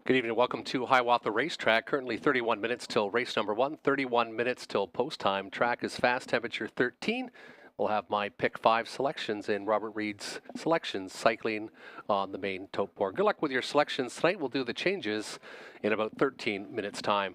Good evening. Welcome to Hiawatha Racetrack. Currently 31 minutes till race number 1, 31 minutes till post time. Track is fast, temperature 13. We'll have my pick 5 selections in Robert Reed's selections cycling on the main tote board. Good luck with your selections tonight. We'll do the changes in about 13 minutes time.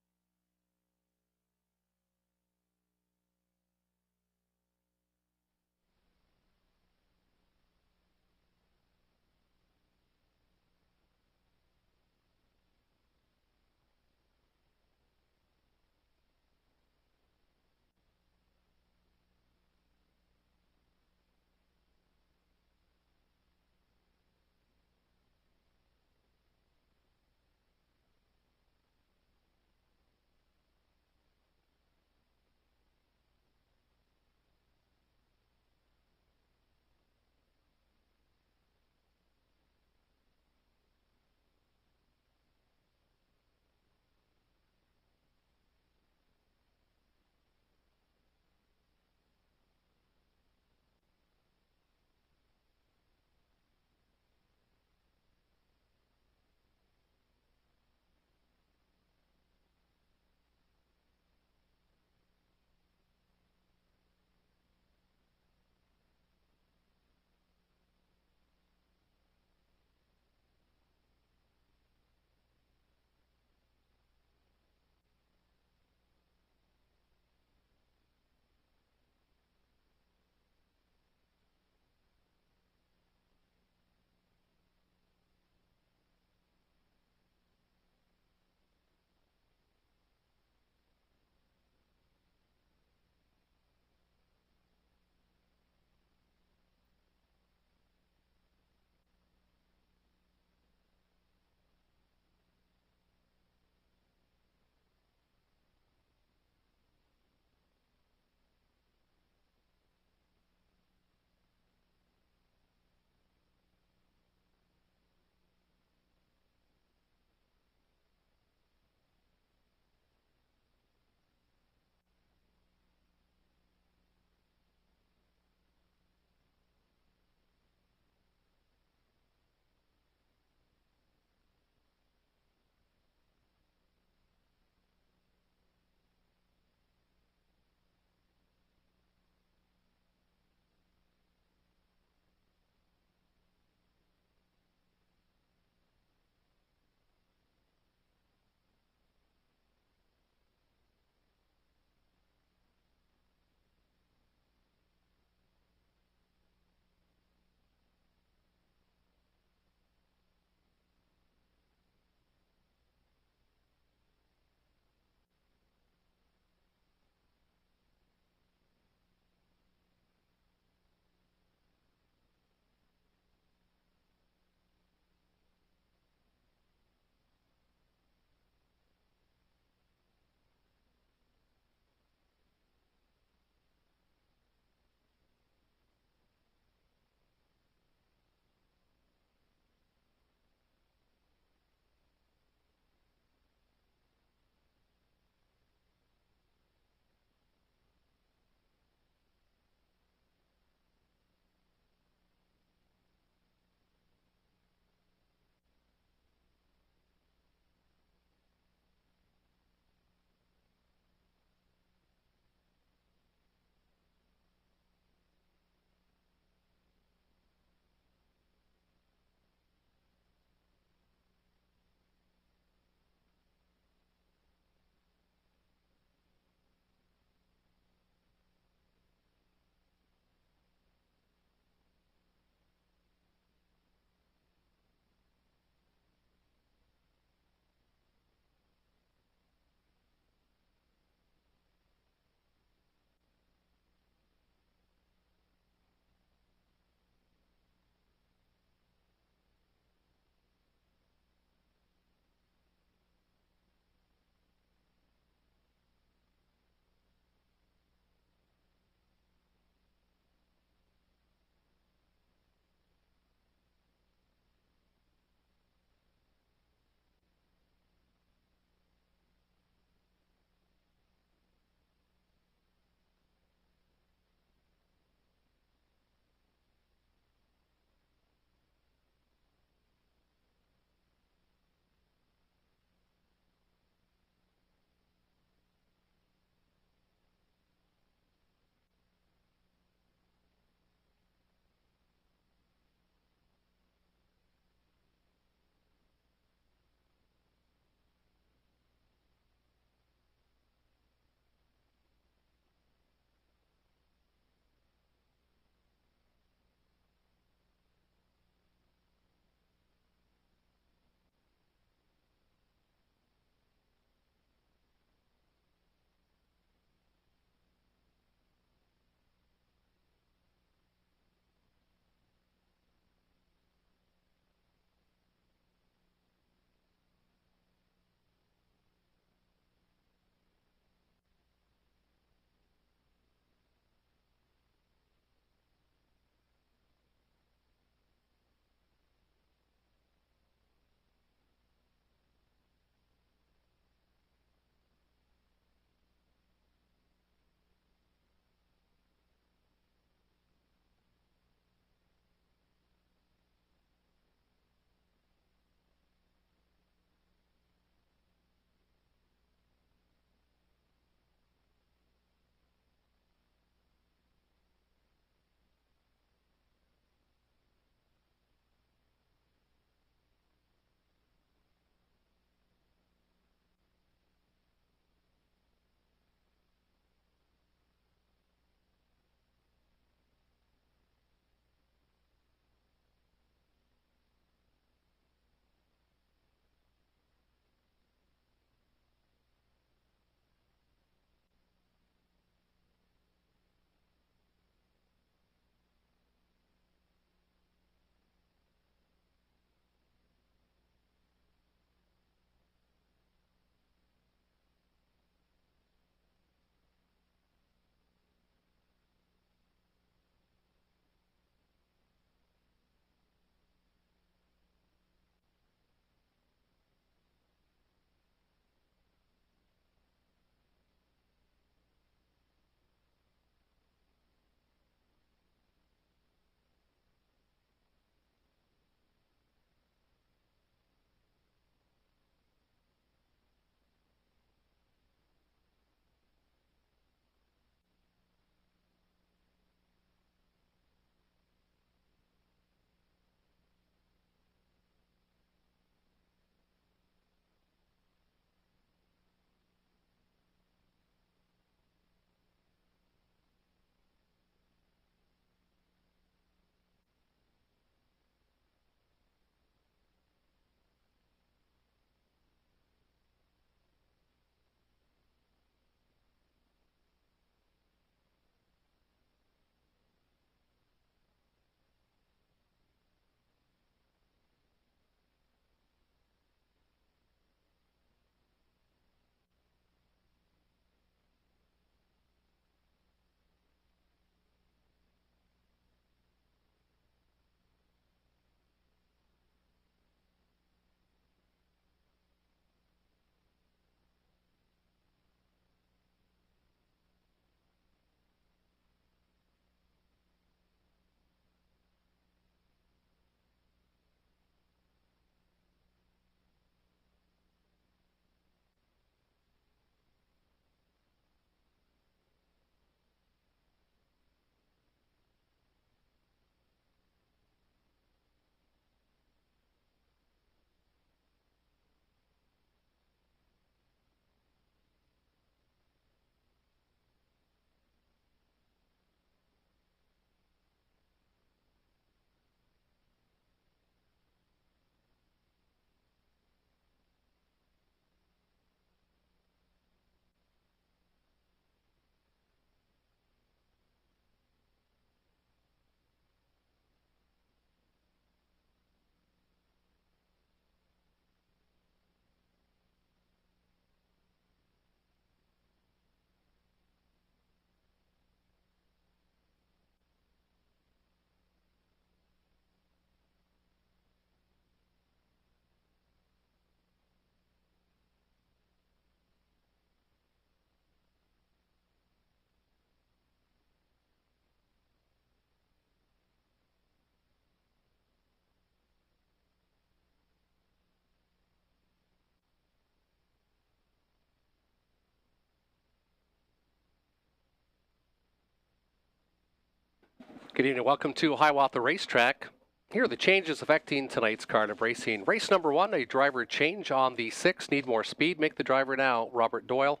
Good evening. Welcome to Hiawatha Racetrack. Here are the changes affecting tonight's card of racing. Race number 1, a driver change on the 6, need more speed. Make the driver now, Robert Doyle.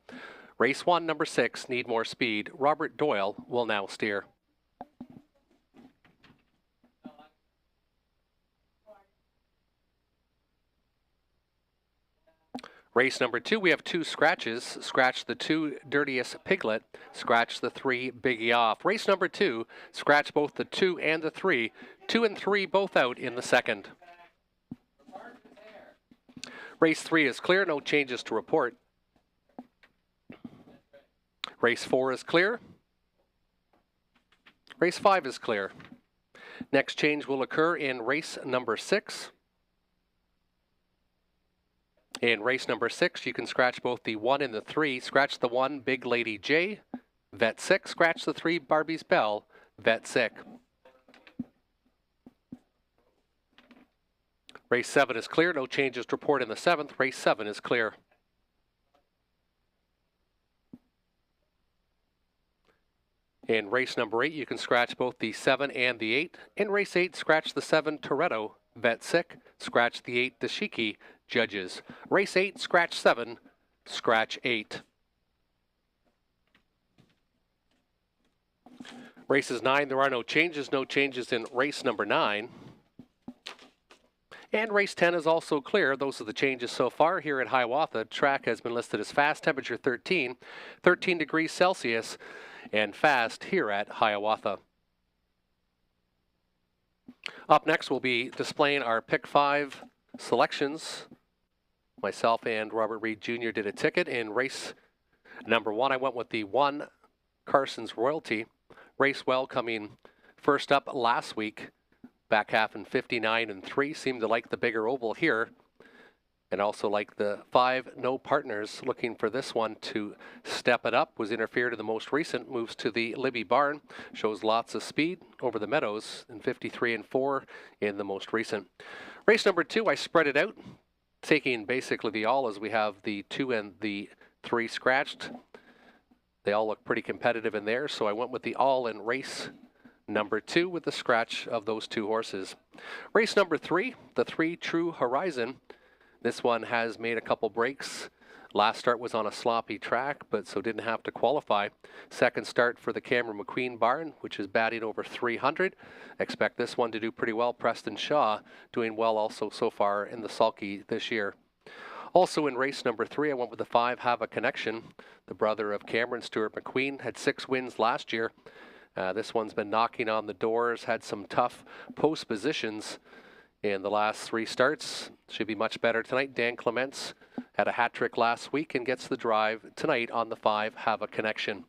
Race 1, number 6, need more speed. Robert Doyle will now steer. Race number 2, we have 2 scratches. Scratch the 2 dirtiest piglet. Scratch the 3 biggie off. Race number 2, scratch both the 2 and the 3. 2 and 3 both out in the second. Race 3 is clear, no changes to report. Race 4 is clear. Race 5 is clear. Next change will occur in race number 6. In race number 6, you can scratch both the 1 and the 3. Scratch the 1, Big Lady J, Vet 6. Scratch the 3, Barbie's Bell, Vet 6. Race 7 is clear. No changes to report in the 7th. Race 7 is clear. In race number 8, you can scratch both the 7 and the 8. In race 8, scratch the 7, Toretto, Vet 6. Scratch the 8, Dashiki, Judges. Race 8, scratch 7, scratch 8. Races 9, there are no changes. No changes in race number 9. And race 10 is also clear. Those are the changes so far here at Hiawatha. Track has been listed as fast, temperature 13 degrees Celsius, and fast here at Hiawatha. Up next, we'll be displaying our Pick 5 selections. Myself and Robert Reed Jr. did a ticket. In race number 1, I went with the 1 Carson's Royalty. Race well coming first up last week. Back half in 59 and 3. Seemed to like the bigger oval here. And also like the 5 No Partners. Looking for this one to step it up. Was interfered in the most recent. Moves to the Libby Barn. Shows lots of speed over the Meadows in 53 and 4 in the most recent. Race number 2, I spread it out. Taking basically the all as we have the 2 and the 3 scratched. They all look pretty competitive in there. So I went with the all in race number 2 with the scratch of those 2 horses. Race number 3, the 3 True Horizon. This one has made a couple breaks. Last start was on a sloppy track, but so didn't have to qualify. Second start for the Cameron McQueen barn, which is batting over 300. Expect this one to do pretty well. Preston Shaw doing well also so far in the sulky this year. Also in race number 3, I went with the 5 Have a Connection. The brother of Cameron, Stuart McQueen, had 6 wins last year. This one's been knocking on the doors, had some tough post positions in the last 3 starts. Should be much better tonight. Dan Clements had a hat trick last week and gets the drive tonight on the 5 Have a Connection.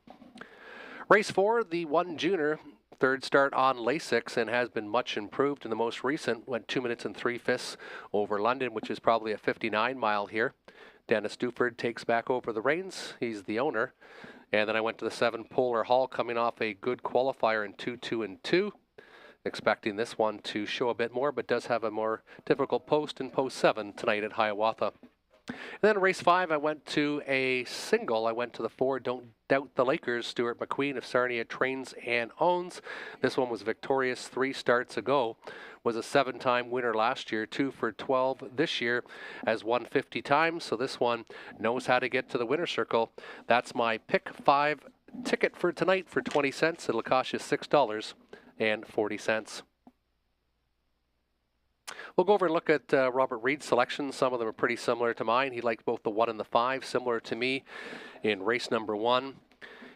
Race 4, the 1 Junior, 3rd start on Lasix and has been much improved in the most recent. Went 2 minutes and 3/5 over London, which is probably a 59 mile here. Dennis Duford takes back over the reins. He's the owner. And then I went to the 7 Polar Hall, coming off a good qualifier in 2-2 and 2. Expecting this one to show a bit more, but does have a more difficult post in post 7 tonight at Hiawatha. And then race 5, I went to a single. I went to the 4 Don't Doubt the Lakers, Stuart McQueen of Sarnia trains and owns. This one was victorious 3 starts ago. Was a 7-time winner last year, 2 for 12 this year, has won 50 times. So this one knows how to get to the winner circle. That's my Pick 5 ticket for tonight for 20 cents. It'll cost you $6.40. We'll go over and look at Robert Reed's selections. Some of them are pretty similar to mine. He liked both the 1 and the 5, similar to me. In race number 1,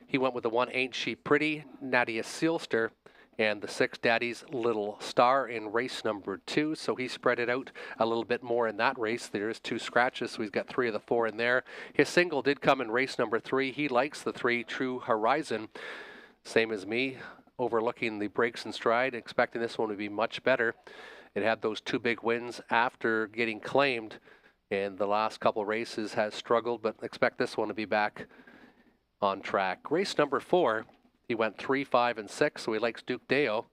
he went with the 1 Ain't She Pretty, Nadia Sealster, and the 6 Daddy's Little Star in race number 2. So he spread it out a little bit more in that race. There's 2 scratches, so he's got 3 of the 4 in there. His single did come in race number 3. He likes the 3 True Horizon, same as me, overlooking the breaks in stride, expecting this one to be much better. It had those 2 big wins after getting claimed, and the last couple races has struggled, but expect this one to be back on track. Race number 4, he went 3, 5, and 6, so he likes Duke Deo.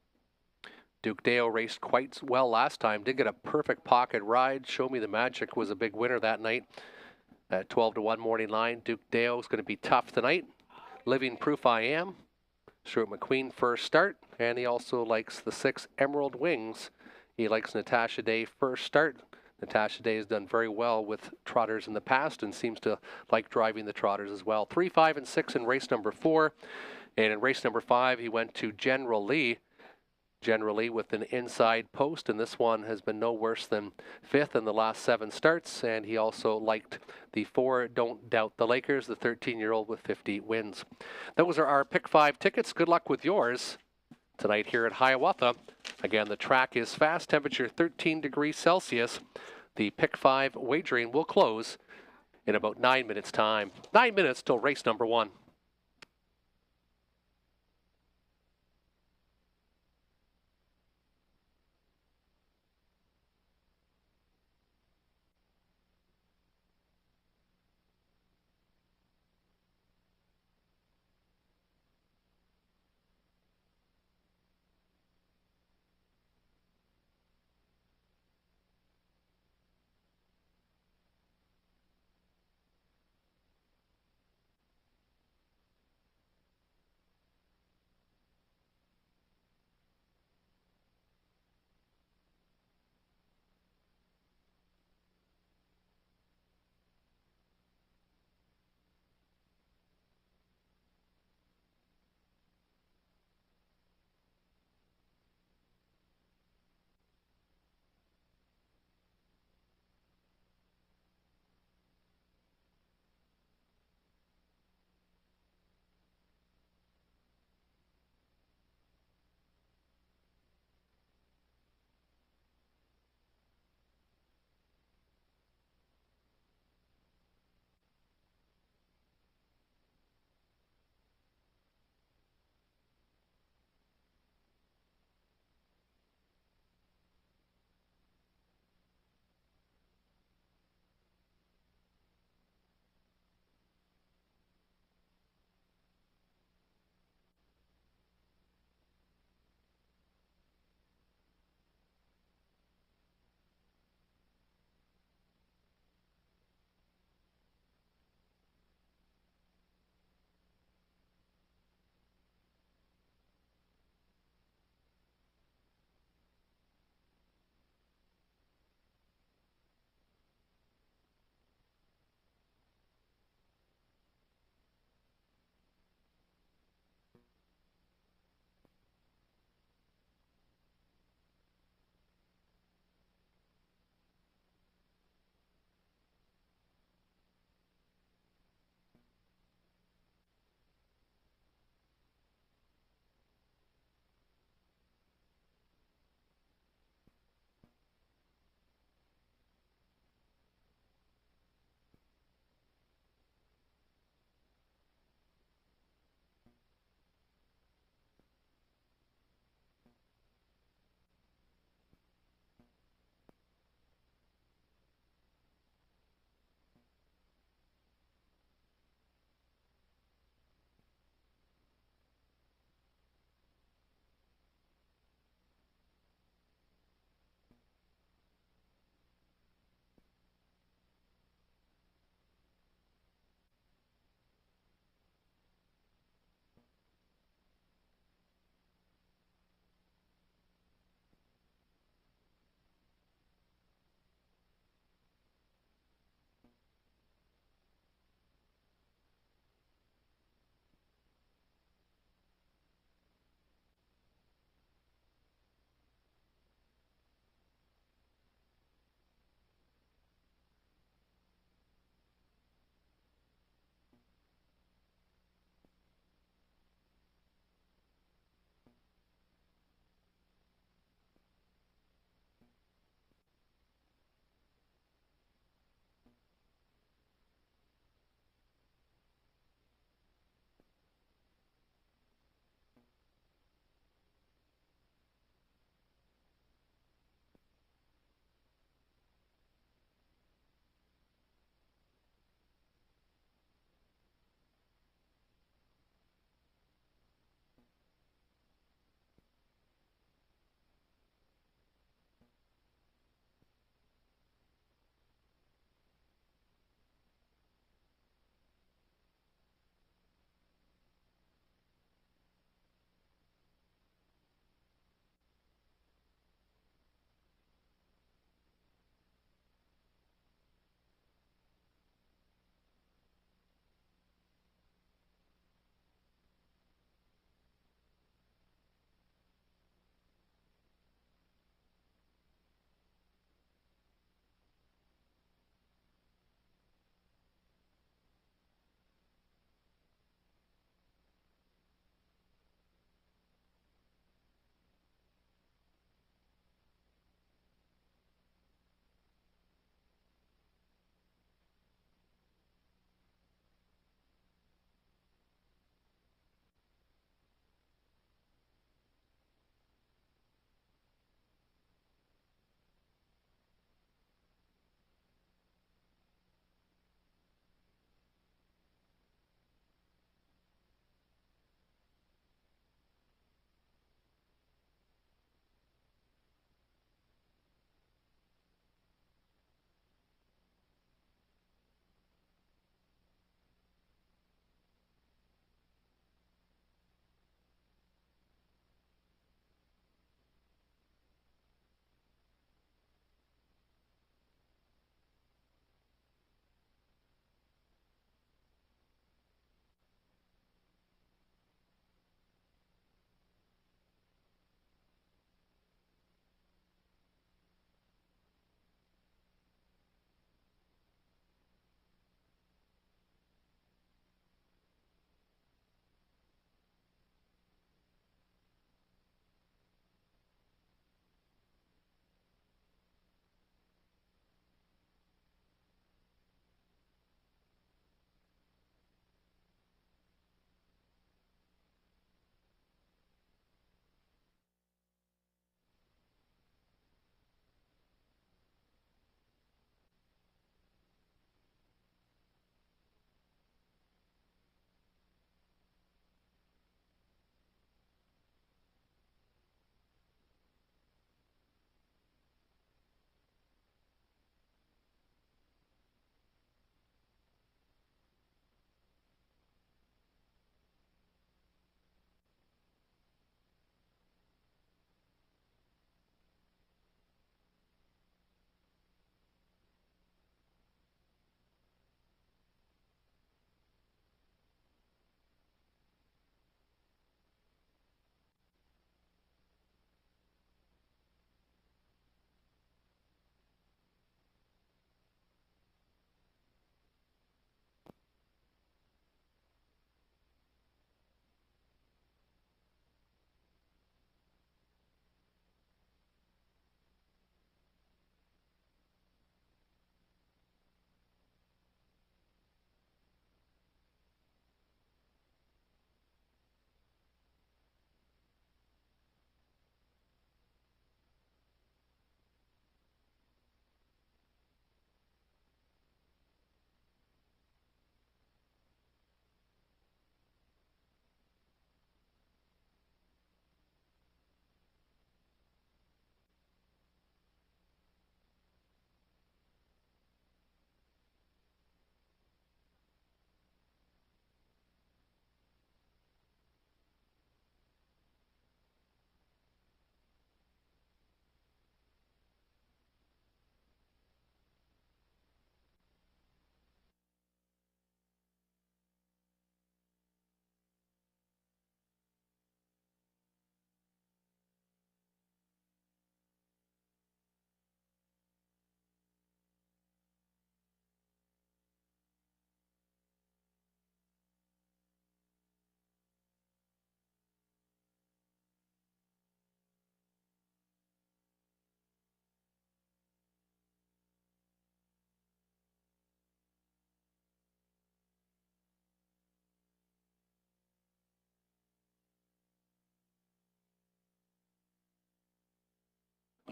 Duke Deo raced quite well last time, did get a perfect pocket ride. Show Me the Magic was a big winner that night at 12-1 morning line. Duke Deo is going to be tough tonight. Living Proof I Am. Stuart McQueen first start, and he also likes the 6 Emerald Wings. He likes Natasha Day first start. Natasha Day has done very well with trotters in the past and seems to like driving the trotters as well. 3, 5, and 6 in race number 4. And in race number 5, he went to General Lee. General Lee with an inside post, and this one has been no worse than 5th in the last 7 starts. And he also liked the 4 Don't Doubt the Lakers, the 13-year-old with 50 wins. Those are our Pick 5 tickets. Good luck with yours tonight here at Hiawatha. Again, the track is fast, temperature 13 degrees Celsius. The Pick 5 wagering will close in about 9 minutes' time. 9 minutes till race number 1.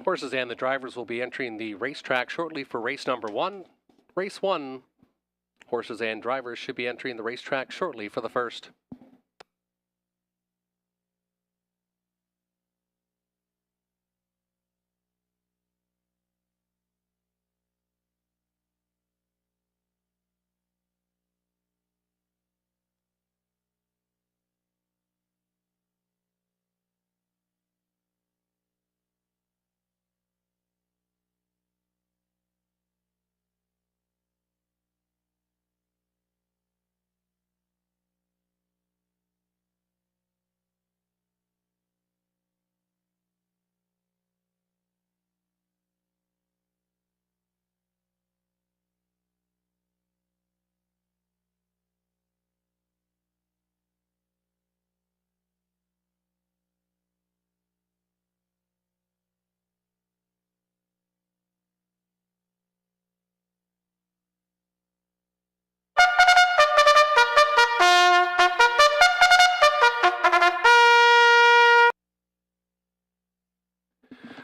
Horses and the drivers will be entering the racetrack shortly for race number 1. Race 1. Horses and drivers should be entering the racetrack shortly for the first.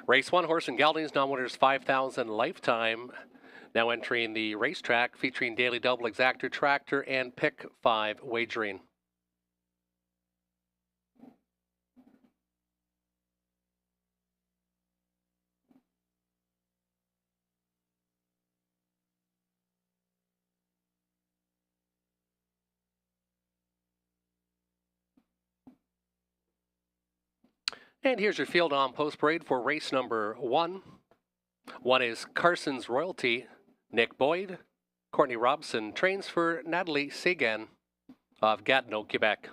Race 1, Horse and Geldings, non-winners 5,000 lifetime. Now entering the racetrack featuring Daily Double, Exactor, Tractor, and Pick 5 wagering. And here's your field on post parade for race number 1. 1 is Carson's Royalty, Nick Boyd. Courtney Robson trains for Natalie Sagan of Gatineau, Quebec.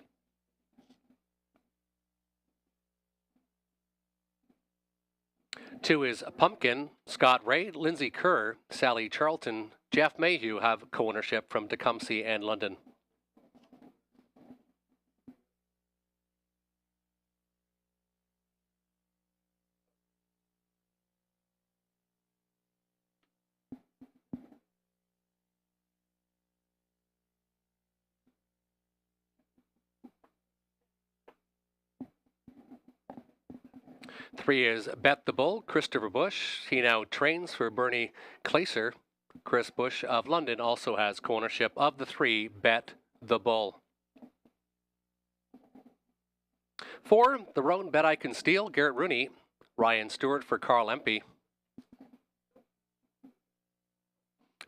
2 is Pumpkin, Scott Ray, Lindsay Kerr, Sally Charlton, Jeff Mayhew have co-ownership from Tecumseh and London. 3 is Bet the Bull, Christopher Bush. He now trains for Bernie Klaser. Chris Bush of London also has co-ownership of the 3, Bet the Bull. 4, the Roan Bet I Can Steal, Garrett Rooney. Ryan Stewart for Carl Empey.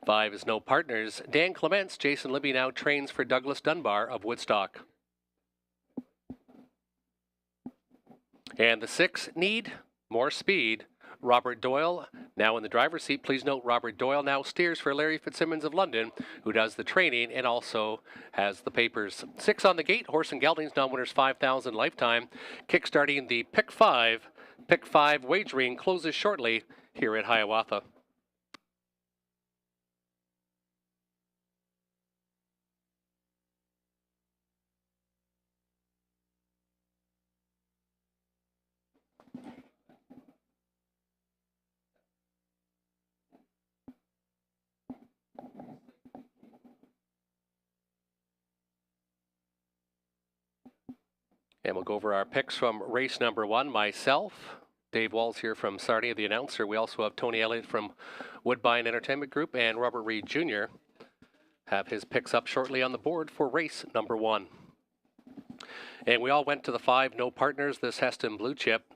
5 is No Partners. Dan Clements, Jason Libby now trains for Douglas Dunbar of Woodstock. And the 6, Need More Speed. Robert Doyle, now in the driver's seat. Please note Robert Doyle now steers for Larry Fitzsimmons of London, who does the training and also has the papers. 6 on the gate, Horse and Geldings, non-winners 5,000 lifetime. Kickstarting the Pick 5. Pick 5 wagering closes shortly here at Hiawatha. And we'll go over our picks from race number 1. Myself, Dave Walls here from Sarnia, the announcer. We also have Tony Elliott from Woodbine Entertainment Group, and Robert Reed Jr. have his picks up shortly on the board for race number 1. And we all went to the 5 No Partners. This Heston Blue Chip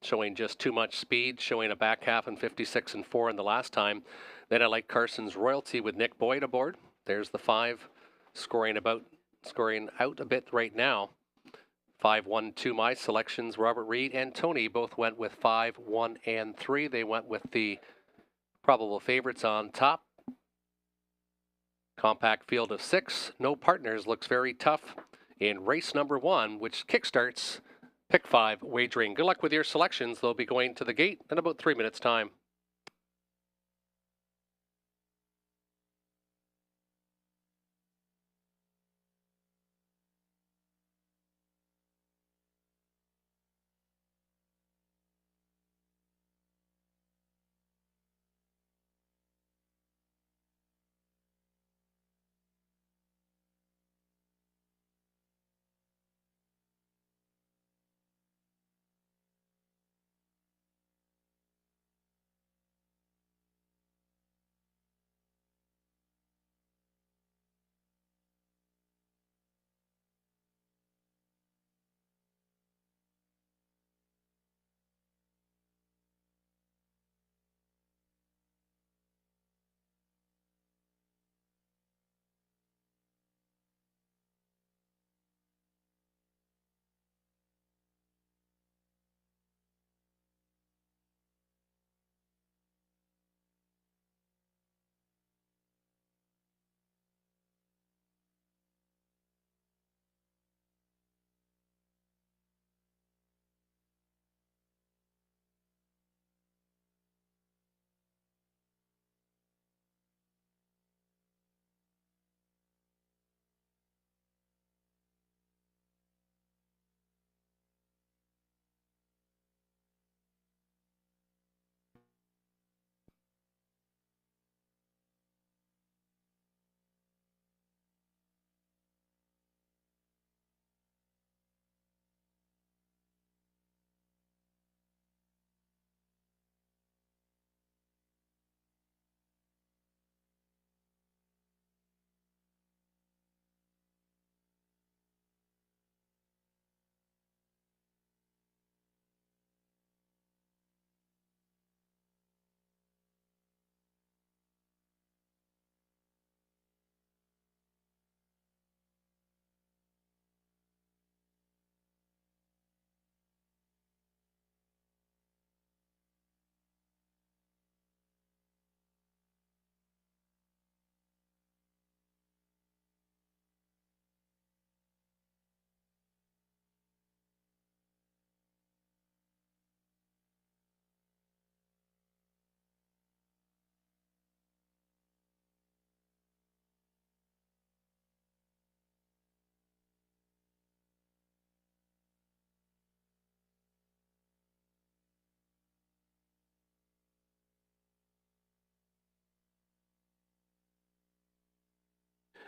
showing just too much speed, showing a back half in 56 and 4 in the last time. Then I like Carson's Royalty with Nick Boyd aboard. There's the 5 scoring out a bit right now. 5, 1, 2, my selections. Robert Reed and Tony both went with 5, 1, and 3. They went with the probable favorites on top. Compact field of 6. No Partners looks very tough in race number 1, which kickstarts Pick 5 wagering. Good luck with your selections. They'll be going to the gate in about 3 minutes' time.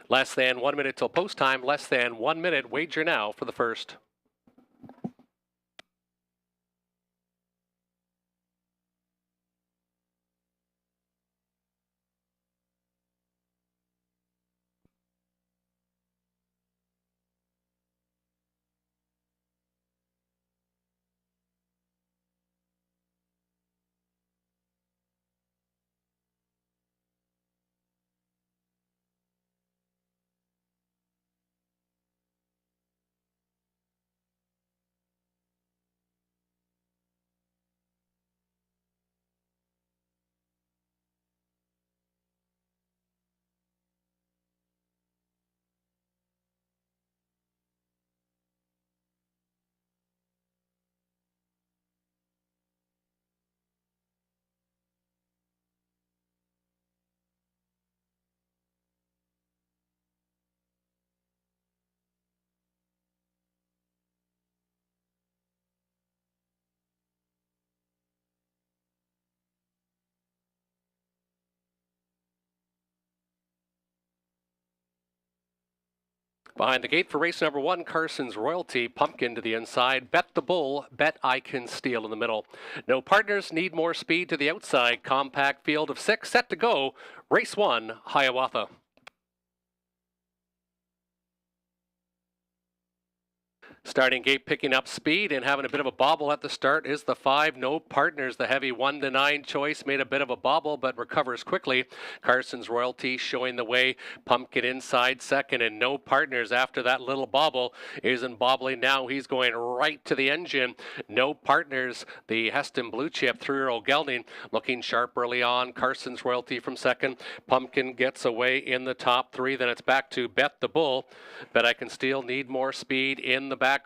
Less than 1 minute till post time. Less than 1 minute. Wager now for the first. Behind the gate for race number 1, Carson's Royalty, Pumpkin to the inside, Bet the Bull, Bet I Can Steal in the middle. No partners, need more speed to the outside, compact field of 6, set to go. Race 1, Hiawatha. Starting gate picking up speed and having a bit of a bobble at the start is the 5, No Partners. The heavy 1 to 9 choice made a bit of a bobble but recovers quickly. Carson's Royalty showing the way. Pumpkin inside second, and No Partners after that little bobble isn't bobbling now. He's going right to the engine. No Partners, the Heston Blue Chip 3-year-old gelding, looking sharp early on. Carson's Royalty from second. Pumpkin gets away in the top 3. Then it's back to Bet the Bull. Bet I Can Steal, need more speed in the background.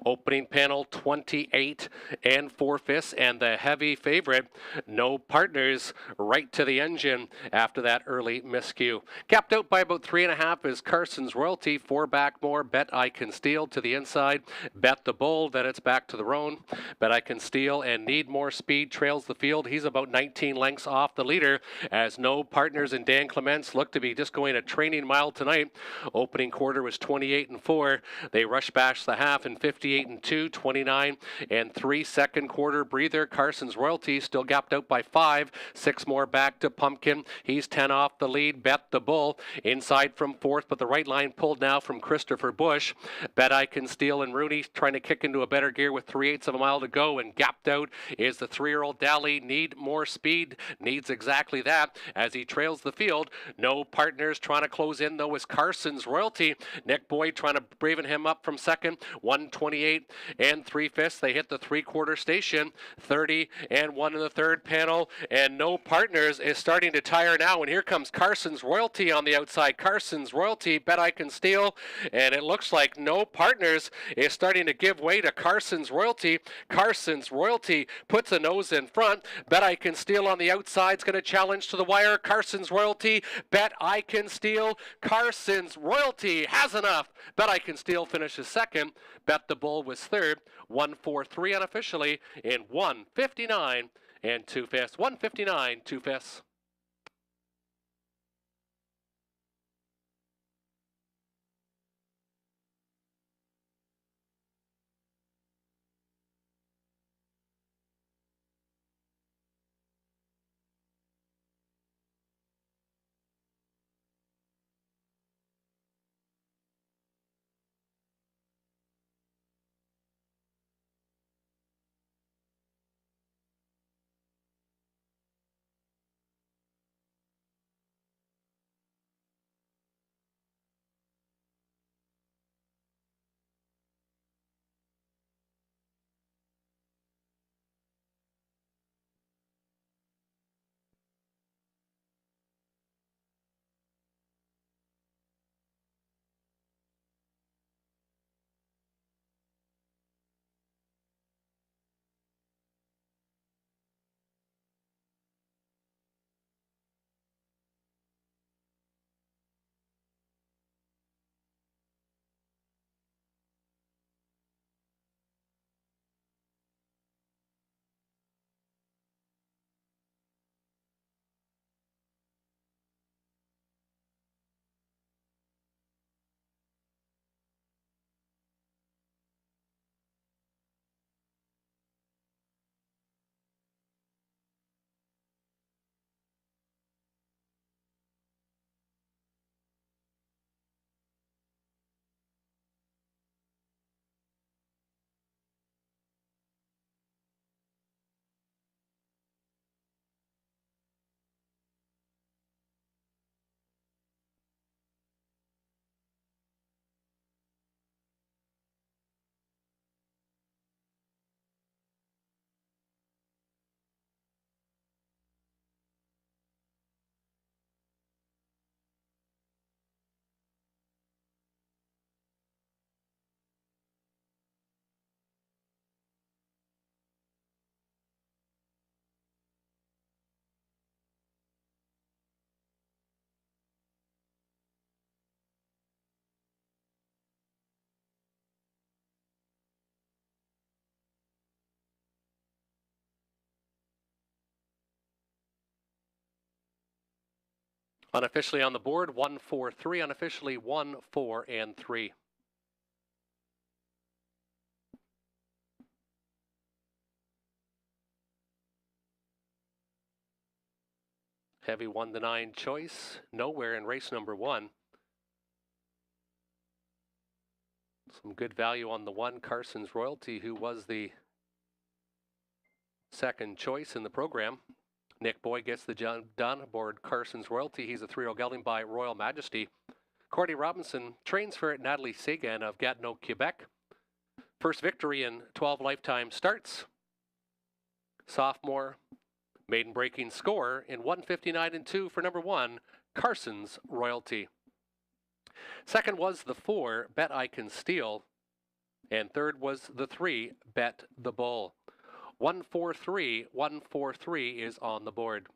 Opening panel 28 and 4/5, and the heavy favorite, No Partners, right to the engine after that early miscue. Capped out by about 3.5 is Carson's Royalty. 4 back more. Bet I Can Steal to the inside. Bet the Bull. Then it's back to the roan. Bet I Can Steal and Need More Speed trails the field. He's about 19 lengths off the leader as No Partners and Dan Clements look to be just going a training mile tonight. Opening quarter was 28 and 4. They rush bash the half in 58 and 2, 29 and 3. Second quarter breather. Carson's Royalty still gapped out by 5. 6 more back to Pumpkin. He's 10 off the lead. Bet the Bull inside from 4th, but the right line pulled now from Christopher Bush. Bet I Can Steal and Rooney trying to kick into a better gear with 3/8 of a mile to go, and gapped out is the 3-year-old Dally. Need More Speed needs exactly that as he trails the field. No Partners trying to close in though is Carson's Royalty. Nick Boyd trying to braven him up from second. 128 and 3/5. They hit the 3/4 station. 30 and 1 in the third panel, and No Partners is starting to tire now, and here comes Carson's Royalty on the outside. Carson's Royalty, Bet I Can Steal, and it looks like No Partners is starting to give way to Carson's Royalty. Carson's Royalty puts a nose in front. Bet I Can Steal on the outside is going to challenge to the wire. Carson's Royalty, Bet I Can Steal. Carson's Royalty has enough. Bet I Can Steal finishes second. Bet the Bull was third. 1-4-3 unofficially in 1:59 and 2/5. 1:59, 2/5. Unofficially on the board, 1, 4, 3. Unofficially 1, 4, and 3. Heavy 1 to 9 choice, nowhere in race number 1. Some good value on the 1, Carson's Royalty, who was the second choice in the program. Nick Boyd gets the job done aboard Carson's Royalty. He's a 3-year-old gelding by Royal Majesty. Courtney Robinson trains for Natalie Sagan of Gatineau, Quebec. First victory in 12 lifetime starts. Sophomore maiden breaking score in 1:59 and 2 for number 1, Carson's Royalty. Second was the 4, Bet I Can Steal. And third was the 3, Bet the Bull. 143, 143 is on the board.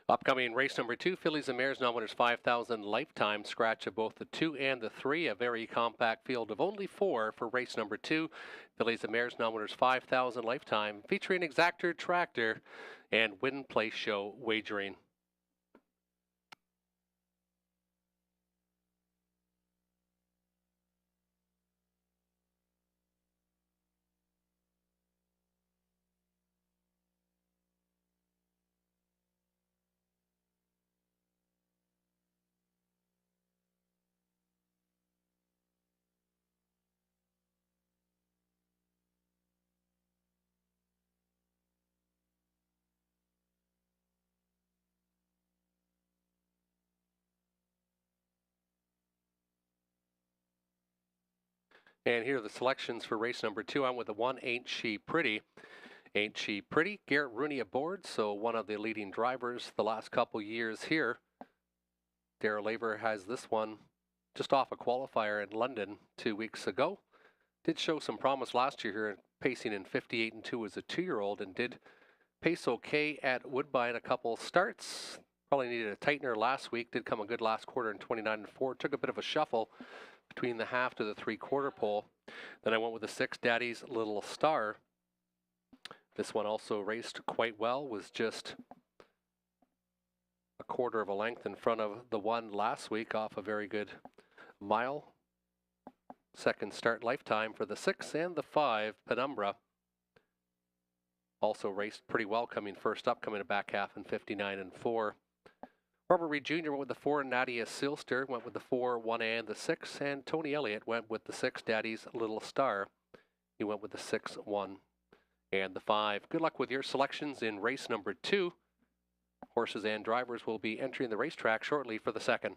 Upcoming race number 2, fillies and mares, non-winners 5,000 lifetime. Scratch of both the 2 and the 3. A very compact field of only 4 for race number 2. Fillies and mares, non-winners 5,000 lifetime. Featuring Exactor Tractor and Win Place Show wagering. And here are the selections for race number 2. I'm with the 1, Ain't She Pretty. Ain't She Pretty? Garrett Rooney aboard, so one of the leading drivers the last couple years here. Darrell Laver has this one just off a qualifier in London 2 weeks ago. Did show some promise last year here, pacing in 58 and 2 as a 2-year-old, and did pace okay at Woodbine a couple starts. Probably needed a tightener last week. Did come a good last quarter in 29 and 4. Took a bit of a shuffle between the half to the 3/4 pole. Then I went with the 6, Daddy's Little Star. This one also raced quite well, was just a quarter of a length in front of the 1 last week off a very good mile. Second start lifetime for the 6 and the 5, Penumbra. Also raced pretty well coming first up, coming a back half in 59 and 4. Robert Reed Jr. went with the 4, Nadia Silster, went with the 4, 1 and the 6, and Tony Elliott went with the 6, Daddy's Little Star. He went with the 6, 1 and the 5. Good luck with your selections in race number 2. Horses and drivers will be entering the racetrack shortly for the 2nd.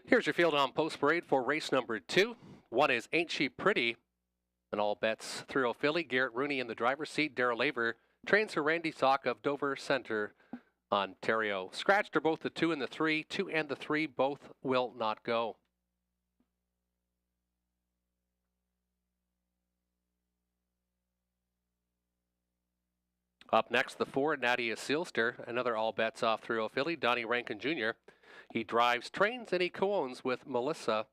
Here's your field on post parade for race number 2. 1 is Ain't She Pretty? And all bets 3-0 filly. Garrett Rooney in the driver's seat. Darrell Laver trains for Randy Sock of Dover Centre, Ontario. Scratched are both the 2 and the 3. 2 and the 3 both will not go. Up next, the 4, Nadia Silster, another all bets off 3-0 filly. Donnie Rankin Jr. He drives, trains, and he co-owns with Melissa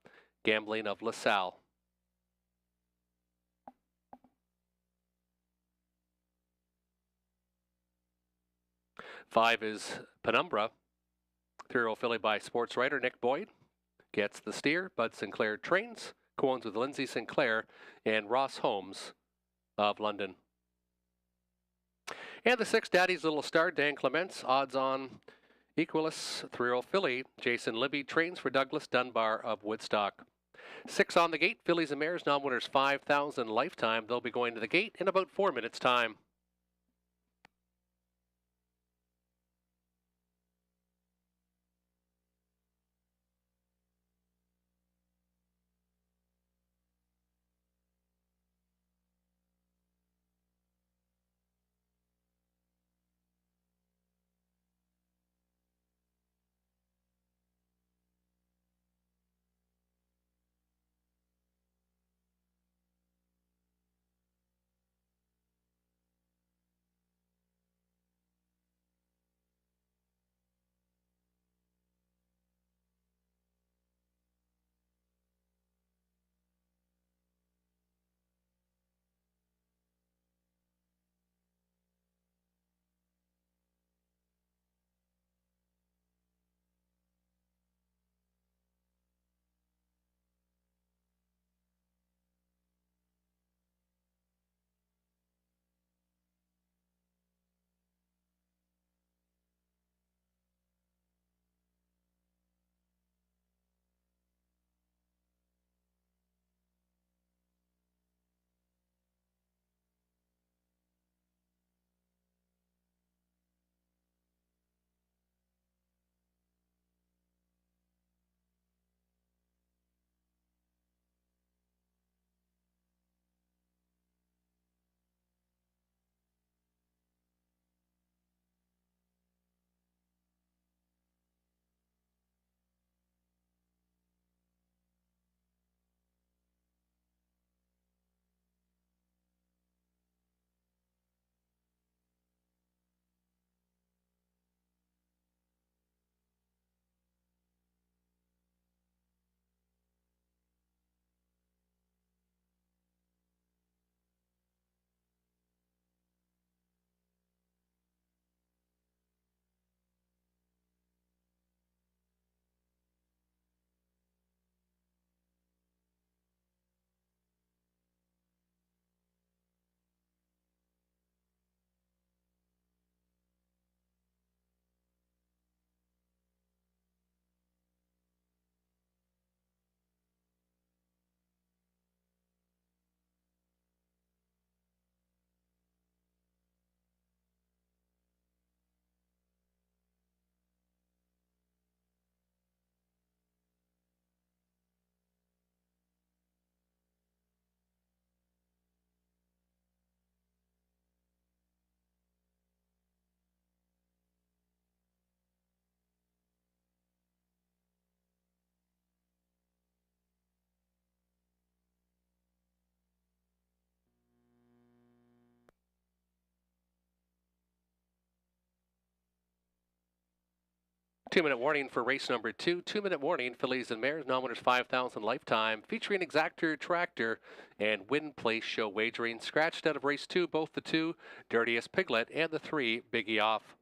Gambling of LaSalle. Five is Penumbra. 3-0 filly by sports writer Nick Boyd. Gets the steer. Bud Sinclair trains, co-owns with Lindsay Sinclair and Ross Holmes of London. And the 6, Daddy's Little Star, Dan Clements, odds on Equalis. 3-0 filly, Jason Libby trains for Douglas Dunbar of Woodstock. 6 on the gate, fillies and mares, non-winners 5,000 lifetime. They'll be going to the gate in about 4 minutes' time. 2-minute warning for race number 2. 2-minute warning, fillies and mares, non-winners 5,000 lifetime, featuring Exactor Tractor and Win Place Show wagering. Scratched out of race 2, both the 2, Dirtiest Piglet, and the 3, Biggie Off.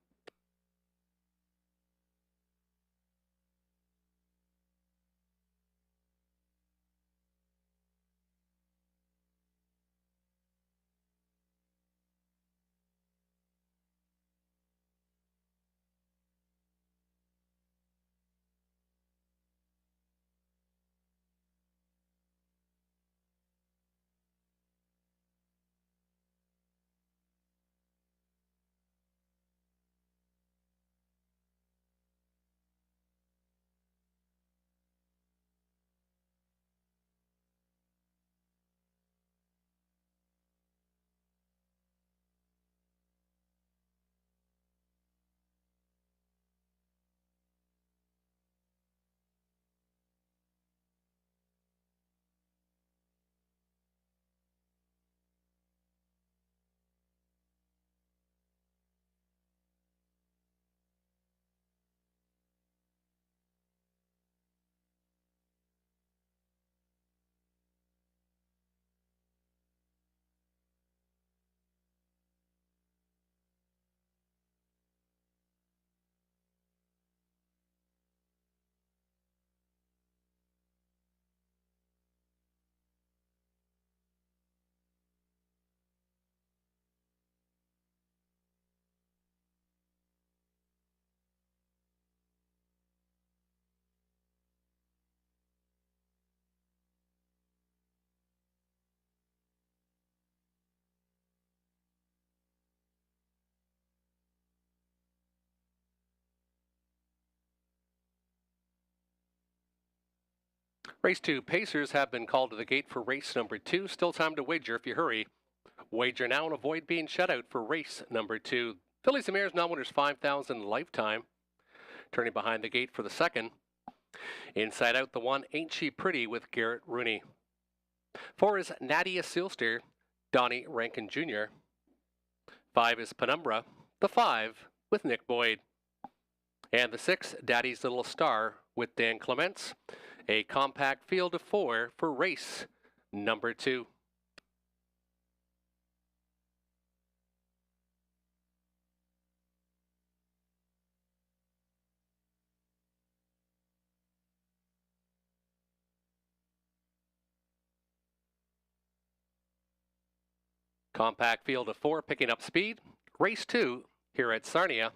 Race 2, Pacers have been called to the gate for race number 2. Still time to wager if you hurry. Wager now and avoid being shut out for race number 2. Fillies and mares, non-winners 5,000 lifetime. Turning behind the gate for the second. Inside out the 1, Ain't She Pretty with Garrett Rooney. 4 is Nadia Sealster, Donnie Rankin Jr. 5 is Penumbra, the 5 with Nick Boyd. And the 6, Daddy's Little Star with Dan Clements. A compact field of 4 for race number 2. Compact field of 4 picking up speed. Race 2 here at Sarnia.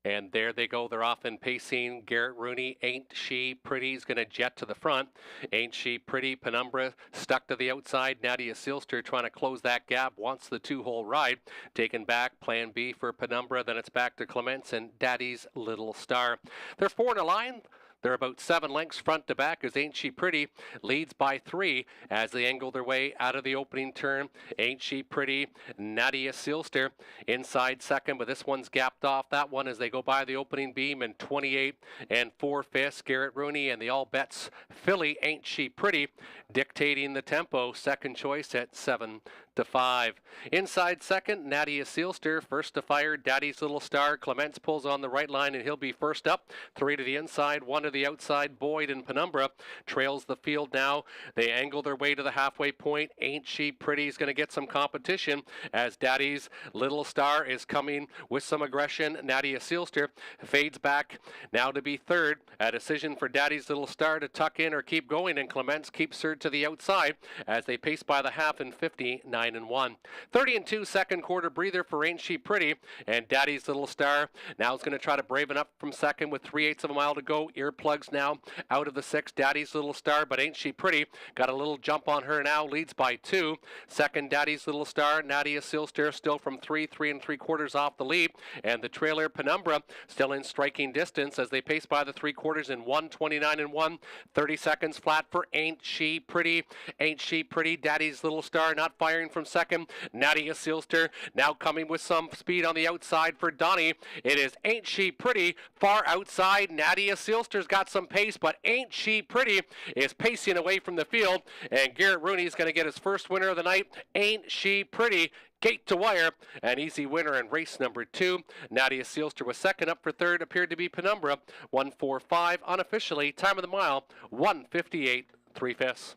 And there they go. They're off in pacing. Garrett Rooney, Ain't She Pretty, is going to jet to the front. Ain't She Pretty, Penumbra stuck to the outside. Nadia Sealster trying to close that gap. Wants the 2-hole ride. Taken back. Plan B for Penumbra. Then it's back to Clements and Daddy's Little Star. They're 4 in a line. They're about 7 lengths front to back as Ain't She Pretty leads by 3 as they angle their way out of the opening turn. Ain't She Pretty, Nadia Sealster inside second, but this one's gapped off. That one as they go by the opening beam in 28 and 4/5. Garrett Rooney and the all bets filly Ain't She Pretty dictating the tempo. Second choice at 7-5. Inside second, Nadia Sealster. First to fire, Daddy's Little Star. Clements pulls on the right line and he'll be first up. 3 to the inside, 1 to the outside. Boyd and Penumbra trails the field now. They angle their way to the halfway point. Ain't She Pretty is going to get some competition as Daddy's Little Star is coming with some aggression. Nadia Sealster fades back now to be third. A decision for Daddy's Little Star to tuck in or keep going, and Clements keeps her to the outside as they pace by the half in 59-1. 30-2 second quarter breather for Ain't She Pretty, and Daddy's Little Star now is going to try to braven up from second with 3/8 of a mile to go. Earplugs now out of the 6. Daddy's Little Star, but Ain't She Pretty got a little jump on her now, leads by 2. Second, Daddy's Little Star. Nadia Sealster still from 3 3/3 off the lead, and the trailer Penumbra still in striking distance as they pace by the 3/4 in 1:29-1. 30 seconds flat for Ain't She Pretty. Ain't She Pretty, Daddy's Little Star not firing from second. Nadia Sealster now coming with some speed on the outside for Donnie. It is Ain't She Pretty far outside. Nadia Sealster's got some pace, but Ain't She Pretty is pacing away from the field, and Garrett Rooney's going to get his first winner of the night. Ain't She Pretty, gate to wire, an easy winner in race number 2. Nadia Seelster was second. Up for third appeared to be Penumbra, 1:45 unofficially. Time of the mile, 1:58 3/5.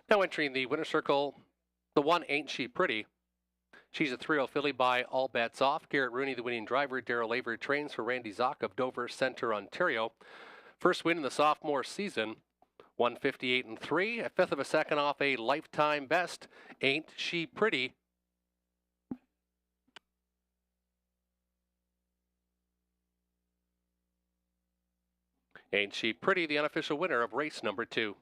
Now entering the winner circle, the 1 Ain't She Pretty. She's a 3-0 filly by All Bets Off. Garrett Rooney, the winning driver. Darrell Laver trains for Randy Zock of Dover Centre, Ontario. First win in the sophomore season, 1:58 3. A fifth of a second off a lifetime best. Ain't She Pretty. Ain't She Pretty, the unofficial winner of race number 2.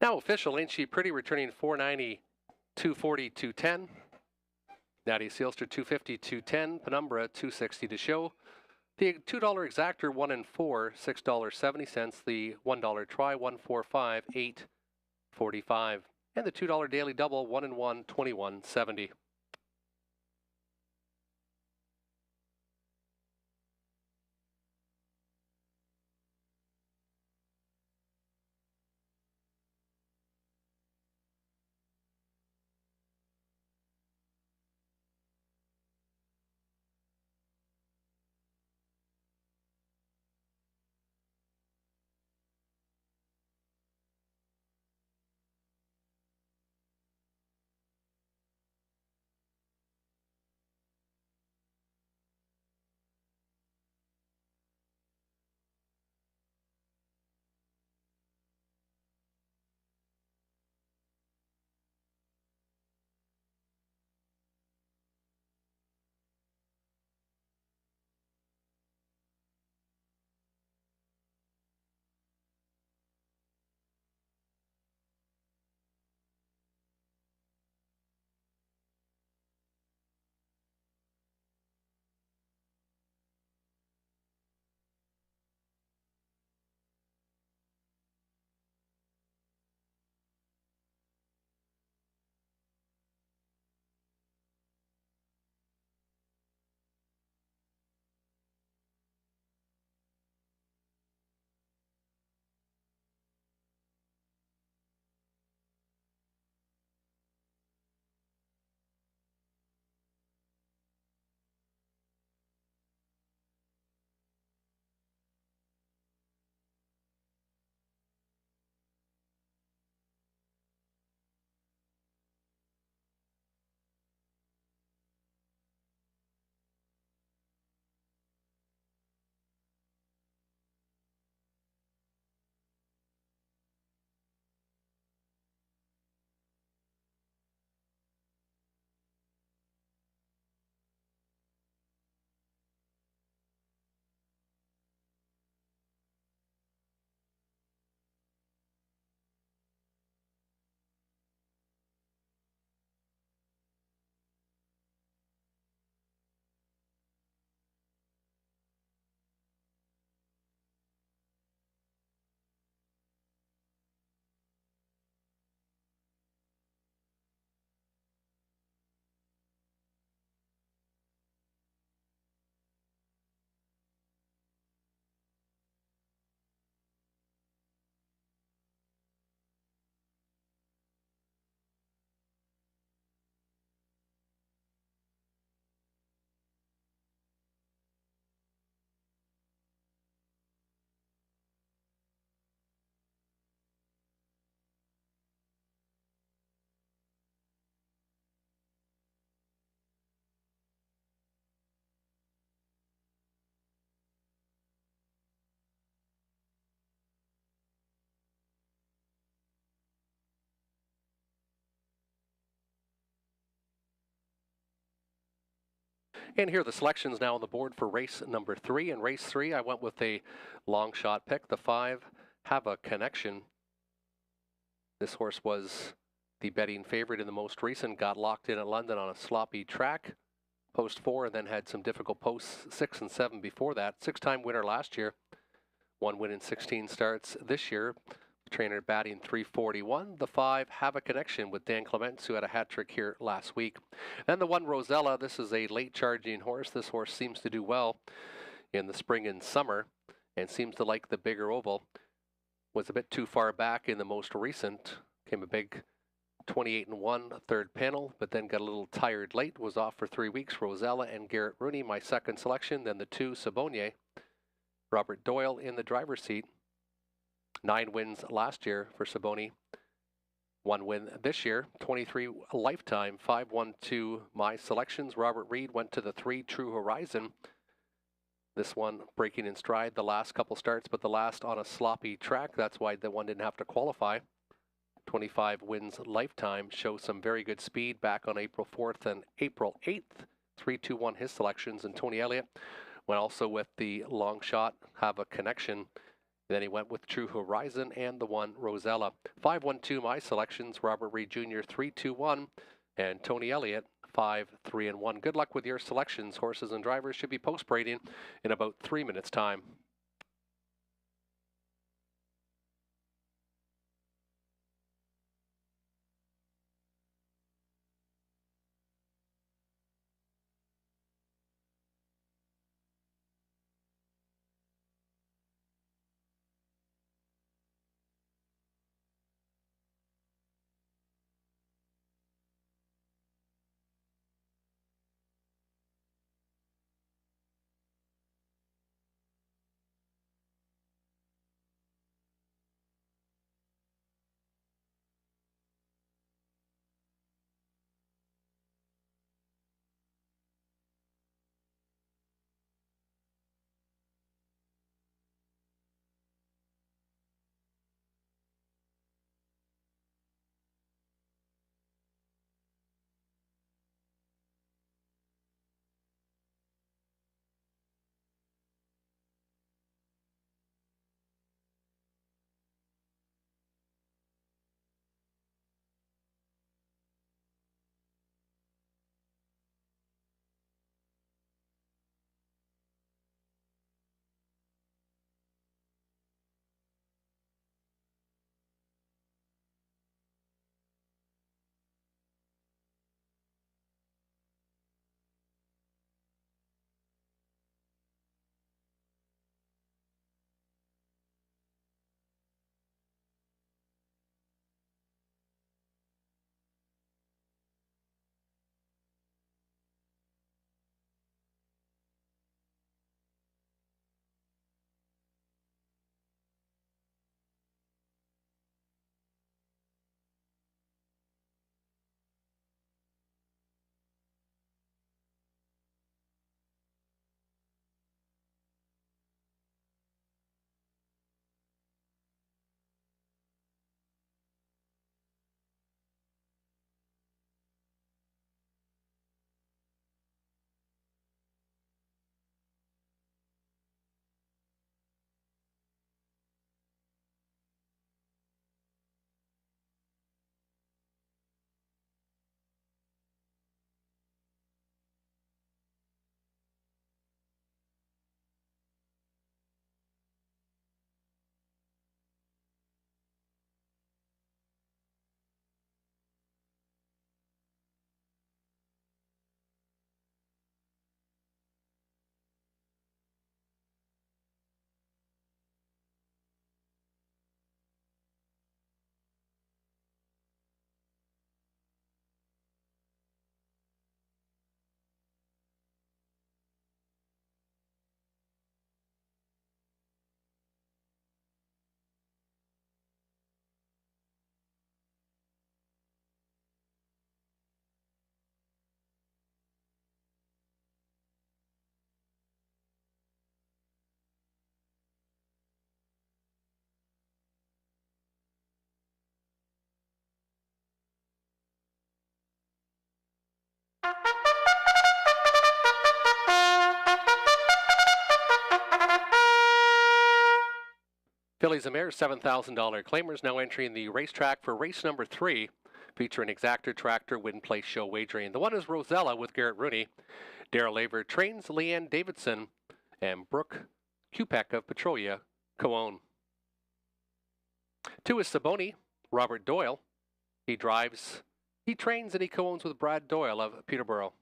Now official, Ain't She Pretty returning 490, 240, 210. Nadia Seelster 250, 210. Penumbra 260 to show. The $2 exactor 1 and 4, $6.70. The $1 try 145, 845. And the $2 daily double 1 and 1, 21.70. And here are the selections now on the board for race number 3. In race 3, I went with a long shot pick, the 5, Have a Connection. This horse was the betting favorite in the most recent, got locked in at London on a sloppy track. Post 4, and then had some difficult posts 6 and 7 before that. 6-time winner last year. 1 win in 16 starts this year. Trainer batting 341. The 5, Have a Connection with Dan Clements, who had a hat trick here last week. Then the 1, Rosella. This is a late charging horse. This horse seems to do well in the spring and summer and seems to like the bigger oval. Was a bit too far back in the most recent. Came a big 28-1 third panel, but then got a little tired late. Was off for 3 weeks. Rosella and Garrett Rooney, my second selection. Then the 2, Sabonier. Robert Doyle in the driver's seat. 9 wins last year for Saboni. 1 win this year. 23 lifetime. 5-1-2 my selections. Robert Reed went to the 3, True Horizon. This one breaking in stride the last couple starts, but the last on a sloppy track. That's why the one didn't have to qualify. 25 wins lifetime. Shows some very good speed back on April 4th and April 8th. 3-2-1 his selections. And Tony Elliott went also with the long shot, Have a Connection. Then he went with True Horizon and the 1, Rosella. 5-1-2 my selections. Robert Reed Jr. 3-2-1 and Tony Elliott 5-3-1. Good luck with your selections. Horses and drivers should be post-braiding in about 3 minutes' time. Fillies and Mares $7,000 claimers now entering the racetrack for race number 3, featuring Exactor Tractor Win Place Show wagering. The one is Rosella with Garrett Rooney. Daryl Laver trains Leanne Davidson and Brooke Kupek of Petrolia co-own. 2 is Saboni, Robert Doyle. He drives, he trains, and he co-owns with Brad Doyle of Peterborough.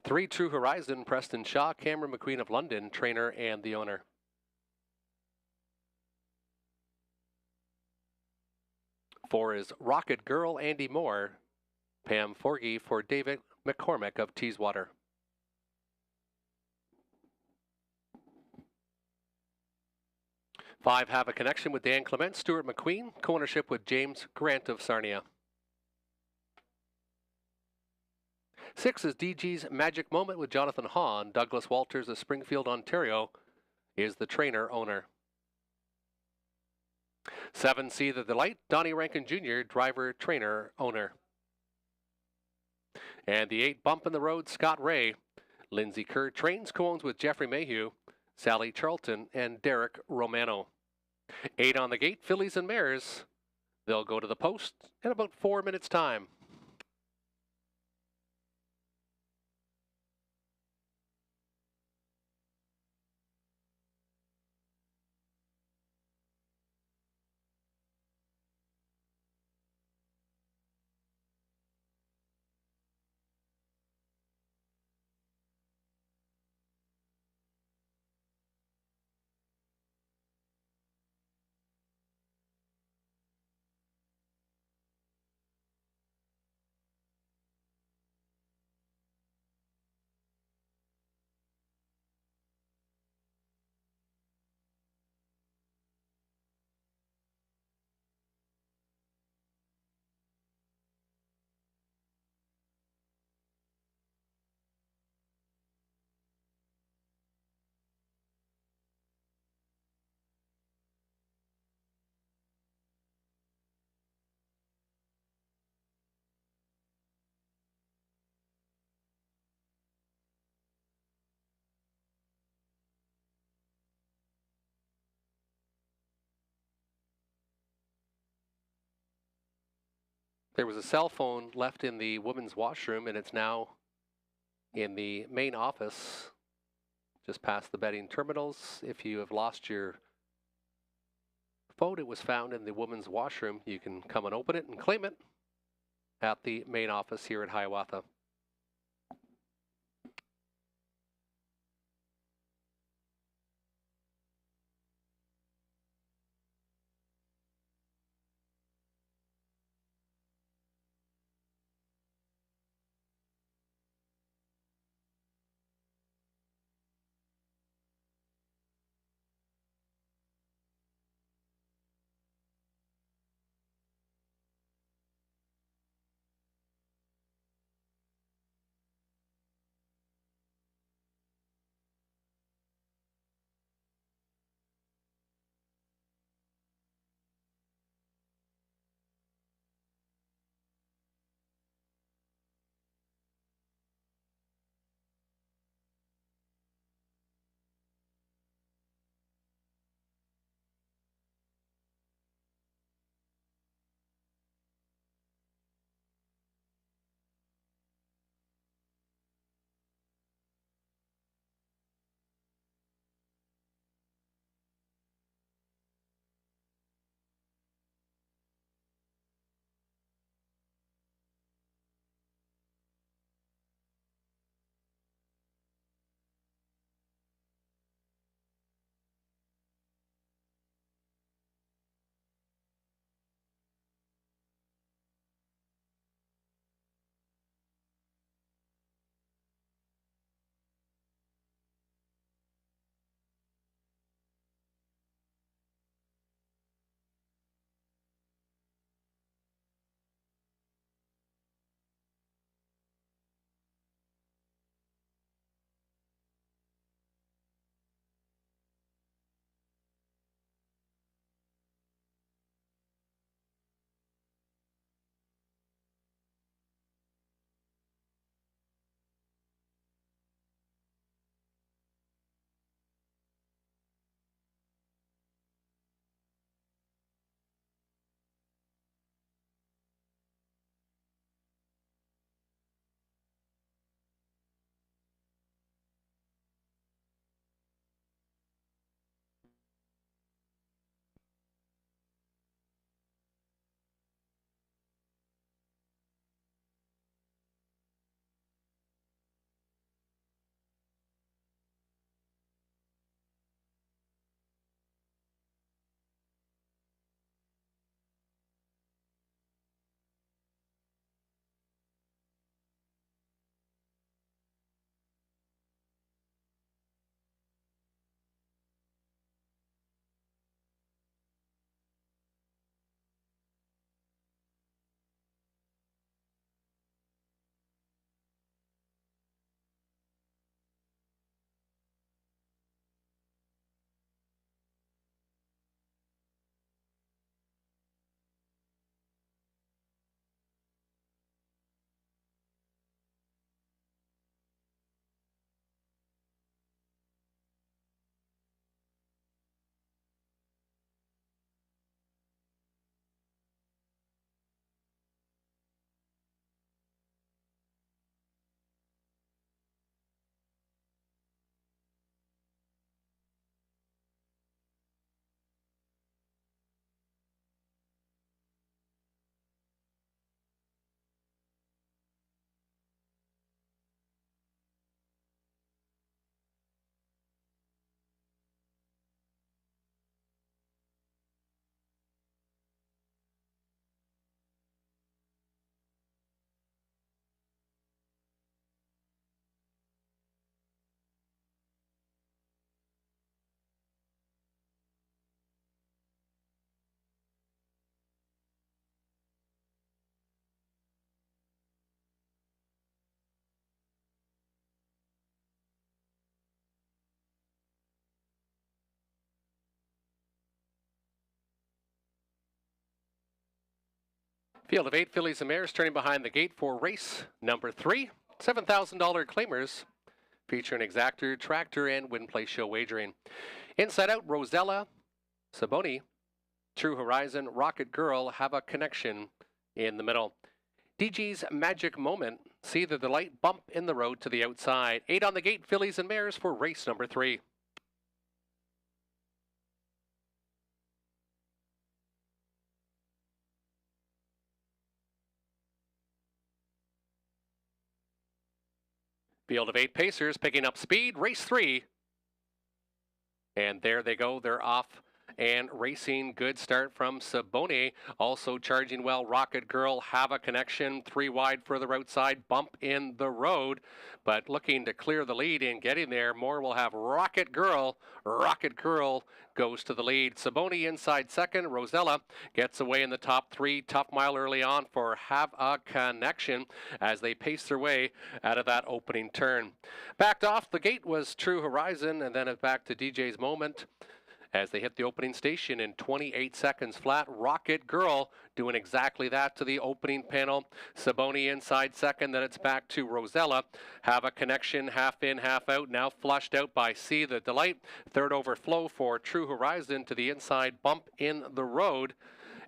3, True Horizon, Preston Shaw, Cameron McQueen of London, trainer and the owner. 4 is Rocket Girl, Andy Moore, Pam Forgy for David McCormick of Teeswater. 5, Have a Connection with Dan Clement, Stuart McQueen, co-ownership with James Grant of Sarnia. 6 is DG's Magic Moment with Jonathan Hahn. Douglas Walters of Springfield, Ontario is the trainer owner. 7, See the Delight, Donnie Rankin Jr., driver, trainer, owner. And the 8, Bump in the Road, Scott Ray. Lindsay Kerr trains, co-owns with Jeffrey Mayhew, Sally Charlton, and Derek Romano. 8 on the gate, Fillies and Mares. They'll go to the post in about 4 minutes' time. There was a cell phone left in the women's washroom, and it's now in the main office, just past the betting terminals. If you have lost your phone, it was found in the women's washroom. You can come and open it and claim it at the main office here at Hiawatha. Field of 8 fillies and mares turning behind the gate for race number 3. $7,000 claimers featuring exactor, tractor, and win play show wagering. Inside Out, Rosella, Saboni, True Horizon, Rocket Girl have a connection in the middle. DG's Magic Moment, See the Delight, Bump in the Road to the outside. 8 on the gate, fillies and mares for race number 3. Field of 8 pacers picking up speed, race 3. And there they go, they're off and racing. Good start from Saboni. Also charging well, Rocket Girl, have a connection. 3 wide further outside, bump in the road. But looking to clear the lead and getting there, more will have Rocket Girl. Rocket Girl goes to the lead. Saboni inside second. Rosella gets away in the top 3. Tough mile early on for Have a Connection as they pace their way out of that opening turn. Backed off the gate was True Horizon, and then it's back to DJ's Moment as they hit the opening station in 28 seconds flat. Rocket Girl doing exactly that to the opening panel. Saboni inside second, then it's back to Rosella. Have a Connection, half in, half out, now flushed out by See the Delight. Third overflow for True Horizon to the inside, bump in the road.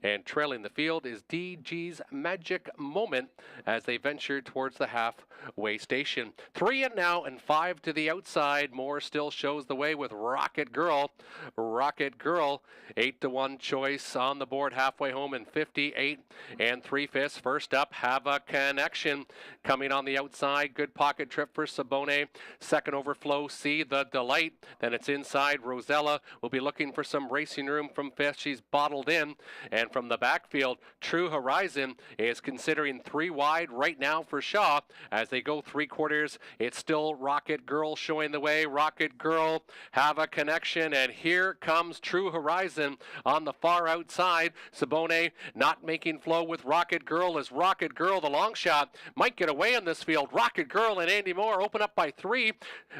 And trailing the field is DG's Magic Moment as they venture towards the halfway station. 3 in now and 5 to the outside. Moore still shows the way with Rocket Girl. Rocket Girl, 8-1 choice on the board halfway home in 58 and 3/5. First up, Have a Connection coming on the outside. Good pocket trip for Sabone. Second overflow, See the Delight. Then it's inside. Rosella will be looking for some racing room from 5th. She's bottled in. And from the backfield, True Horizon is considering 3 wide right now for Shaw. As they go 3/4, it's still Rocket Girl showing the way. Rocket Girl, Have a Connection, and here comes True Horizon on the far outside. Sabone not making flow with Rocket Girl as Rocket Girl, the long shot, might get away in this field. Rocket Girl and Andy Moore open up by 3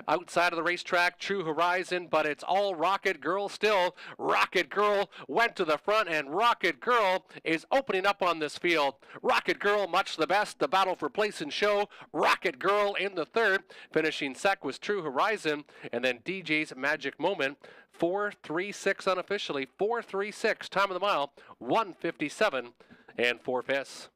outside of the racetrack. True Horizon, but it's all Rocket Girl still. Rocket Girl went to the front, and Rocket Girl is opening up on this field. Rocket Girl, much the best. The battle for place and show. Rocket Girl in the third. Finishing sec was True Horizon. And then DJ's Magic Moment. 4:36 unofficially. 4:36 time of the mile. 1:57 and 4/5.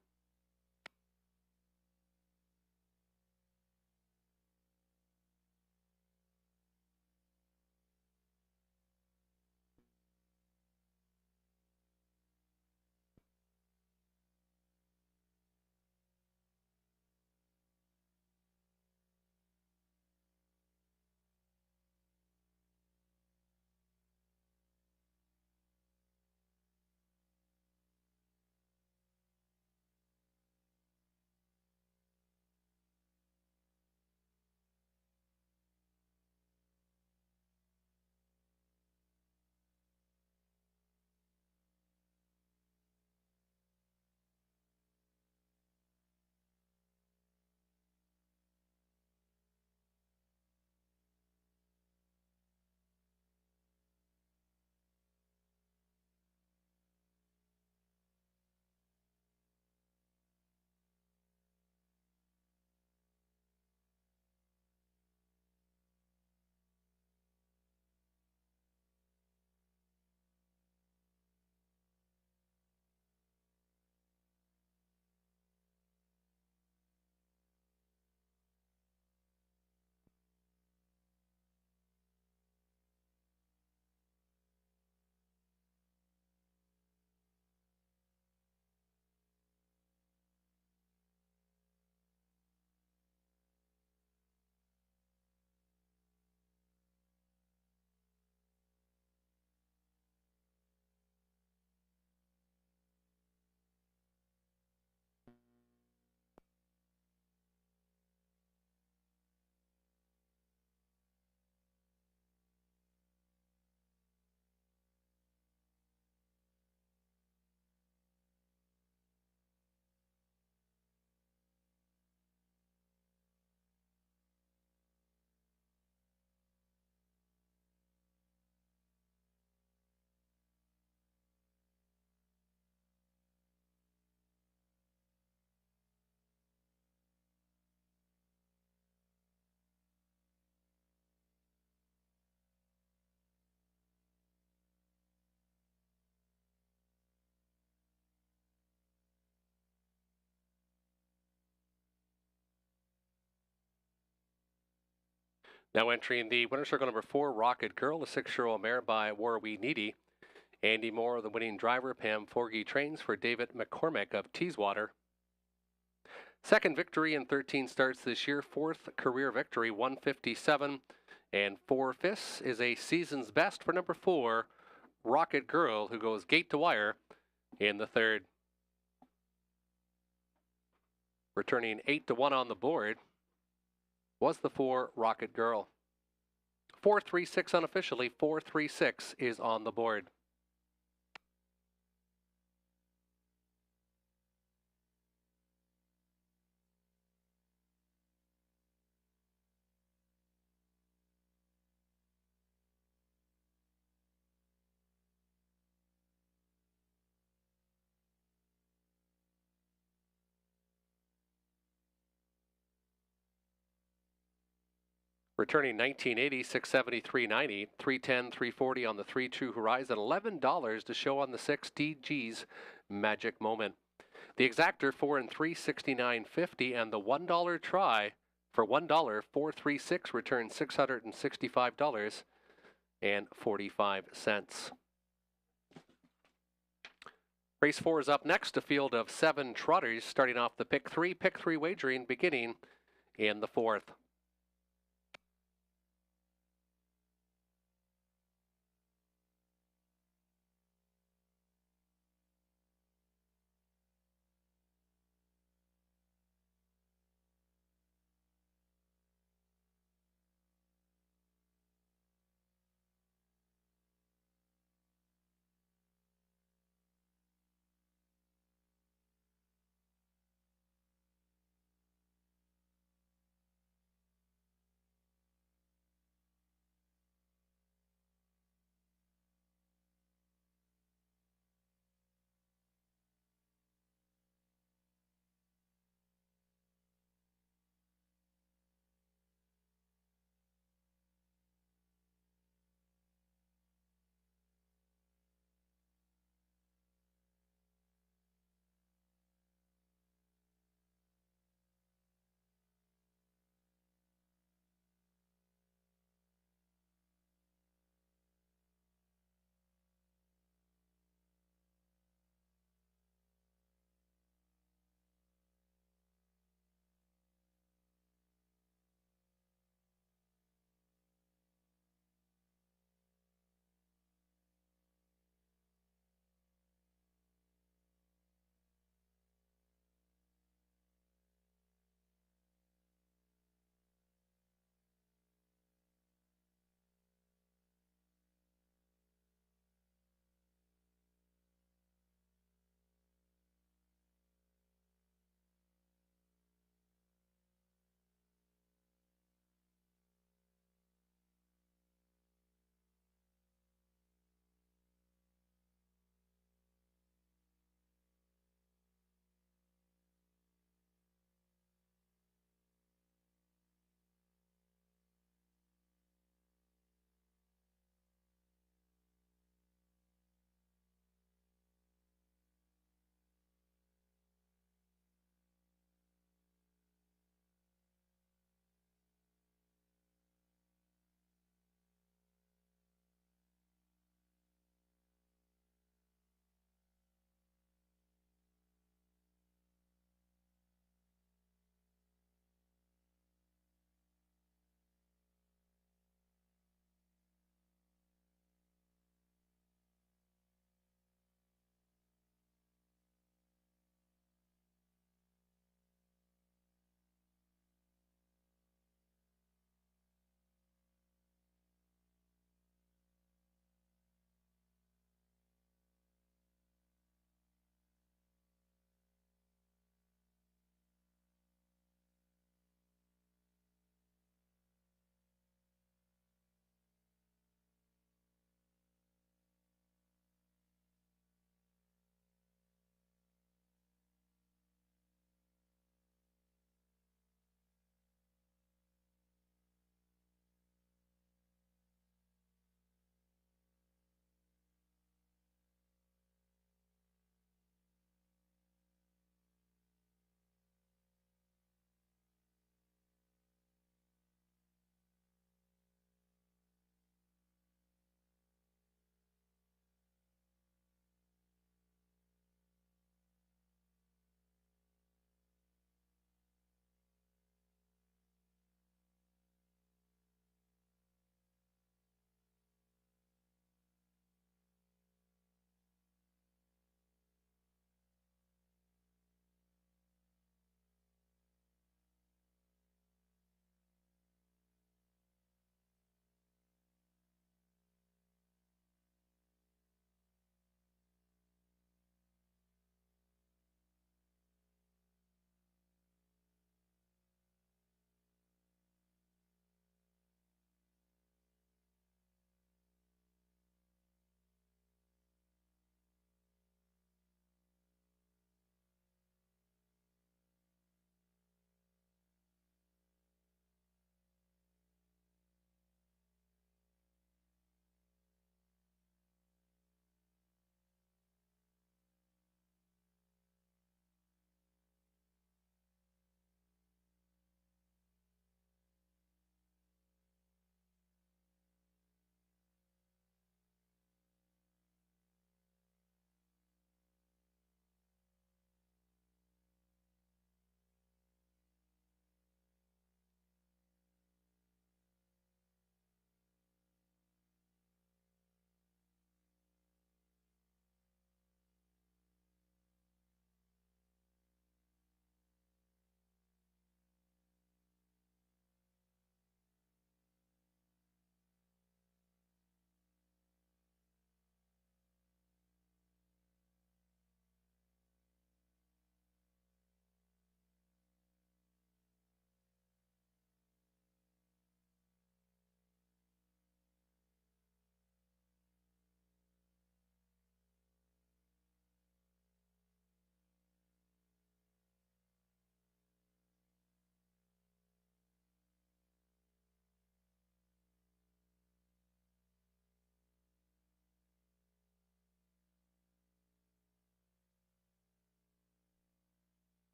Now entering the winner's circle number 4, Rocket Girl, a 6-year-old mare by Warwee Needy. Andy Moore, the winning driver. Pam Forgy trains for David McCormick of Teeswater. Second victory in 13 starts this year. Fourth career victory, 157. And 4/5 is a season's best for number 4, Rocket Girl, who goes gate to wire in the third. Returning 8-1 on the board was the 4, Rocket Girl. 436 unofficially, 436 is on the board. Returning 1980, 673.90, 310, 340 on the 3 True Horizon, $11 to show on the 6 DG's Magic Moment. The exactor 4 and 3, 69.50, and the $1 try for $1, 436 returns $665.45. Race 4 is up next, a field of 7 trotters starting off the pick 3 wagering beginning in the 4th.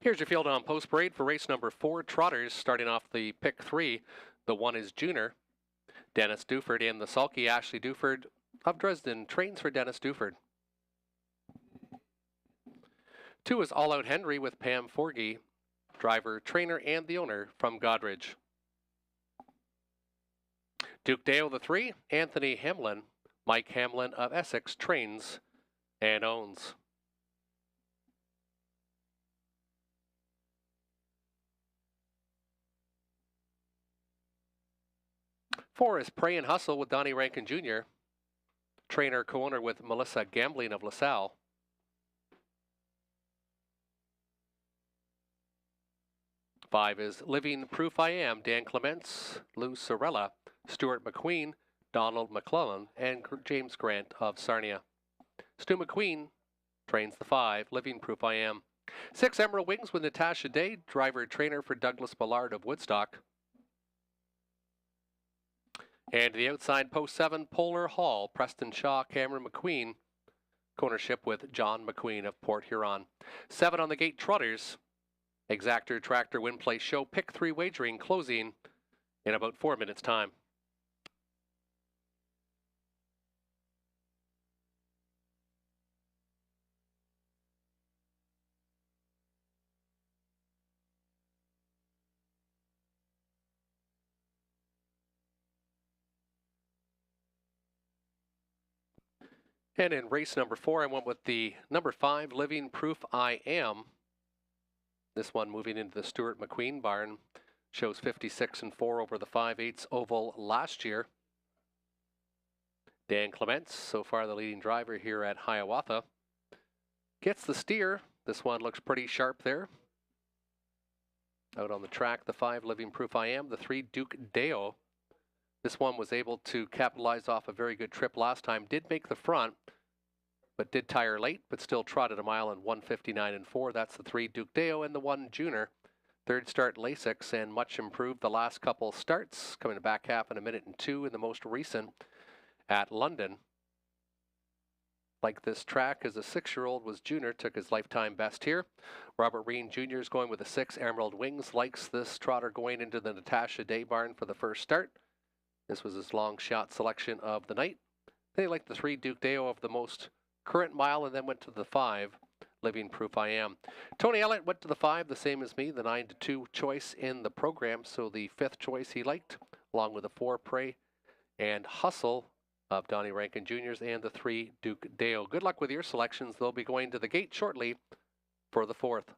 Here's your field on post parade for race number 4. Trotters starting off the pick 3. The 1 is Junior. Dennis Duford in the sulky. Ashley Duford of Dresden trains for Dennis Duford. 2 is All Out Henry with Pam Forgy, driver, trainer, and the owner from Godridge. Duke Dale the 3, Anthony Hamlin. Mike Hamlin of Essex trains and owns. Four is Pray and Hustle with Donnie Rankin Jr., trainer, co-owner with Melissa Gambling of LaSalle. 5 is Living Proof I Am, Dan Clements, Lou Sorella, Stuart McQueen, Donald McClellan, and James Grant of Sarnia. Stu McQueen trains the 5, Living Proof I Am. 6 Emerald Wings with Natasha Day, driver, trainer for Douglas Ballard of Woodstock. And the outside post 7, Polar Hall, Preston Shaw, Cameron McQueen, co-ownership with John McQueen of Port Huron. 7 on the gate, Trotters, Exactor Tractor Win Play Show, pick 3 wagering, closing in about 4 minutes time. And in race number 4, I went with the number 5, Living Proof I Am. This one moving into the Stuart McQueen barn. Shows 56 and 4 over the 5/8 oval last year. Dan Clements, so far the leading driver here at Hiawatha. Gets the steer. This one looks pretty sharp there. Out on the track, the 5, Living Proof I Am. The 3, Duke Deo. This one was able to capitalize off a very good trip last time. Did make the front, but did tire late, but still trotted a mile in 1:59 and 4. That's the 3, Duke Deo, and the 1, Junior. Third start, Lasix, and much improved the last couple starts, coming to back half in 1 minute and 2 in the most recent at London. Like this track as a 6-year-old was Junior, took his lifetime best here. Robert Reen Jr. is going with a 6, Emerald Wings, likes this trotter going into the Natasha Day barn for the first start. This was his long shot selection of the night. They liked the 3, Duke Deo of the most current mile, and then went to the 5, Living Proof I Am. Tony Elliott went to the 5, the same as me, the 9-2 choice in the program, so the 5th choice he liked, along with the 4, Pray and Hustle of Donnie Rankin Jr.'s, and the 3, Duke Deo. Good luck with your selections. They'll be going to the gate shortly for the 4th.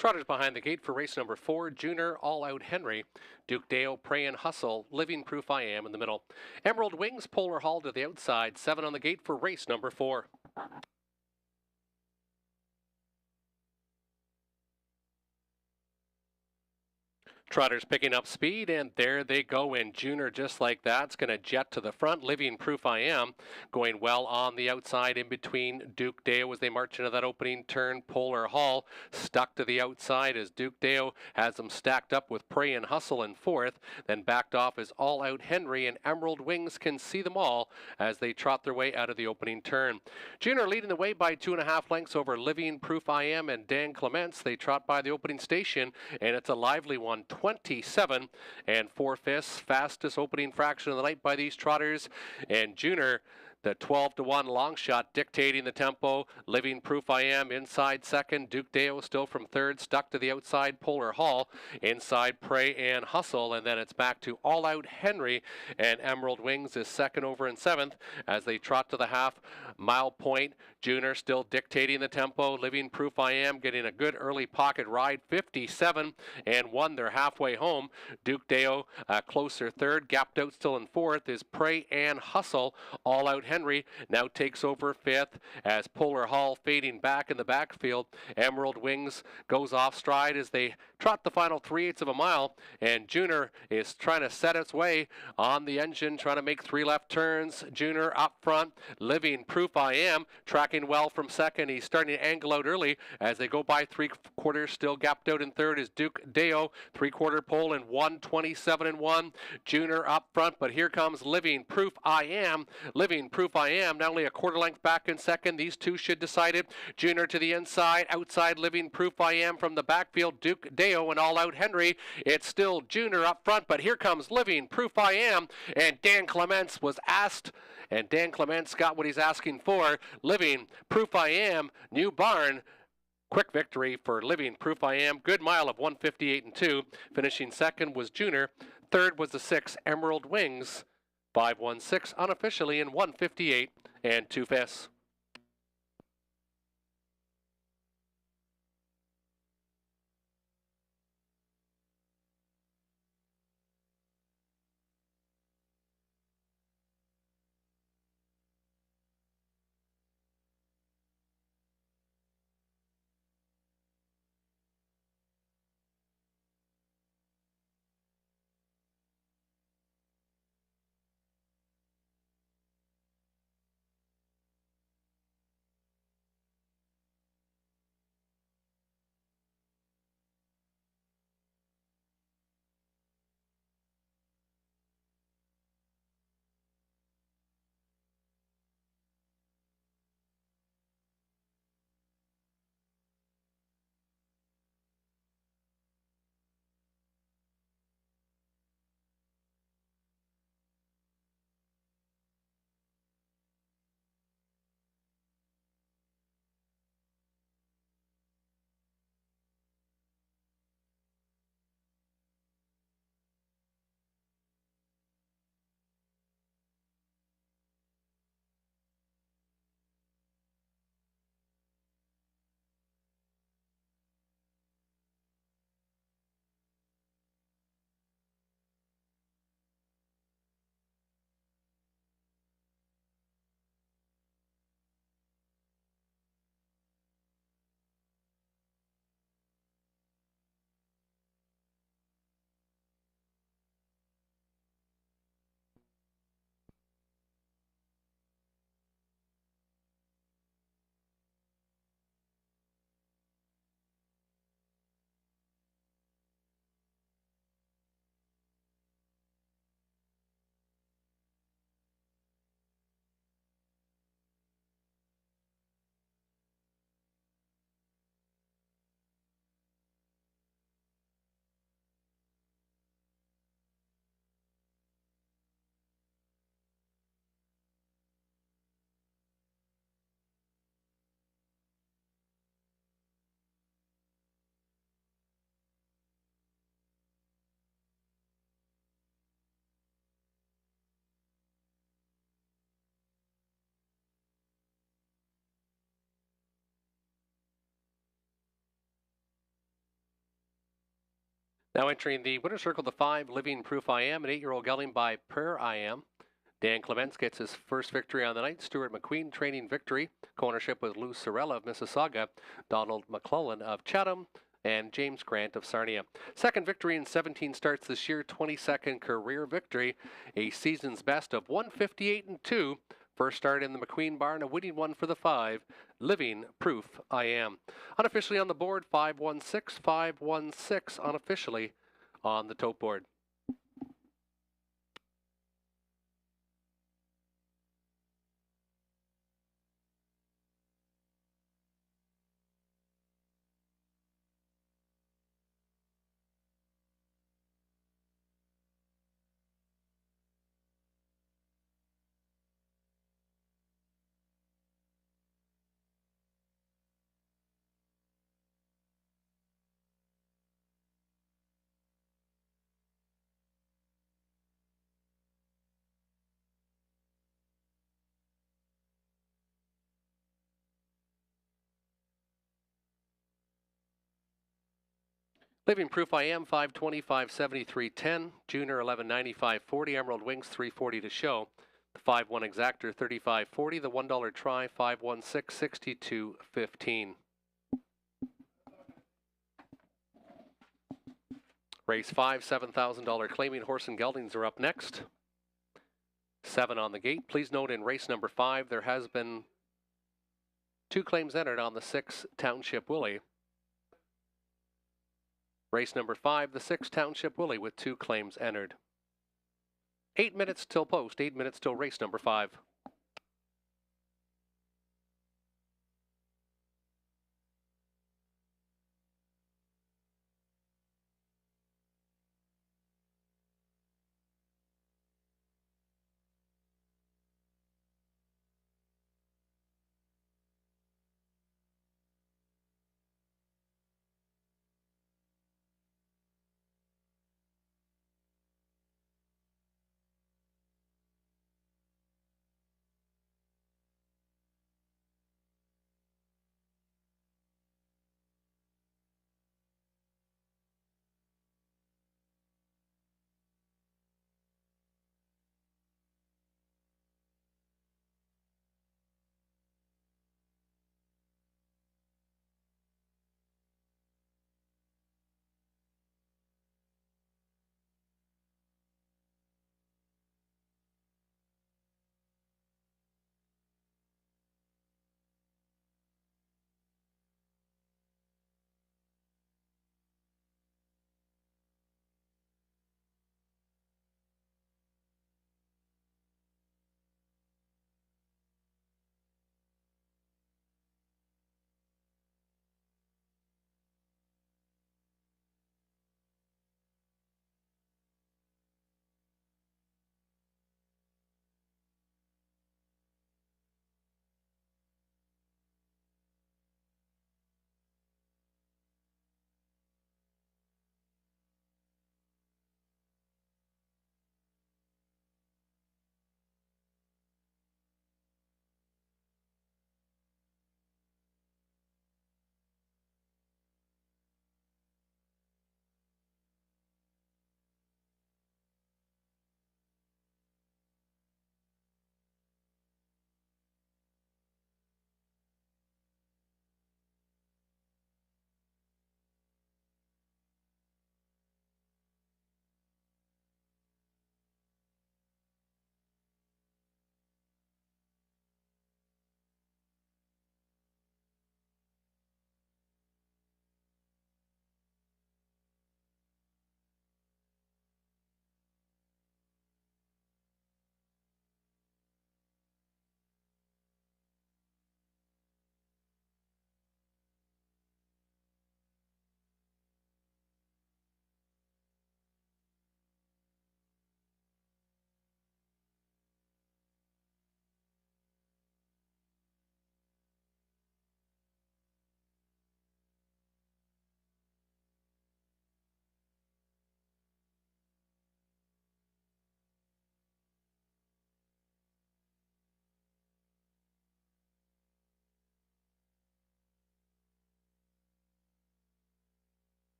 Trotters behind the gate for race number 4, Junior, All Out Henry, Duke Deo, Pray and Hustle, Living Proof I Am in the middle. Emerald Wings, Polar Hall to the outside, 7 on the gate for race number 4. Trotters picking up speed, and there they go in. Junior, just like that, it's going to jet to the front. Living Proof I Am going well on the outside in between Duke Deo as they march into that opening turn. Polar Hall stuck to the outside as Duke Deo has them stacked up with Pray and Hustle in fourth. Then backed off as All Out Henry, and Emerald Wings can see them all as they trot their way out of the opening turn. Junior leading the way by 2.5 lengths over Living Proof I Am and Dan Clements. They trot by the opening station, and it's a lively one. 27 4/5, fastest opening fraction of the night by these trotters. And Junior, the 12-1 long shot dictating the tempo. Living Proof I Am inside second. Duke Deo still from third, stuck to the outside. Polar Hall inside Pray and Hustle. And then it's back to All Out Henry, and Emerald Wings is second over in seventh as they trot to the half-mile point. Junior still dictating the tempo. Living Proof I Am getting a good early pocket ride. 57 1. They're halfway home. Duke Deo closer third. Gapped out still in fourth is Pray and Hustle. All Out Henry now takes over fifth as Polar Hall fading back in the backfield. Emerald Wings goes off stride as they trot the final 3/8 of a mile, and Junior is trying to set its way on the engine, trying to make 3 left turns. Junior up front. Living Proof I Am tracking well from second. He's starting to angle out early as they go by 3/4, still gapped out in third is Duke Deo, 3/4 pole in 1:27 1. Junior up front, but here comes Living Proof I Am. Living Proof I Am, not only a quarter length back in second. These two should decide it. Junior to the inside, outside Living Proof I Am from the backfield. Duke Deo and All Out Henry. It's still Junior up front, but here comes Living Proof I Am, and Dan Clements was asked, and Dan Clements got what he's asking for. Living Proof I Am, new barn. Quick victory for Living Proof I Am. Good mile of 1:58 2. Finishing second was Junior. Third was the 6 Emerald Wings. 5:16 unofficially in 1:58 2/5. Now entering the winner's circle, the 5, Living Proof I Am, an 8-year-old gelding by Prayer I Am. Dan Clements gets his first victory on the night. Stuart McQueen training victory. Co-ownership with Lou Sorella of Mississauga, Donald McClellan of Chatham, and James Grant of Sarnia. Second victory in 17 starts this year, 22nd career victory, a season's best of 158-2. First start in the McQueen barn, a winning one for the 5, Living Proof I Am. Unofficially on the board, 516, 516 unofficially on the tote board. Living Proof I Am, 520, 573, 10. Junior, 1190, 540. Emerald Wings, 340 to show. The 5-1 Exactor, 3540. The $1 try, 516, 6215. Race 5, $7,000 claiming horse and geldings are up next. 7 on the gate. Please note in race number 5, there has been 2 claims entered on the 6 Township Willie. Race number 5, the 6 Township Willie with 2 claims entered. 8 minutes till post, 8 minutes till race number 5.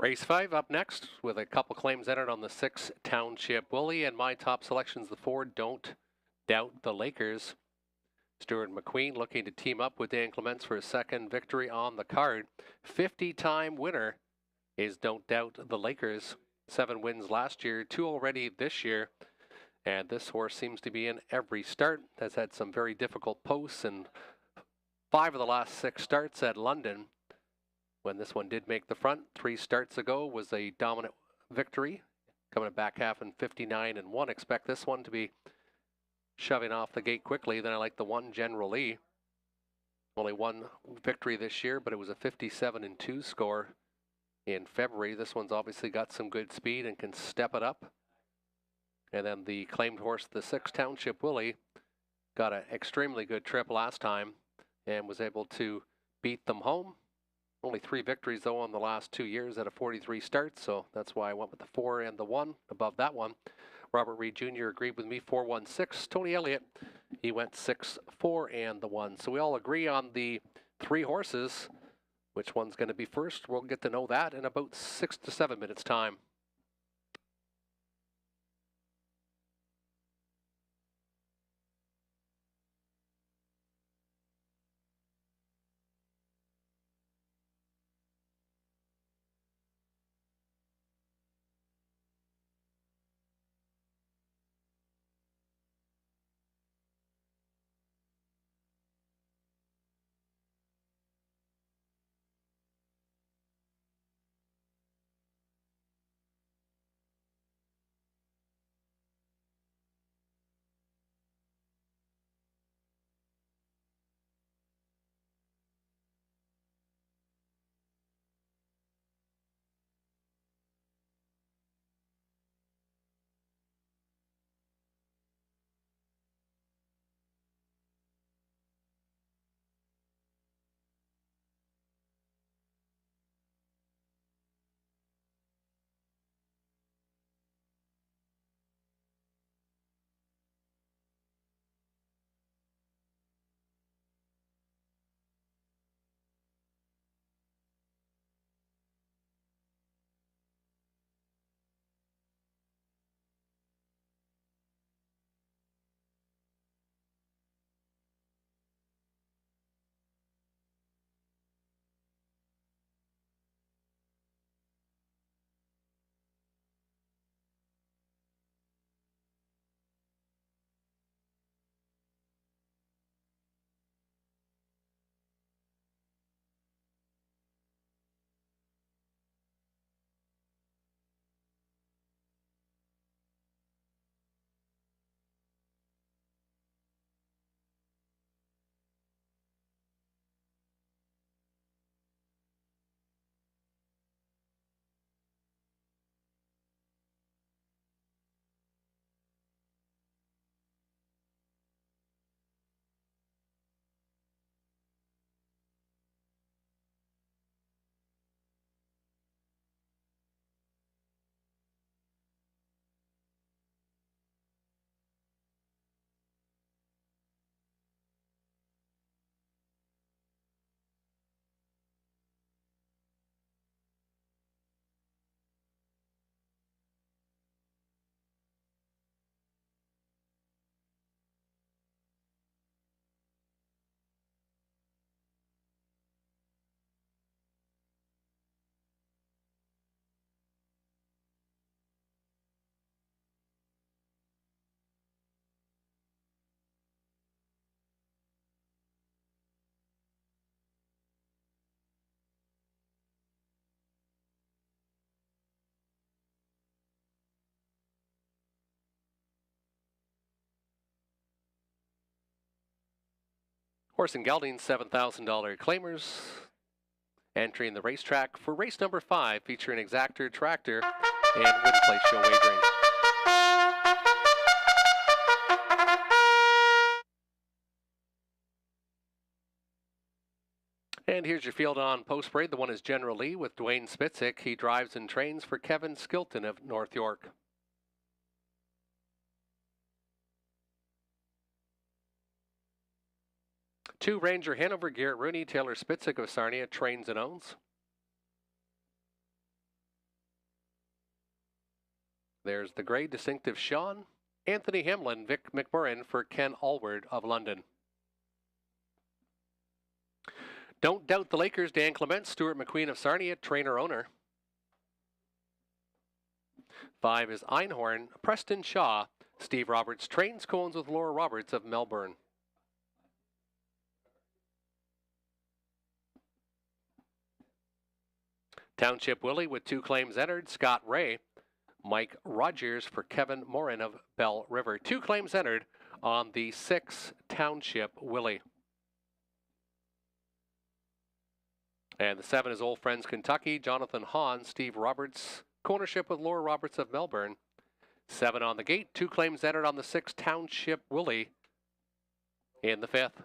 Race 5 up next with a couple claims entered on the 6 Township Willie, and my top selections the 4 Don't Doubt the Lakers. Stuart McQueen looking to team up with Dan Clements for a second victory on the card. 50-time winner is Don't Doubt the Lakers. 7 wins last year, 2 already this year. And this horse seems to be in every start. Has had some very difficult posts and 5 of the last 6 starts at London. When this one did make the front 3 starts ago was a dominant victory. Coming in back half in 59-1. Expect this one to be shoving off the gate quickly. Then I like the 1 General Lee. Only 1 victory this year, but it was a 57-2 score in February. This one's obviously got some good speed and can step it up. And then the claimed horse, the 6 Township Willie, got an extremely good trip last time and was able to beat them home. Only 3 victories, though, on the last 2 years out of 43 starts, so that's why I went with the 4 and the 1 above that one. Robert Reed Jr. agreed with me, 4-1-6. Tony Elliott, he went 6, 4, and the 1. So we all agree on the 3 horses. Which one's going to be first? We'll get to know that in about 6 to 7 minutes' time. Horse and Gelding, $7,000 claimers. Entering the racetrack for race number 5, featuring Exactor, Tractor, and Wooden Place Show wagering. And here's your field on post parade. The 1 is General Lee with Dwayne Spitzik. He drives and trains for Kevin Skilton of North York. 2 Ranger Hanover, Garrett Rooney, Taylor Spitzik of Sarnia trains and owns. There's the gray distinctive Sean, Anthony Hamlin, Vic McMurrin for Ken Allward of London. Don't Doubt the Lakers, Dan Clement, Stuart McQueen of Sarnia, trainer-owner. 5 is Einhorn, Preston Shaw, Steve Roberts, trains cones with Laura Roberts of Melbourne. Township Willie with 2 claims entered, Scott Ray. Mike Rogers for Kevin Morin of Bell River. 2 claims entered on the 6 Township Willie. And the 7 is Old Friends Kentucky, Jonathan Hahn, Steve Roberts, co-ownership with Laura Roberts of Melbourne. 7 on the gate, 2 claims entered on the 6 Township Willie in the 5th.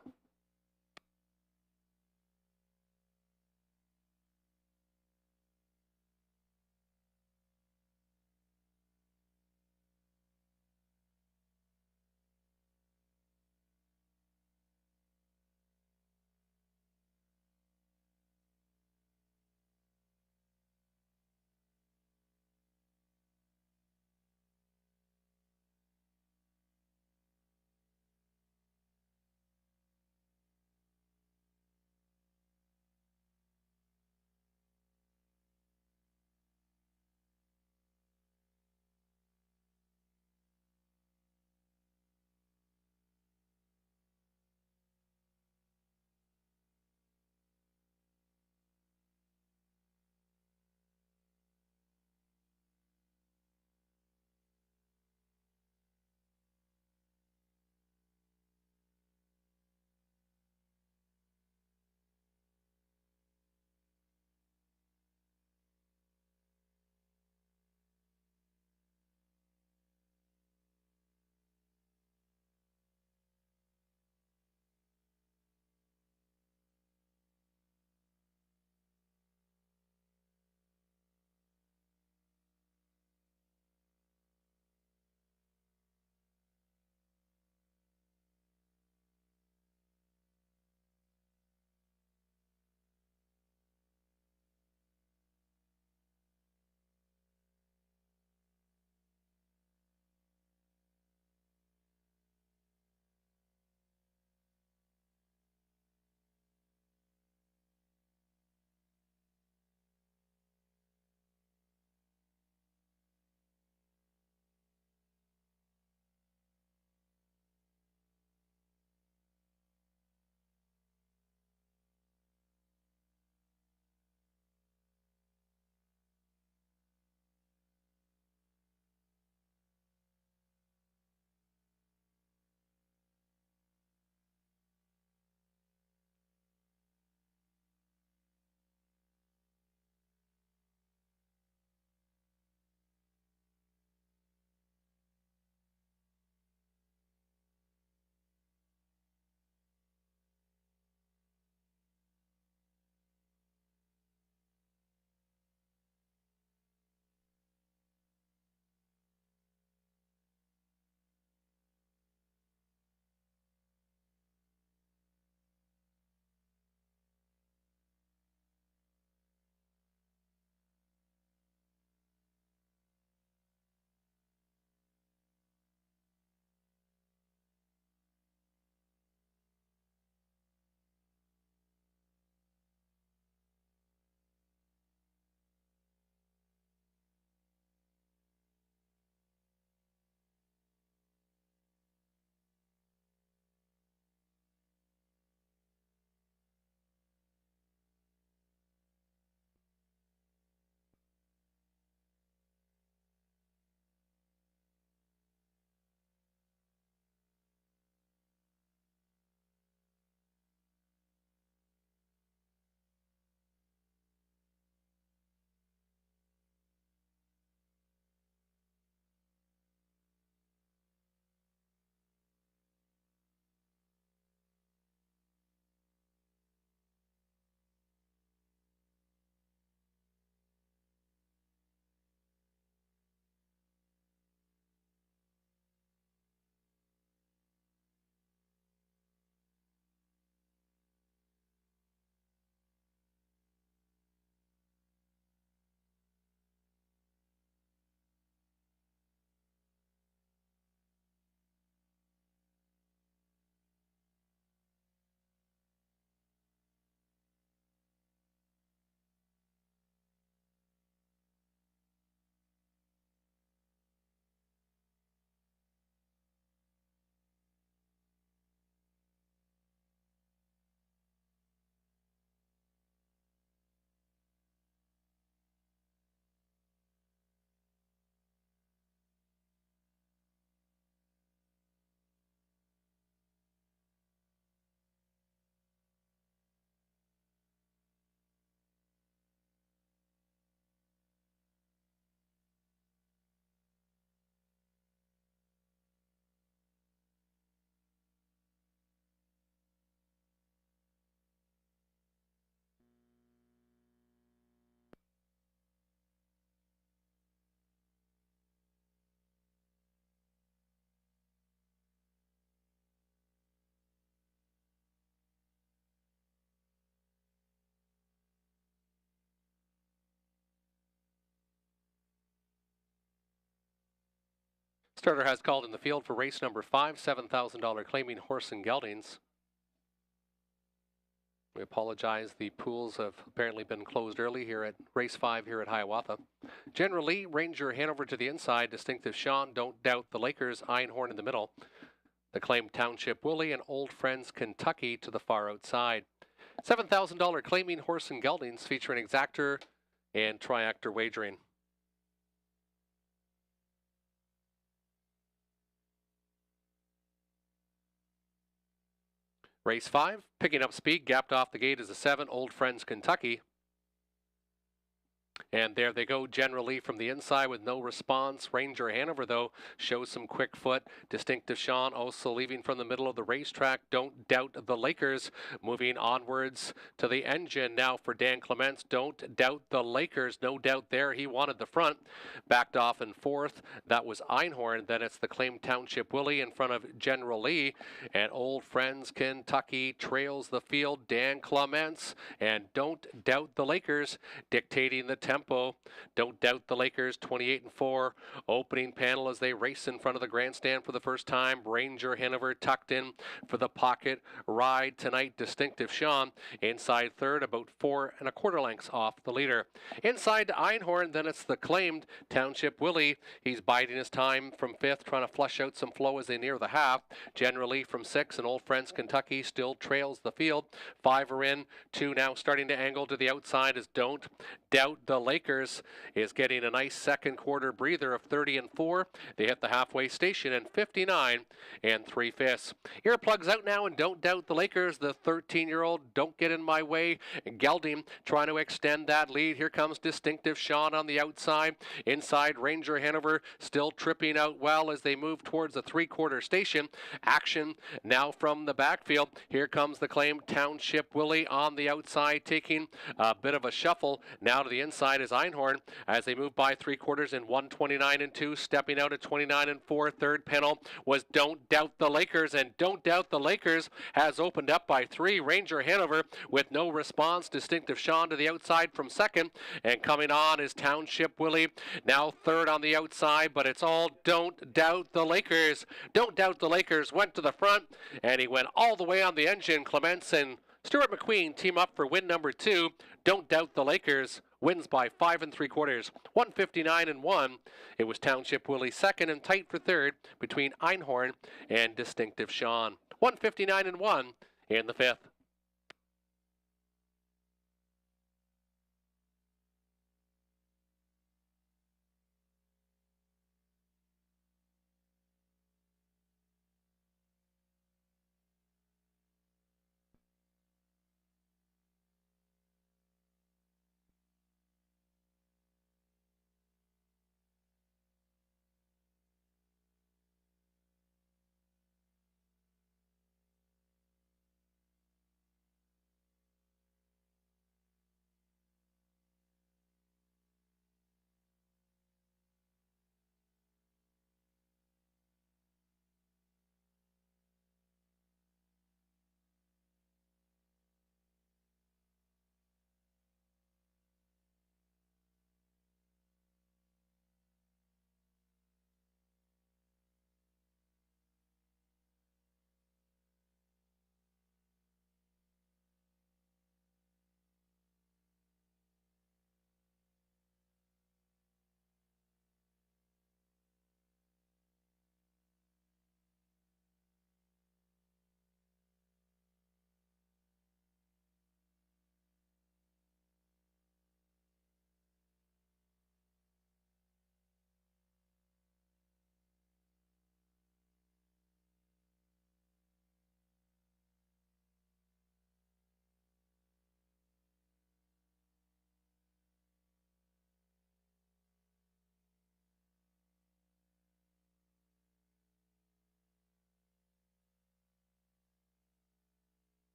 Starter has called in the field for race number 5, $7,000 claiming horse and geldings. We apologize. The pools have apparently been closed early here at race 5 here at Hiawatha. Generally, Ranger Hanover to the inside. Distinctive Sean, Don't Doubt the Lakers. Einhorn in the middle. The claimed Township Willie and Old Friends Kentucky to the far outside. $7,000 claiming horse and geldings featuring exactor and triactor wagering. Race 5, picking up speed, gapped off the gate is a 7, Old Friends Kentucky. And there they go, generally from the inside with no response. Ranger Hanover, though, shows some quick foot. Distinctive Sean also leaving from the middle of the racetrack. Don't Doubt the Lakers moving onwards to the engine now for Dan Clements. Don't Doubt the Lakers. No doubt there. He wanted the front. Backed off in fourth. That was Einhorn. Then it's the claimed Township Willie in front of General Lee. And Old Friends Kentucky trails the field. Dan Clements and Don't Doubt the Lakers dictating the tempo. Don't Doubt the Lakers, 28-4. Opening panel as they race in front of the grandstand for the first time. Ranger Hanover tucked in for the pocket ride tonight. Distinctive Sean inside third, about 4 1/4 lengths off the leader. Inside to Einhorn, then it's the claimed Township Willie. He's biding his time from fifth, trying to flush out some flow as they near the half. Generally from 6, and Old Friends Kentucky still trails the field. 5 are in, 2 now starting to angle to the outside as Don't Doubt the Lakers is getting a nice second quarter breather of 30-4. They hit the halfway station in 59 3/5. Earplugs out now, and Don't Doubt the Lakers. The 13-year-old Don't Get in My Way. Gelding trying to extend that lead. Here comes Distinctive Sean on the outside. Inside, Ranger Hanover still tripping out well as they move towards the 3/4 station. Action now from the backfield. Here comes the claimed Township Willie on the outside, taking a bit of a shuffle. Now to the inside is Einhorn as they move by 3/4 in 1:29-2, stepping out at 29-4. Third panel was Don't Doubt the Lakers, and Don't Doubt the Lakers has opened up by 3. Ranger Hanover with no response. Distinctive Sean to the outside from second, and coming on is Township Willie, now third on the outside, but it's all Don't Doubt the Lakers. Don't Doubt the Lakers went to the front, and he went all the way on the engine. Clements and Stuart McQueen team up for win number 2. Don't Doubt the Lakers wins by 5 3/4, 159-1. It was Township Willie second and tight for third between Einhorn and Distinctive Sean. 159-1 in the 5th.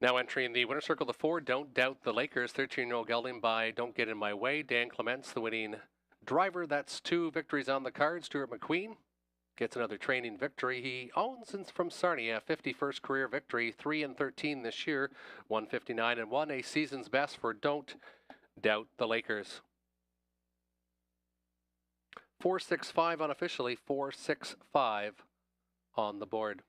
Now entering the winner's circle, the 4, Don't Doubt the Lakers. 13-year-old gelding by Don't Get In My Way. Dan Clements, the winning driver. That's 2 victories on the card. Stuart McQueen gets another training victory. He owns from Sarnia, 51st career victory, 3-13 this year, 159-1, a season's best for Don't Doubt the Lakers. 465 unofficially, 465 on the board.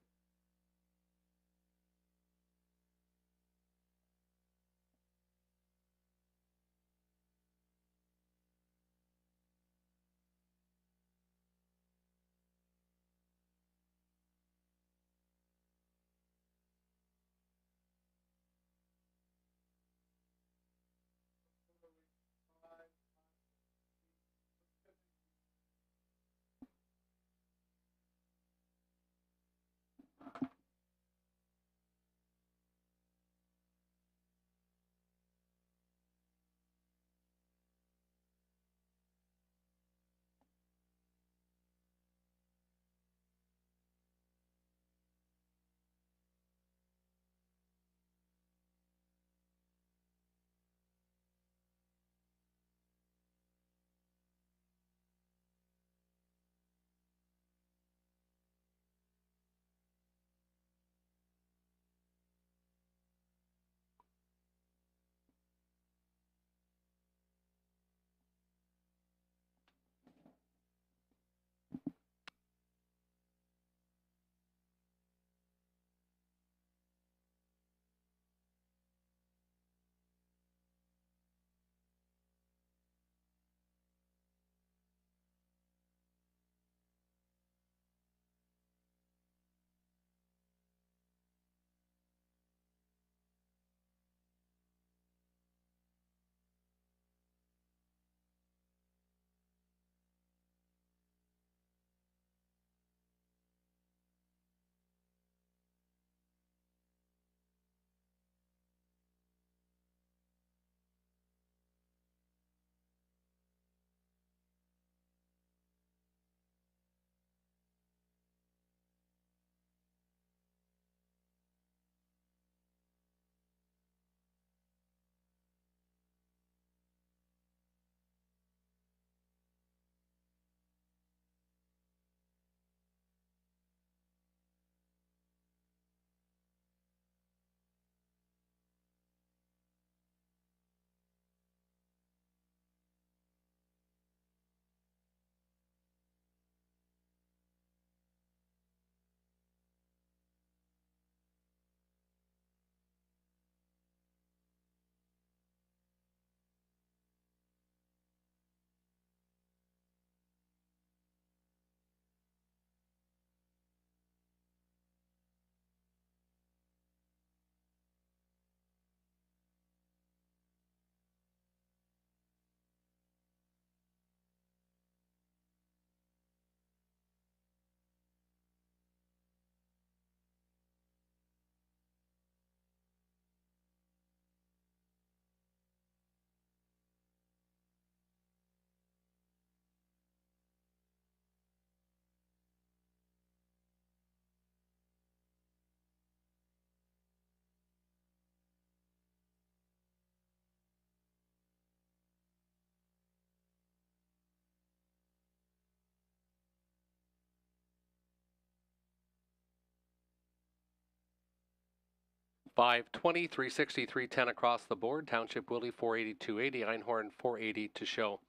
$520, $360, $310 across the board. Township Willie $480, $280. Einhorn $480 to show.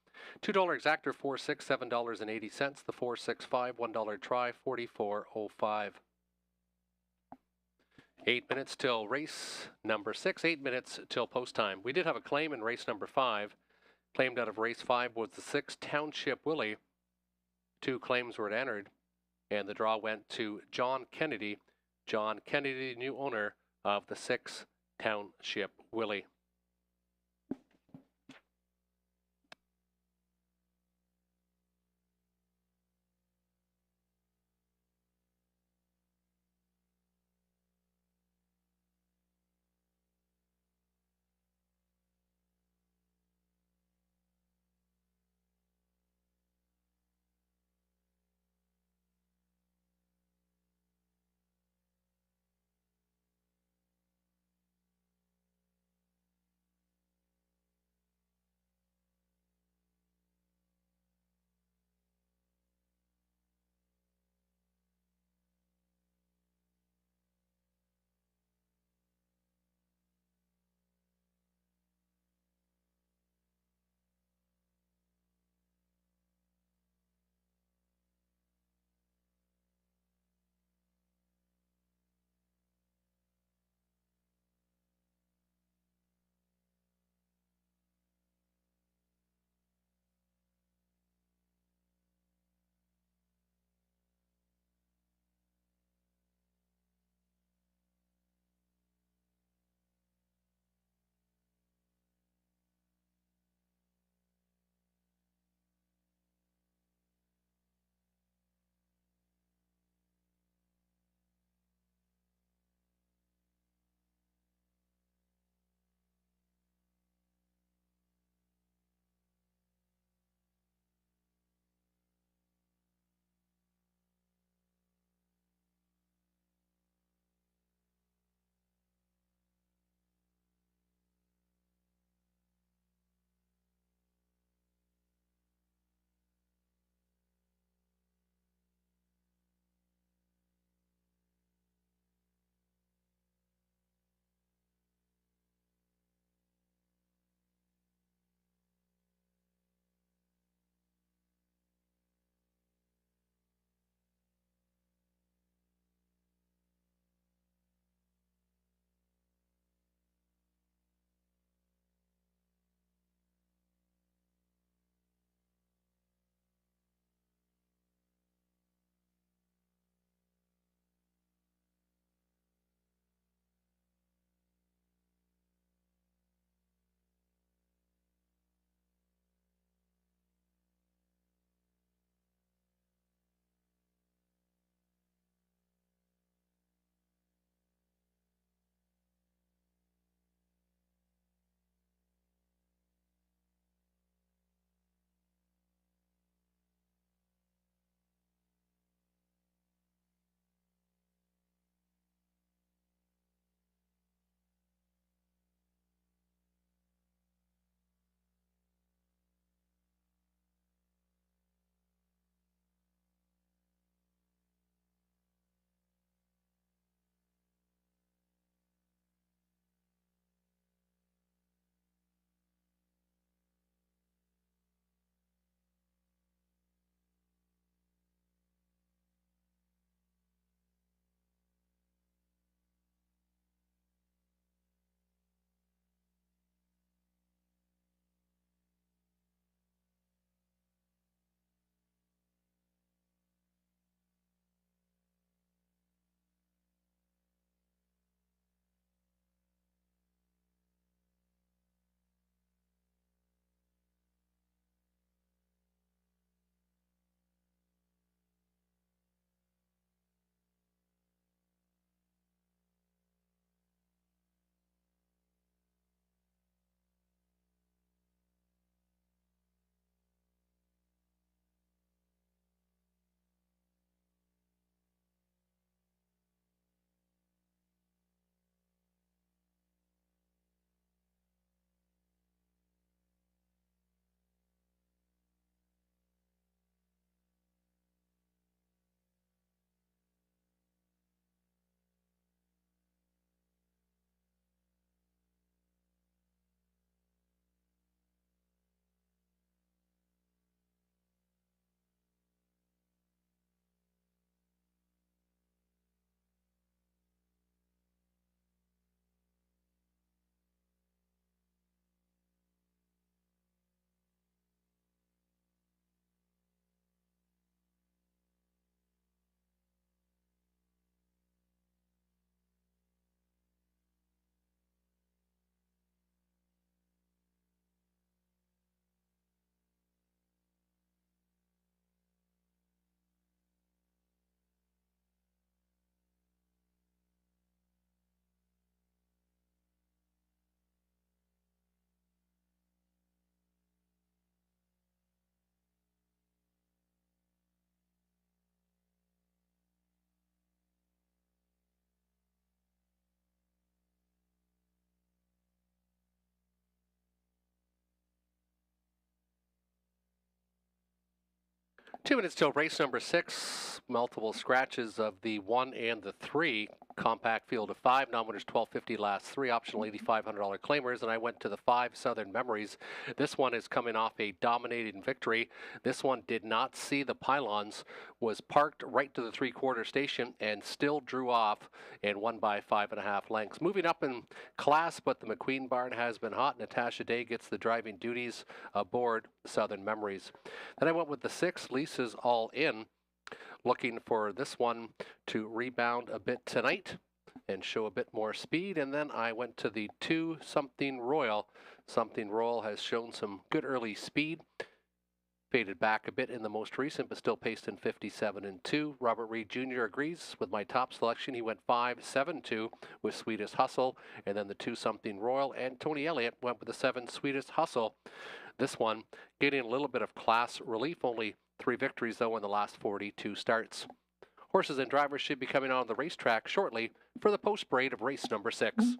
$2 exactor $4.6, $7.80. The $4.65 $1 try $44.05. 8 minutes till race number 6. 8 minutes till post time. We did have a claim in race number 5. Claimed out of race 5 was the 6 Township Willie. 2 claims were entered, and the draw went to John Kennedy. John Kennedy, new owner of the 6 Township Willie. 2 minutes till race number 6. Multiple scratches of the 1 and the 3. Compact field of 5. Non-winners $12.50 last 3. Optional $8,500 claimers. And I went to the 5 Southern Memories. This one is coming off a dominating victory. This one did not see the pylons. Was parked right to the 3/4 station and still drew off and won by 5.5 lengths. Moving up in class, but the McQueen barn has been hot. Natasha Day gets the driving duties aboard Southern Memories. Then I went with the 6 Lisa's All In, looking for this one to rebound a bit tonight and show a bit more speed. And then I went to the 2 Something Royal. Something Royal has shown some good early speed. Faded back a bit in the most recent, but still paced in 57-2. Robert Reed Jr. agrees with my top selection. He went 5-7-2 with Sweetest Hustle, and then the 2 Something Royal. And Tony Elliott went with the 7 Sweetest Hustle. This one getting a little bit of class relief. Only 3 victories, though, in the last 42 starts. Horses and drivers should be coming on the racetrack shortly for the post-parade of race number 6.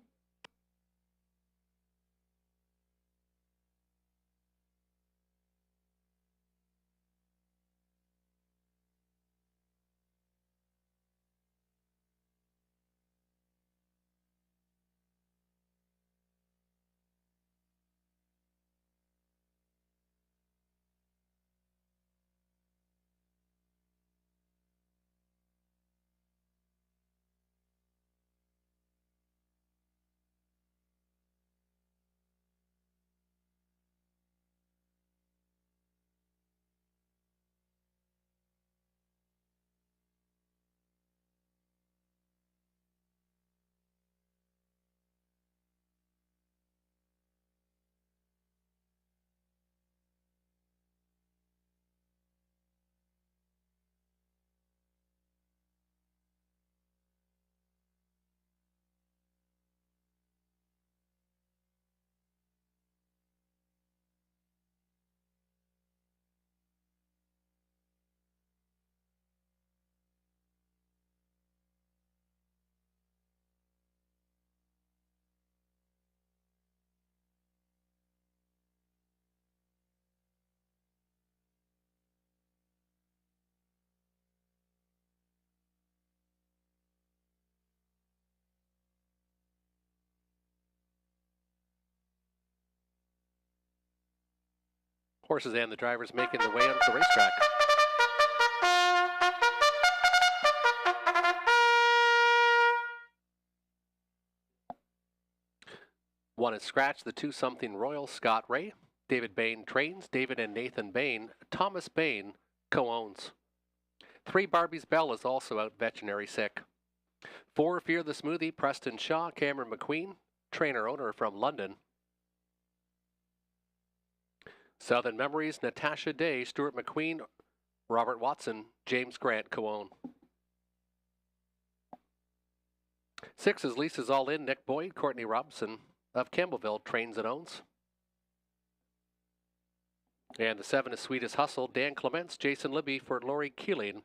Horses and the drivers making the way onto the racetrack. One is scratched, the 2 Something Royal, Scott Ray. David Bain trains. David and Nathan Bain. Thomas Bain co-owns. 3 Barbie's Bell is also out veterinary sick. 4 Fear the Smoothie, Preston Shaw, Cameron McQueen, trainer-owner from London. Southern Memories, Natasha Day, Stuart McQueen, Robert Watson, James Grant co-own. 6 is Lisa's All In, Nick Boyd, Courtney Robinson of Campbellville trains and owns. And the 7 is Sweetest Hustle, Dan Clements, Jason Libby for Laurie Keeling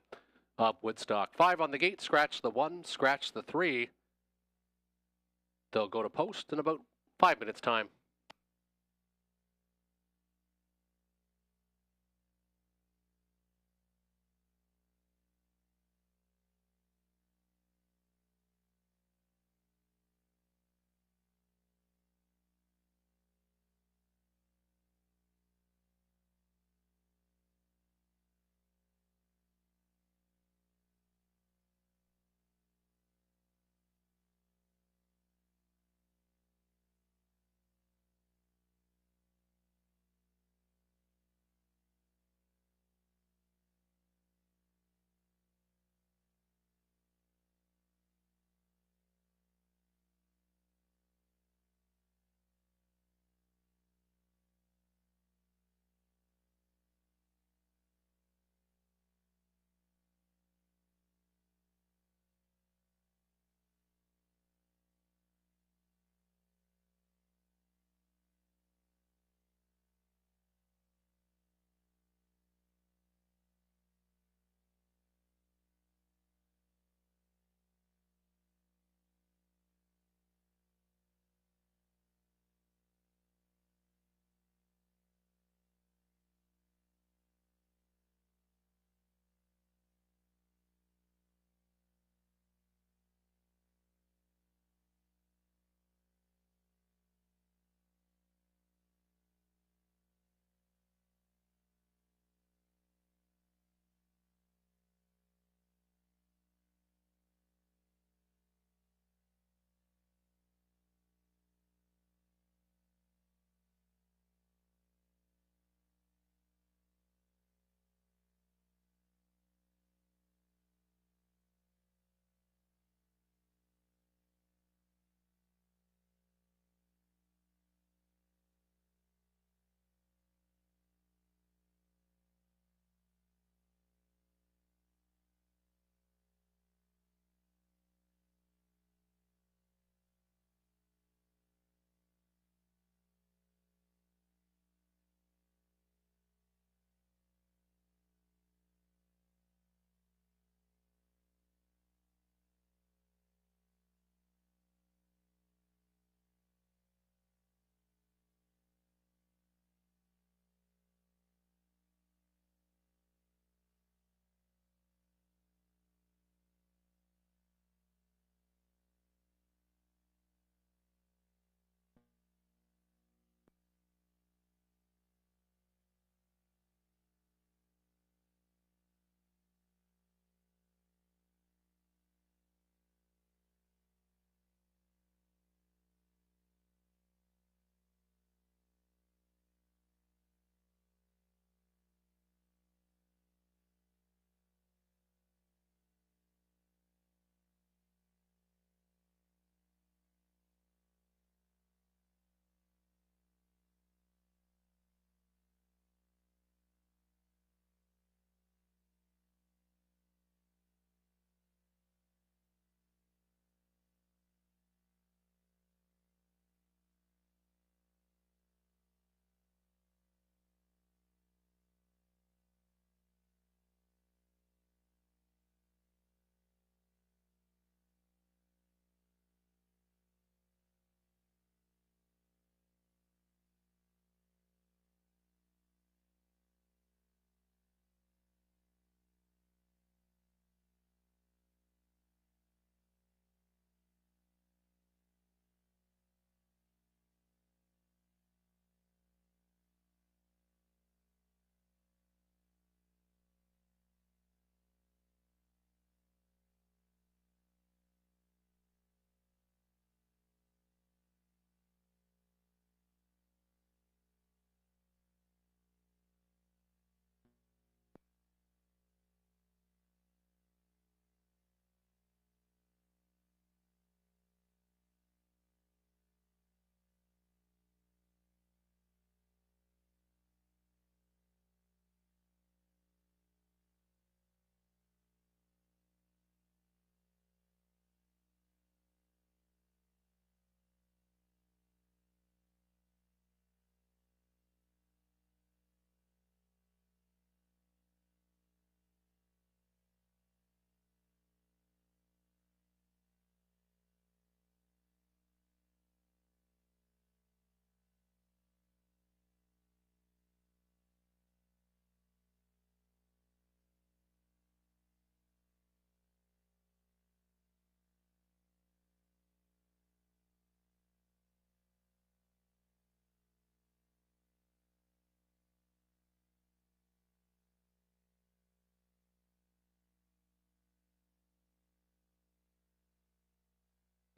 of Woodstock. 5 on the gate, scratch the 1, scratch the 3. They'll go to post in about 5 minutes' time.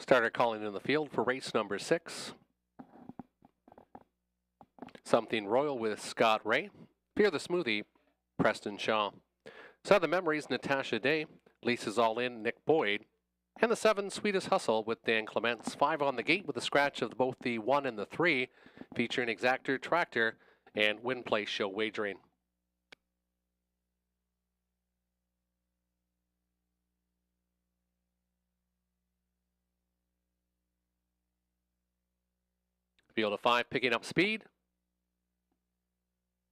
Starter calling in the field for race number 6. Something Royal with Scott Ray. Fear the Smoothie, Preston Shaw. Southern Memories, Natasha Day. Lisa's All In, Nick Boyd. And the 7, Sweetest Hustle with Dan Clements. 5 on the gate with a scratch of both the 1 and the 3, featuring Exactor, Tractor, and Win Place Show Wagering. Field of 5 picking up speed.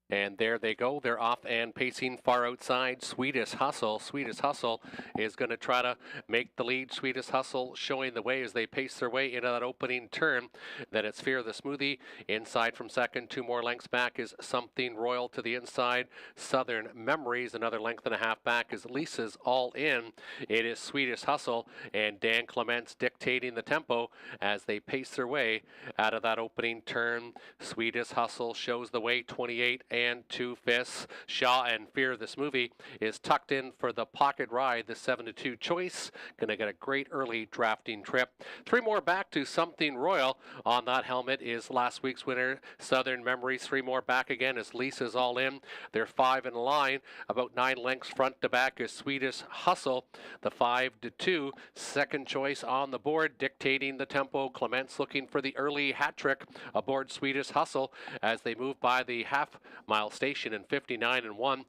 And there they go. They're off and pacing far outside. Sweetest Hustle. Sweetest Hustle is going to try to make the lead. Sweetest Hustle showing the way as they pace their way into that opening turn. Then it's Fear the Smoothie. Inside from second. 2 more lengths back is Something Royal to the inside. Southern Memories. Another length and a half back is Lisa's All In. It is Sweetest Hustle and Dan Clements dictating the tempo as they pace their way out of that opening turn. Sweetest Hustle shows the way. 28 and 2 fifths. Shaw and Fear the Smoothie is tucked in for the pocket ride. The 7-2 choice. Going to get a great early drafting trip. 3 more back to Something Royal. On that helmet is last week's winner, Southern Memories. 3 more back again as Lisa's All In. They're 5 in line. About 9 lengths front to back is Sweetest Hustle. The 5-2 second choice on the board, dictating the tempo. Clements looking for the early hat trick aboard Sweetest Hustle as they move by the half-mile station in 59 and 1.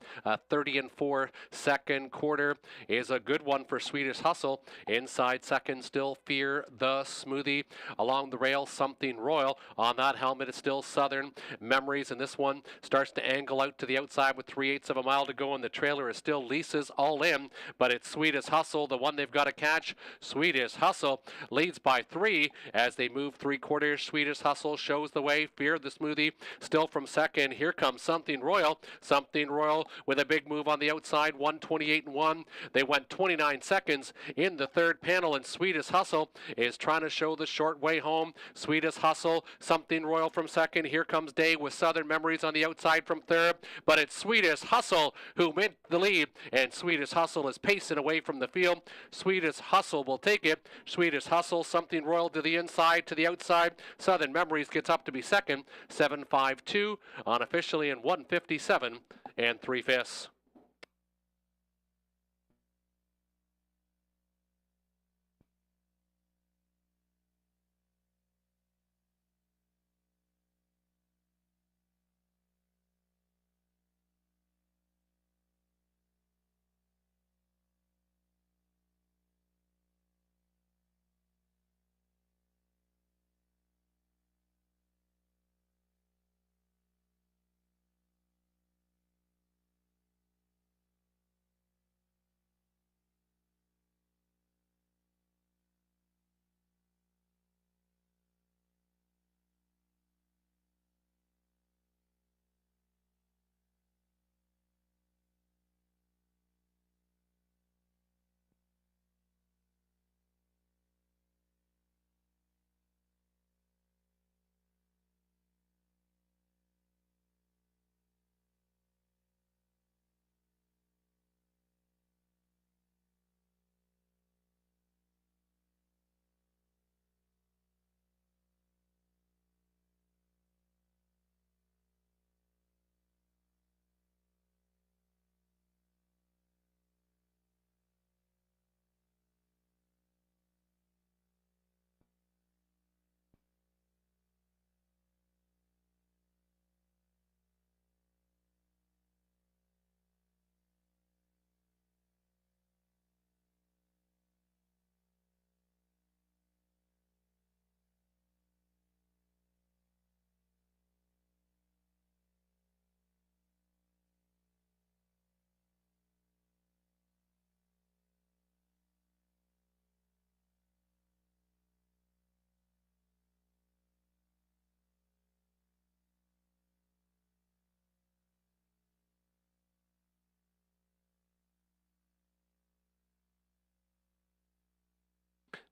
30 and 4 second quarter is a good one for Sweetest Hustle. Inside second still Fear the Smoothie. Along the rail, Something Royal. On that helmet is still Southern Memories, and this one starts to angle out to the outside with 3/8 of a mile to go, and the trailer is still Lisa's All In, but it's Sweetest Hustle, the one they've got to catch. Sweetest Hustle leads by 3 as they move 3 quarters. Sweetest Hustle shows the way. Fear the Smoothie still from second. Here comes Something Royal. Something Royal with a big move on the outside, 1:28 and 1. They went 29 seconds in the third panel, and Sweetest Hustle is trying to show the short way home. Sweetest Hustle, Something Royal from second. Here comes Day with Southern Memories on the outside from third, but it's Sweetest Hustle who mint the lead, and Sweetest Hustle is pacing away from the field. Sweetest Hustle will take it. Sweetest Hustle, Something Royal to the inside, to the outside. Southern Memories gets up to be second. 7.52 unofficially in 1:57 and 3 fifths.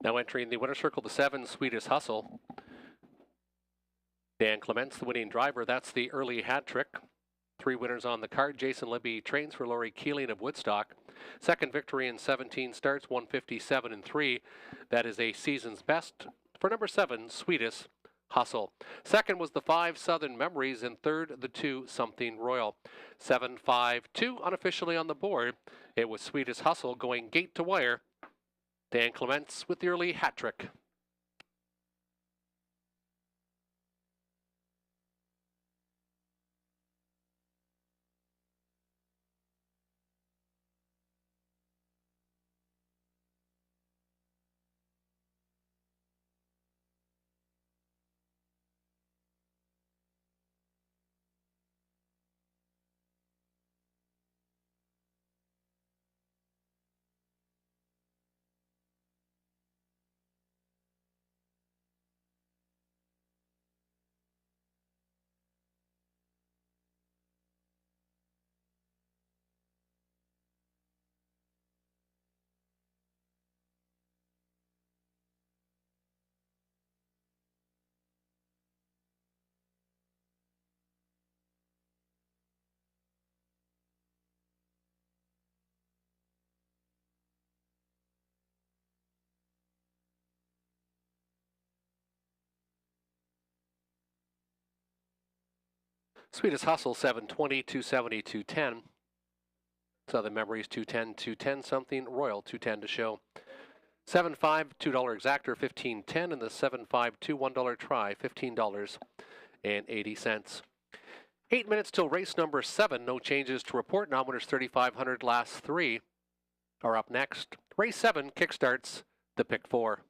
Now entering the winner's circle, the 7, Sweetest Hustle. Dan Clements, the winning driver. That's the early hat trick. 3 winners on the card. Jason Libby trains for Laurie Keeling of Woodstock. Second victory in 17 starts, 157 and 3. That is a season's best for number 7, Sweetest Hustle. Second was the 5 Southern Memories, and third the 2 Something Royal. 7-5-2 unofficially on the board. It was Sweetest Hustle going gate to wire. Dan Clements with the early hat trick. Sweetest Hustle, 720, 270, 210. Southern Memories, 210, 210 something. Royal, 210 to show. 7-5, $2 exactor, 15.10, and the 7-5-2 $1 try, $15.80. 8 minutes till race number 7. No changes to report. Now winners 3,500. Last 3 are up next. Race 7 kickstarts the pick 4.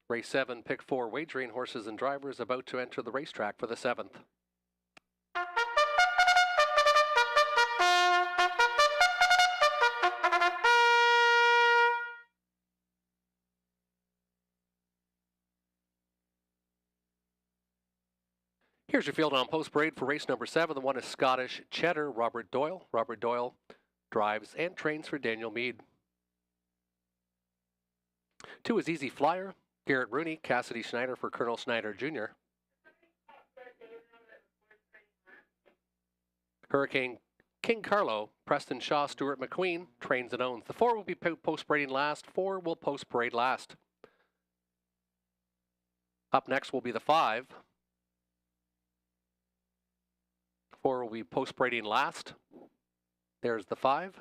Race 7, pick 4 wagering horses and drivers about to enter the racetrack for the 7th. Here's your field on post parade for race number 7. The 1 is Scottish Cheddar, Robert Doyle. Robert Doyle drives and trains for Daniel Meade. 2 is Easy Flyer, Garrett Rooney, Cassidy Schneider for Colonel Schneider Jr. Hurricane King Carlo, Preston Shaw, Stuart McQueen, trains and owns. The 4 will be post parading last. 4 will post parade last. Up next will be the 5. 4 will be post parading last. There's the 5.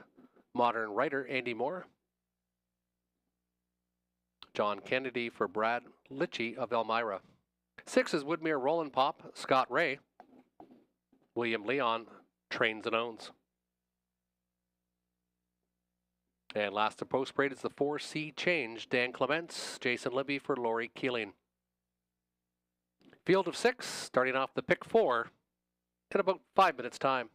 Modern Writer, Andy Moore. John Kennedy for Brad Litchie of Elmira. 6 is Woodmere Rollin' Pop, Scott Ray. William Leon, trains and owns. And last to post parade is the 4 C Change, Dan Clements, Jason Libby for Lori Keeling. Field of 6, starting off the pick 4 in about 5 minutes' time.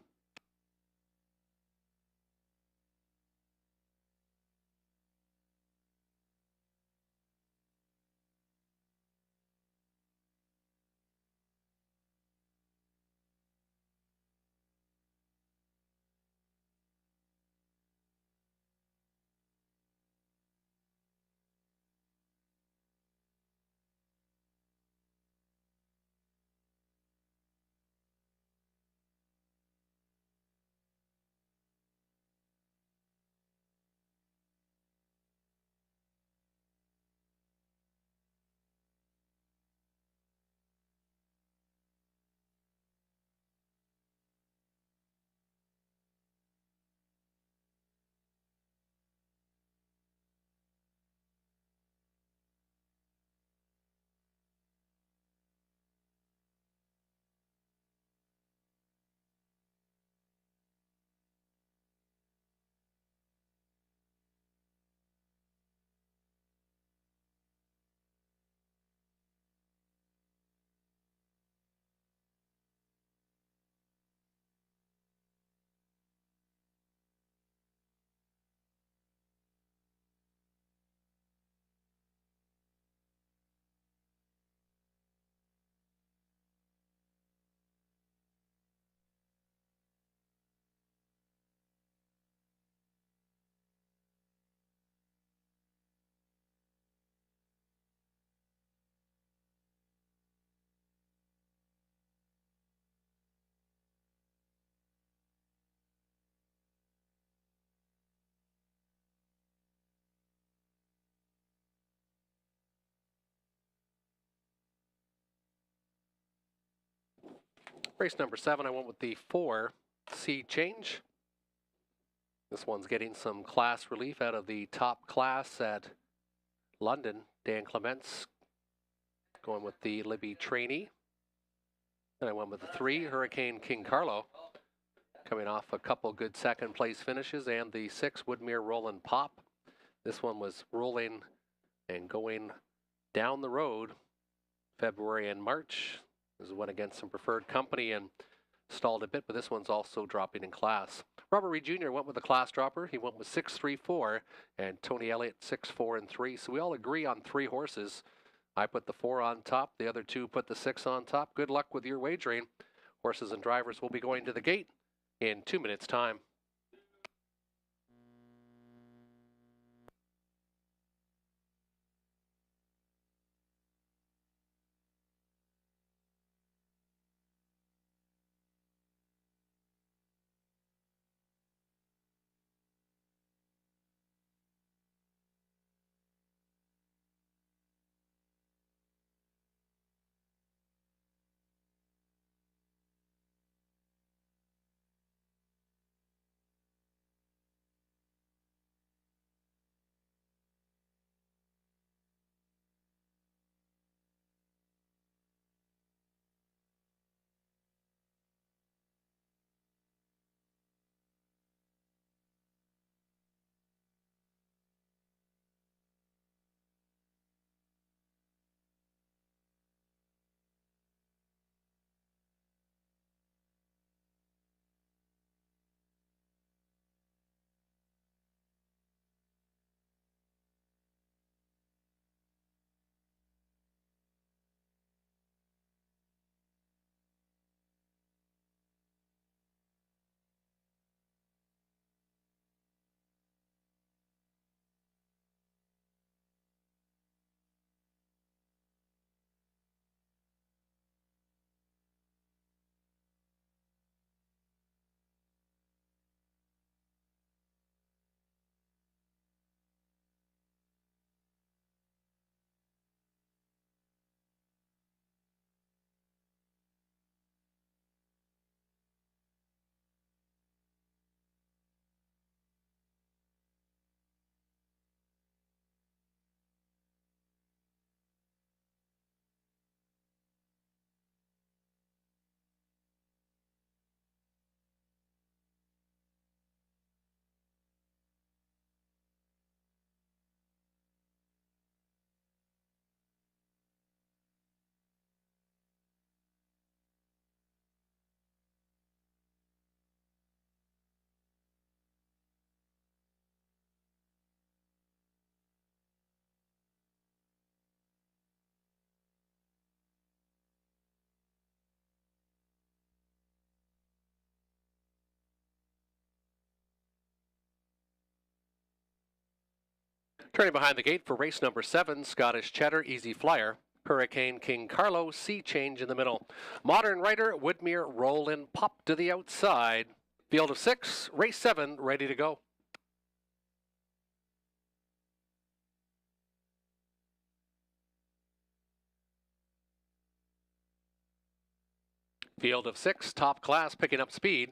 Race number 7, I went with the 4 C Change. This one's getting some class relief out of the top class at London. Dan Clements going with the Libby Trainee. And I went with the 3, Hurricane King Carlo, coming off a couple good second place finishes, and the 6, Woodmere Rollin' Pop. This one was rolling and going down the road February and March. This went against some preferred company and stalled a bit, but this one's also dropping in class. Robert Reed Jr. went with the class dropper. He went with 6, 3, 4, and Tony Elliott 6, 4, and 3. So we all agree on 3 horses. I put the 4 on top. The other 2 put the 6 on top. Good luck with your wagering. Horses and drivers will be going to the gate in 2 minutes' time. Turning behind the gate for race number 7, Scottish Cheddar, Easy Flyer. Hurricane King Carlo, Sea Change in the middle. Modern Rider, Woodmere, Roll and Pop to the outside. Field of 6, race 7, ready to go. Field of 6, top class, picking up speed.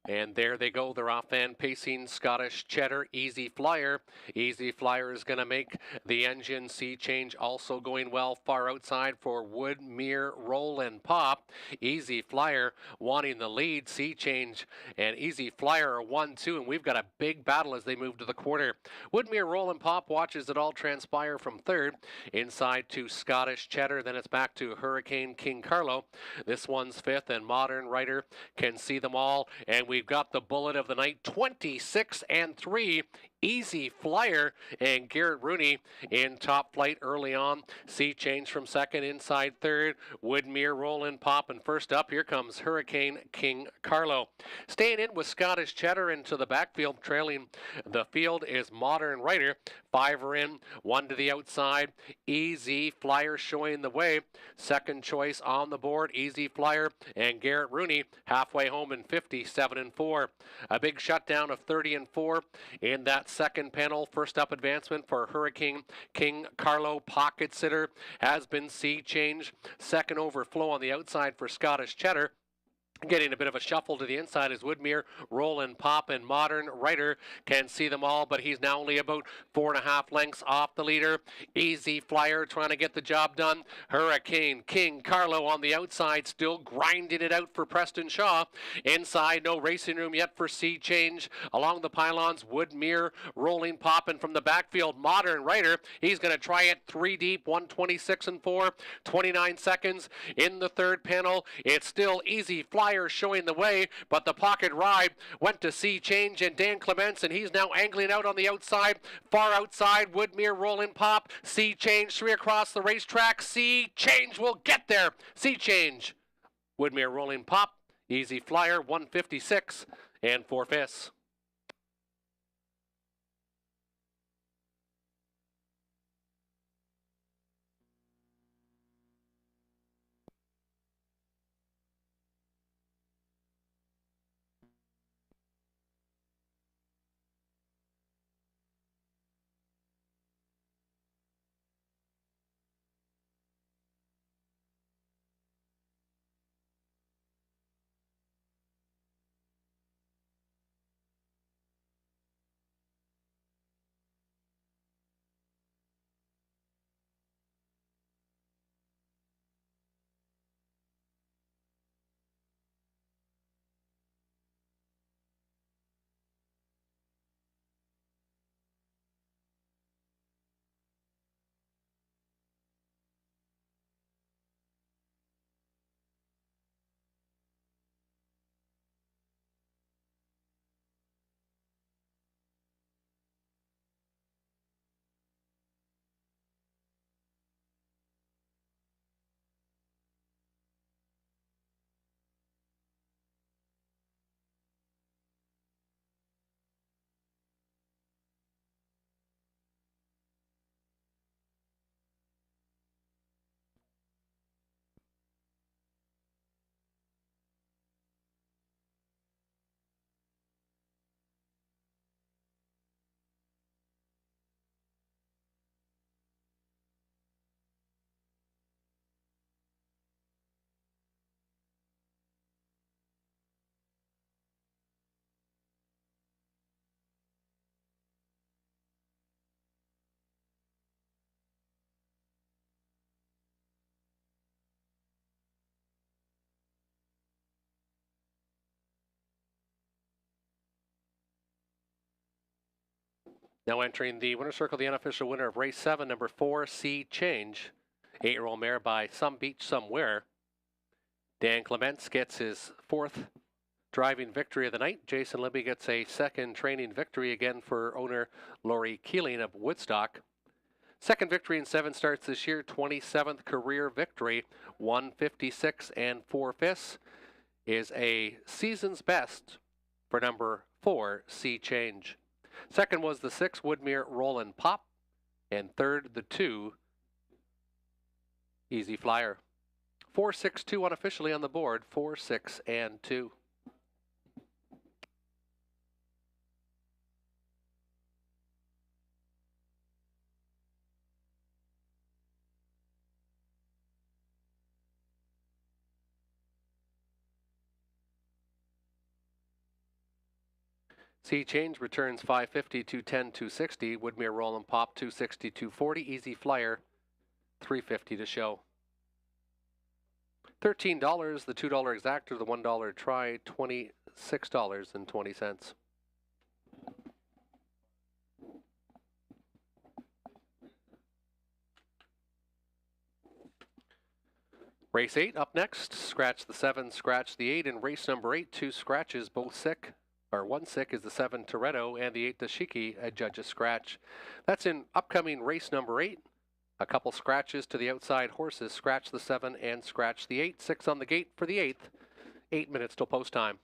And there they go. They're off and pacing. Scottish Cheddar, Easy Flyer. Easy Flyer is going to make the engine. Sea Change also going well. Far outside for Woodmere, Roll and Pop. Easy Flyer wanting the lead. Sea Change and Easy Flyer are 1-2, and we've got a big battle as they move to the quarter. Woodmere, Roll and Pop watches it all transpire from third. Inside to Scottish Cheddar. Then it's back to Hurricane King Carlo. This one's fifth, and Modern Rider can see them all. And we've got the bullet of the night, 26-3. Easy Flyer and Garrett Rooney in top flight early on. Sea Change from second, inside third. Woodmere, Roll and Pop, and first up, here comes Hurricane King Carlo. Staying in with Scottish Cheddar into the backfield, trailing the field is Modern Rider. 5 are in, 1 to the outside. Easy Flyer showing the way. Second choice on the board, Easy Flyer and Garrett Rooney halfway home in 57-4. A big shutdown of 30-4 in that second panel. First up advancement for Hurricane King Carlo. Pocket sitter has been Sea Change. Second overflow on the outside for Scottish Cheddar. Getting a bit of a shuffle to the inside is Woodmere, Roll and Pop, and Modern Rider can see them all, but he's now only about 4.5 lengths off the leader. Easy Flyer trying to get the job done. Hurricane King Carlo on the outside, still grinding it out for Preston Shaw. Inside, no racing room yet for Sea Change. Along the pylons, Woodmere, Rolling Pop, and from the backfield, Modern Rider. He's going to try it 3 deep, 126-4, 29 seconds in the third panel. It's still Easy Flyer showing the way, but the pocket ride went to Sea Change and Dan Clements, and he's now angling out on the outside. Far outside, Woodmere, Roll and Pop. Sea Change, 3 across the racetrack. Sea Change will get there. Sea Change, Woodmere, Rolling Pop. Easy Flyer, 156 and 4/5. Now entering the winner's circle, the unofficial winner of race 7, number 4, Sea Change. 8-year-old mare by Some Beach Somewhere. Dan Clements gets his 4th driving victory of the night. Jason Libby gets a 2nd training victory again for owner Laurie Keeling of Woodstock. 2nd victory in 7 starts this year, 27th career victory, 156 and 4/5 is a season's best for number 4, Sea Change. 2nd was the 6, Woodmere, Roll and Pop. And third, the 2, Easy Flyer. 4, 6, 2 unofficially on the board. 4, 6, and 2. C change returns 550, 210, 260. Woodmere Roll and Pop 260, 240. Easy Flyer 350 to show. $13, the $2 exactor, the $1 try, $26.20. Race 8 up next. Scratch the 7, scratch the 8. In race number 8, 2 scratches, both sick. Or 1 sick is the 7 Toretto and the 8 Dashiki, a judge's scratch. That's in upcoming race number 8. A couple scratches to the outside horses. Scratch the 7 and scratch the 8. 6 on the gate for the 8th. 8 minutes till post time.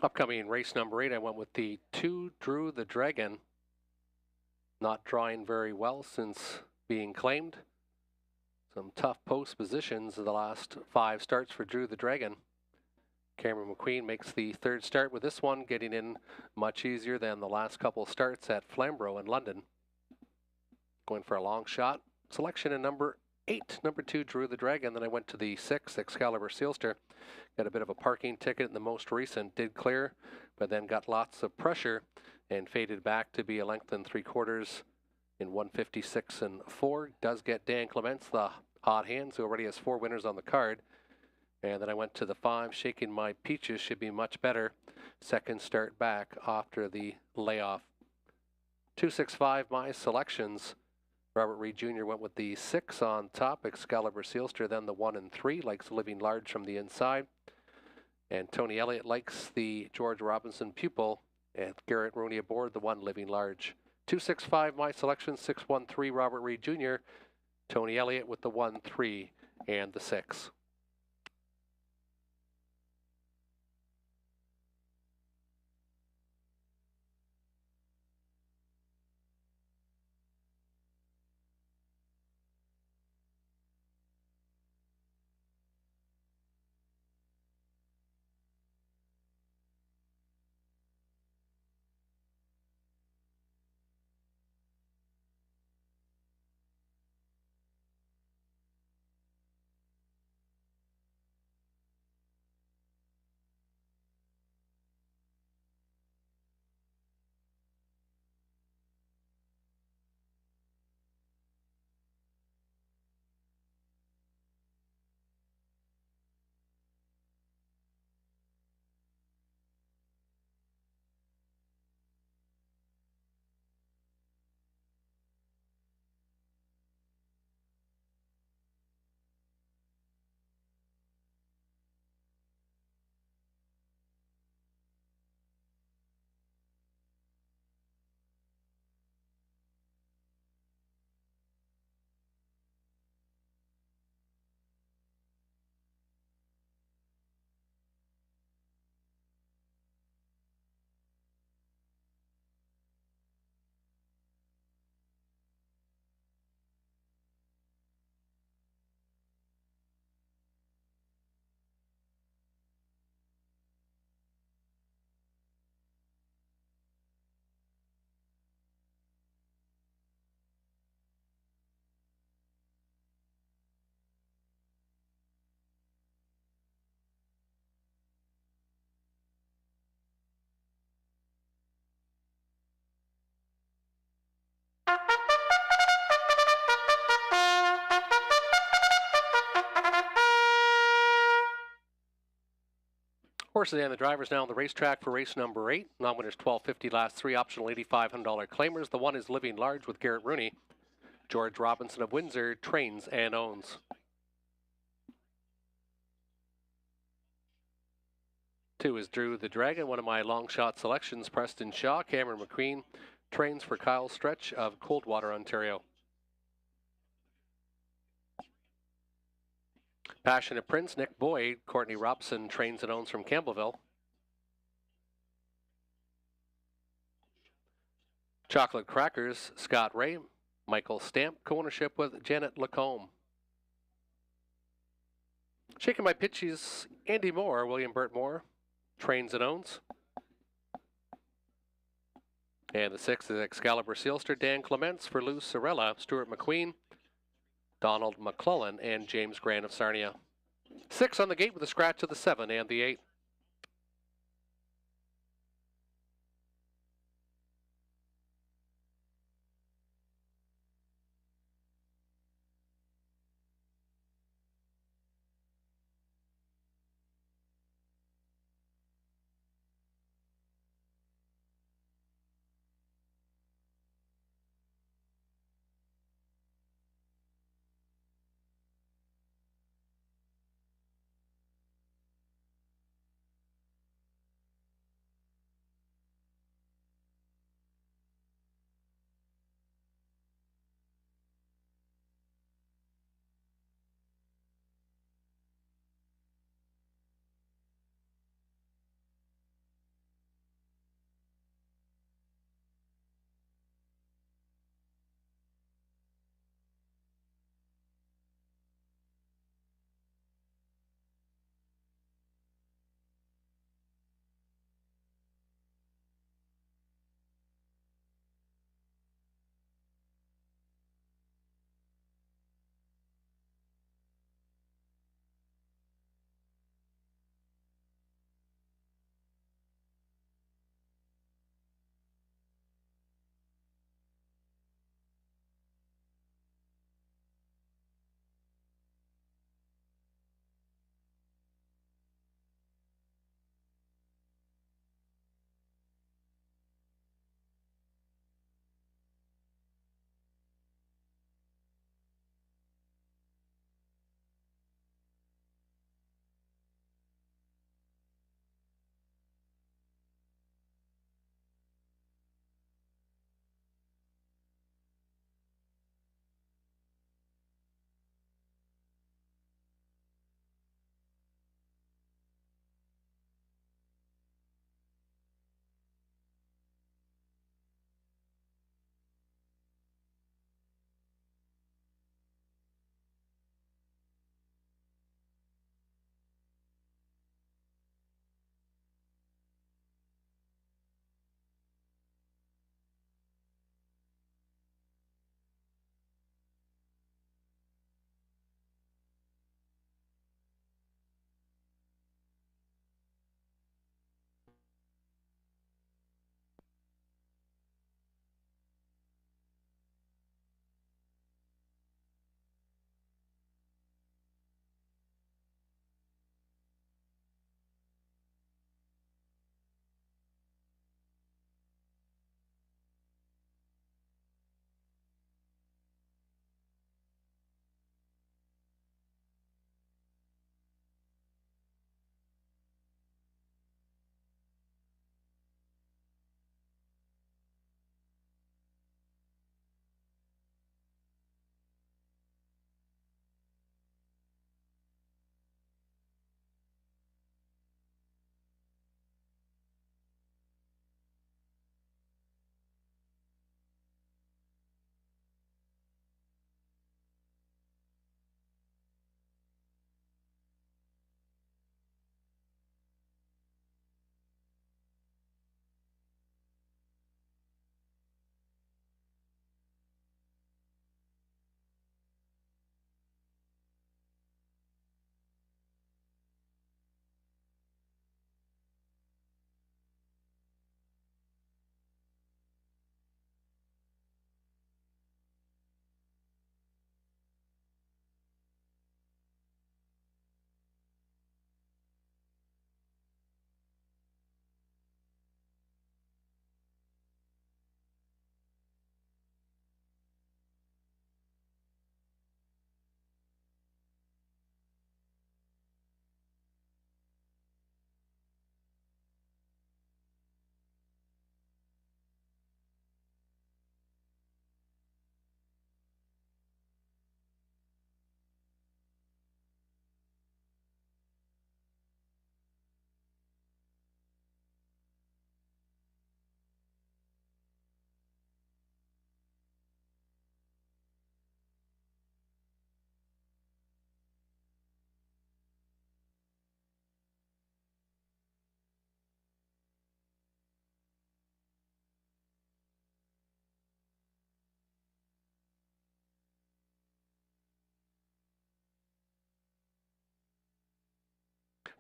Upcoming race number 8, I went with the 2, Drew the Dragon. Not drawing very well since being claimed. Some tough post positions in the last 5 starts for Drew the Dragon. Cameron McQueen makes the 3rd start with this one, getting in much easier than the last couple starts at Flamborough in London. Going for a long shot. Selection in number 8, number 2, Drew the Dragon. Then I went to the 6, Excalibur Sealster. Got a bit of a parking ticket in the most recent, did clear, but then got lots of pressure and faded back to be a length and 3/4 in 156 and 4. Does get Dan Clements, the hot hands, who already has 4 winners on the card. And then I went to the 5, Shaking My Peaches, should be much better. 2nd start back after the layoff. 265, my selections. Robert Reed Jr. went with the 6 on top, Excalibur Sealster, then the 1 and 3, likes Living Large from the inside. And Tony Elliott likes the George Robinson Pupil, and Garrett Rooney aboard the 1, Living Large. 265, my selection. 613, Robert Reed Jr. Tony Elliott with the 1, 3, and the 6. Horses and the drivers now on the racetrack for race number 8. Non-winners $12.50, last 3, optional $8,500 claimers. The 1 is Living Large with Garrett Rooney. George Robinson of Windsor trains and owns. 2 is Drew the Dragon, one of my long shot selections. Preston Shaw, Cameron McQueen trains for Kyle Stretch of Coldwater, Ontario. Passionate Prince, Nick Boyd, Courtney Robson trains and owns from Campbellville. Chocolate Crackers, Scott Ray, Michael Stamp, co-ownership with Janet Lacombe. Shaking My Pitches, Andy Moore, William Burt Moore, trains and owns. And the 6 is Excalibur Sealster, Dan Clements for Lou Sorella, Stuart McQueen, Donald McClellan, and James Grant of Sarnia. 6 on the gate with a scratch of the 7 and the 8.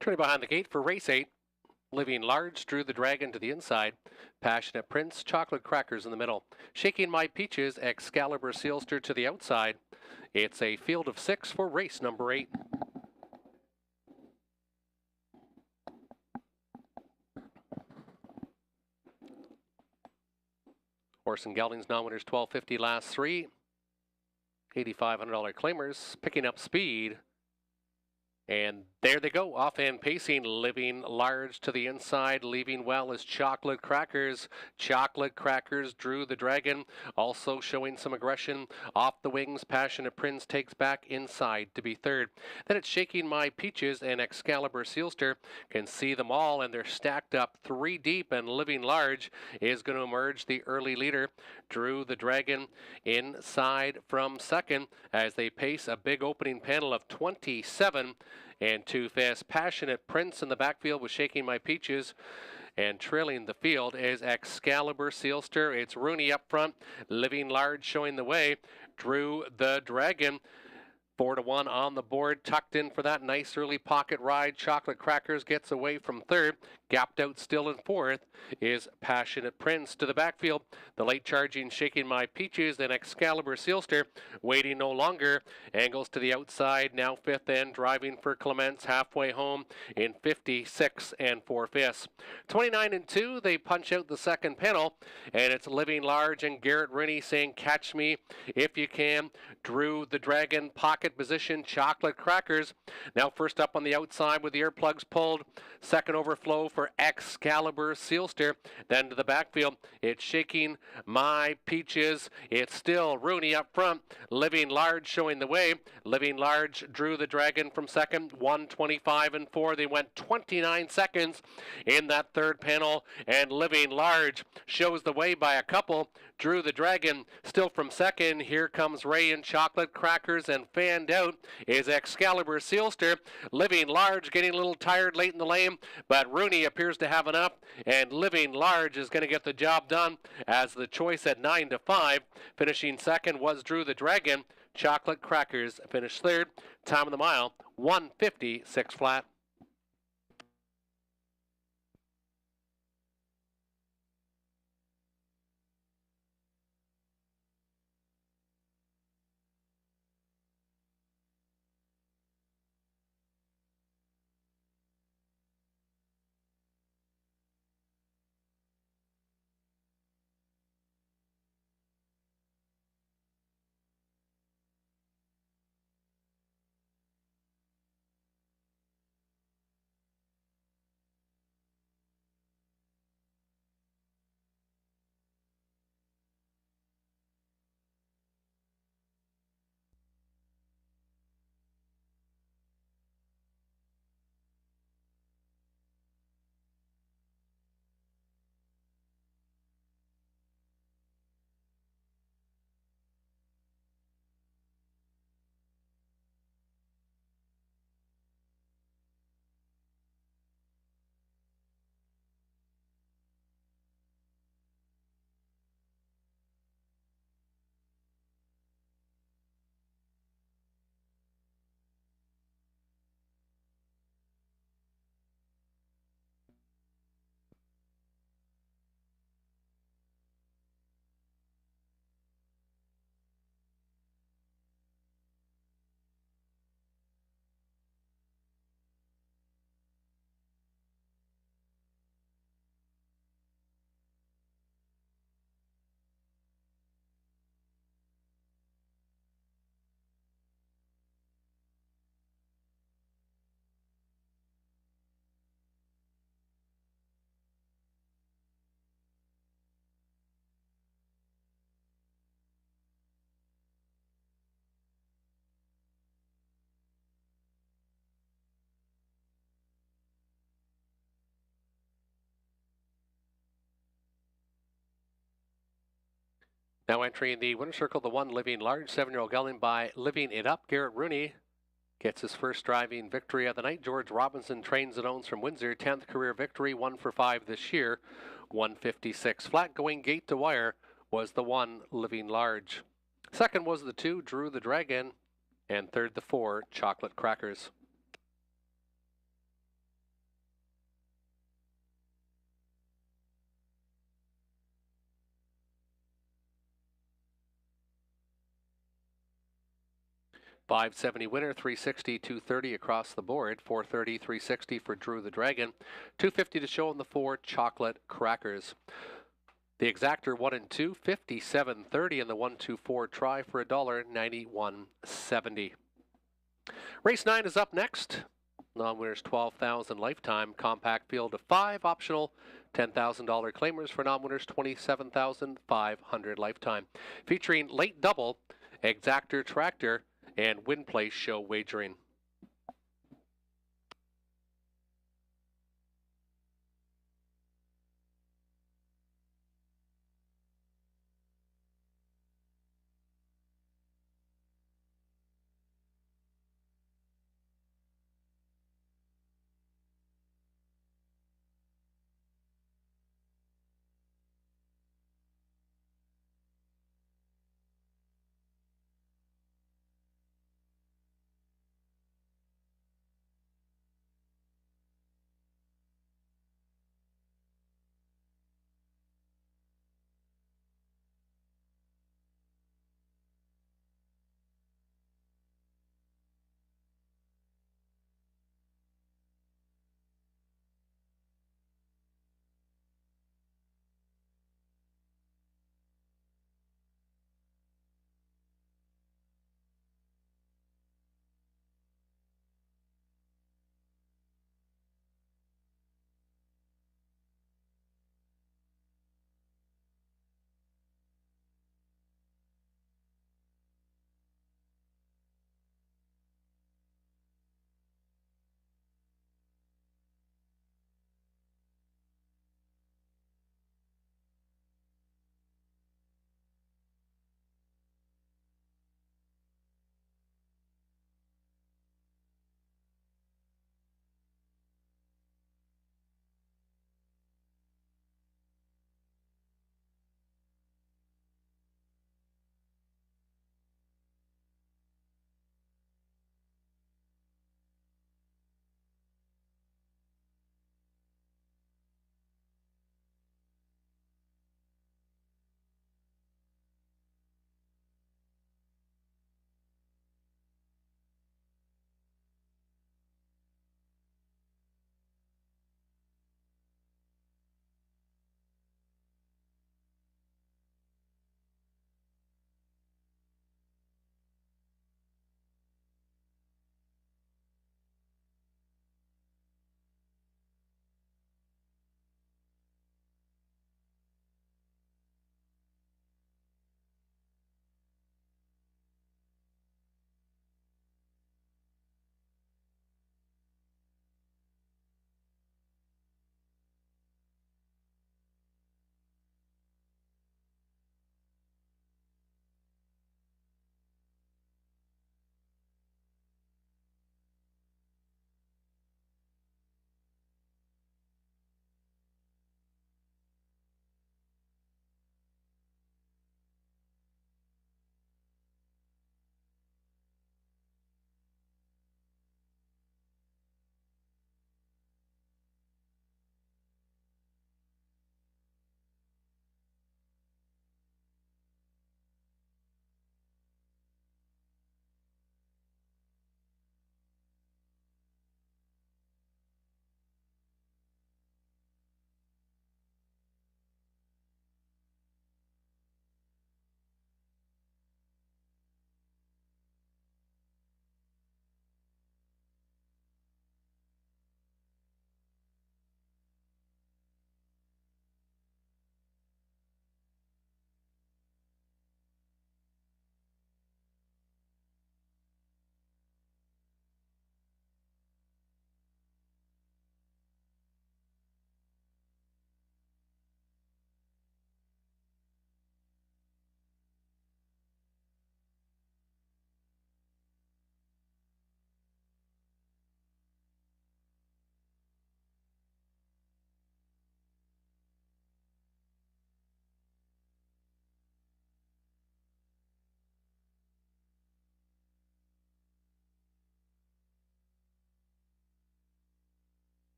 Turning behind the gate for race 8. Living Large drew the Dragon to the inside. Passionate Prince, Chocolate Crackers in the middle. Shaking My Peaches, Excalibur Sealster to the outside. It's a field of 6 for race number 8. Horse and Geldings non-winners $12.50 last 3. $8,500 claimers picking up speed. And there they go, off and pacing, Living Large to the inside, leaving well is Chocolate Crackers. Chocolate Crackers drew the Dragon, also showing some aggression. Off the wings, Passionate Prince takes back inside to be third. Then it's Shaking My Peaches and Excalibur Sealster. Can see them all, and they're stacked up 3 deep, and Living Large is going to emerge the early leader. Drew the Dragon inside from second as they pace a big opening panel of 27. And too fast. Passionate Prince in the backfield was Shaking My Peaches. And trailing the field is Excalibur Sealster. It's Rooney up front. Living Large showing the way. Drew the Dragon. 4-1 on the board, tucked in for that nice early pocket ride. Chocolate Crackers gets away from third. Gapped out still in fourth is Passionate Prince. To the backfield, the late charging Shaking My Peaches and Excalibur Sealster waiting no longer. Angles to the outside, now fifth end, driving for Clements halfway home in 56 4/5. 29 2, they punch out the second panel, and it's Living Large and Garrett Rooney saying, "Catch me if you can." Drew the Dragon, pocket position, Chocolate Crackers. Now first up on the outside with the earplugs pulled. Second overflow for Excalibur Sealster. Then to the backfield, it's Shaking My Peaches. It's still Rooney up front. Living Large showing the way. Living Large drew the Dragon from second. 1:25 4. They went 29 seconds in that third panel, and Living Large shows the way by a couple. Drew the Dragon still from second. Here comes Ray and Chocolate Crackers, and fanned out is Excalibur Sealster. Living Large getting a little tired late in the lane, but Rooney appears to have enough, and Living Large is going to get the job done as the choice at 9-5. Finishing second was Drew the Dragon. Chocolate Crackers finished third. Time of the mile, 1:56 flat. Now entering the winner's circle, the 1 Living Large, 7-year-old gelding by Living It Up. Garrett Rooney gets his first driving victory of the night. George Robinson trains and owns from Windsor, 10th career victory, 1 for 5 this year, 1:56 flat. Going gate to wire was the 1 Living Large. Second was the 2 Drew the Dragon, and third the 4 Chocolate Crackers. 570 winner, 360, 230 across the board, 430, 360 for Drew the Dragon, 250 to show on the 4 Chocolate Crackers. The exactor 1 and 2, 57.30 and the 1-2-4 try for $1.91.70. Race 9 is up next. Non-winners $12,000 lifetime, compact field of 5, optional $10,000 claimers for non-winners $27,500 lifetime. Featuring late double, exactor tractor, and win place show wagering.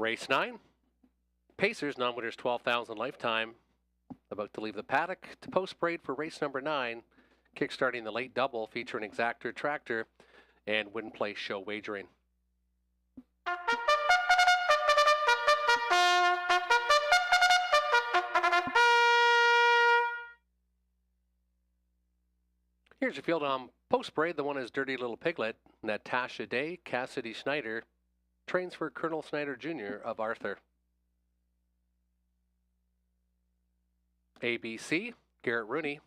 Race 9. Pacers, non-winners 12,000 lifetime. About to leave the paddock to post parade for race number 9. Kickstarting the late double featuring exactor tractor and win place show wagering. Here's your field on post parade. The one is Dirty Little Piglet. Natasha Day, Cassidy Snyder. Trains for Colonel Snyder Jr. of Arthur. ABC, Garrett Rooney.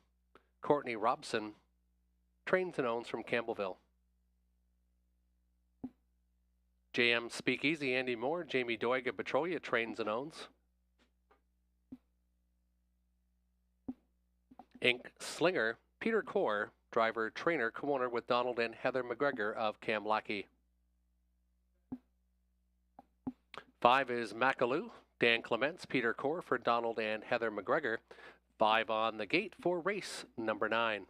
Courtney Robson. Trains and owns from Campbellville. JM Speakeasy, Andy Moore. Jamie Doiga, Petrolia. Trains and owns. Inc. Slinger, Peter Core. Driver, trainer, co-owner with Donald and Heather McGregor of Kamlaki. 5 is Macaloo, Dan Clements, Peter Core for Donald and Heather McGregor. 5 on the gate for race number 9.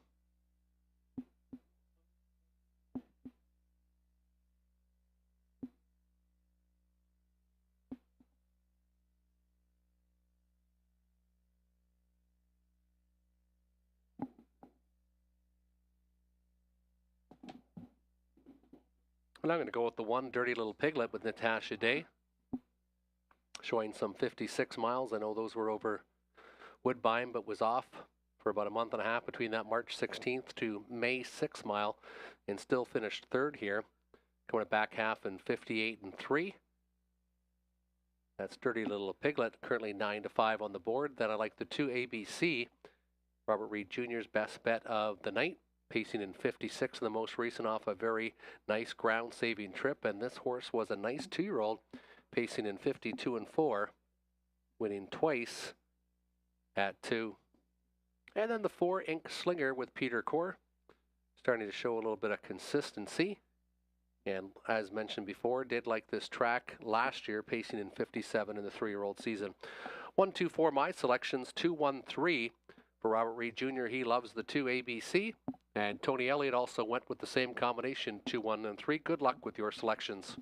And I'm going to go with the 1 Dirty Little Piglet with Natasha Day. Showing some 56 miles. I know those were over Woodbine, but was off for about a month and a half between that March 16th to May 6 mile, and still finished 3rd here. Going back half in 58 and 3. That's Dirty Little Piglet, currently 9 to 5 on the board. Then I like the 2 ABC, Robert Reed Jr.'s best bet of the night. Pacing in 56 in the most recent off a very nice ground-saving trip. And this horse was a nice 2-year-old, pacing in 52 and 4, winning twice at 2. And then the 4 Inc. Slinger with Peter Core, starting to show a little bit of consistency. And as mentioned before, did like this track last year, pacing in 57 in the 3-year-old season. 1, 2, 4, my selections. 2, 1, 3 for Robert Reed Jr. He loves the 2 ABC. And Tony Elliott also went with the same combination, 2, 1, and 3. Good luck with your selections.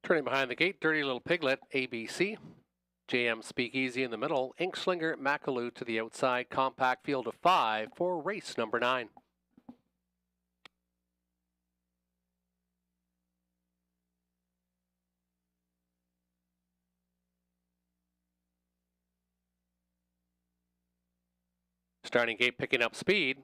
Turning behind the gate, Dirty Little Piglet, ABC. JM Speakeasy in the middle, Inkslinger, Macaloo to the outside, compact field of 5 for race number 9. Starting gate picking up speed.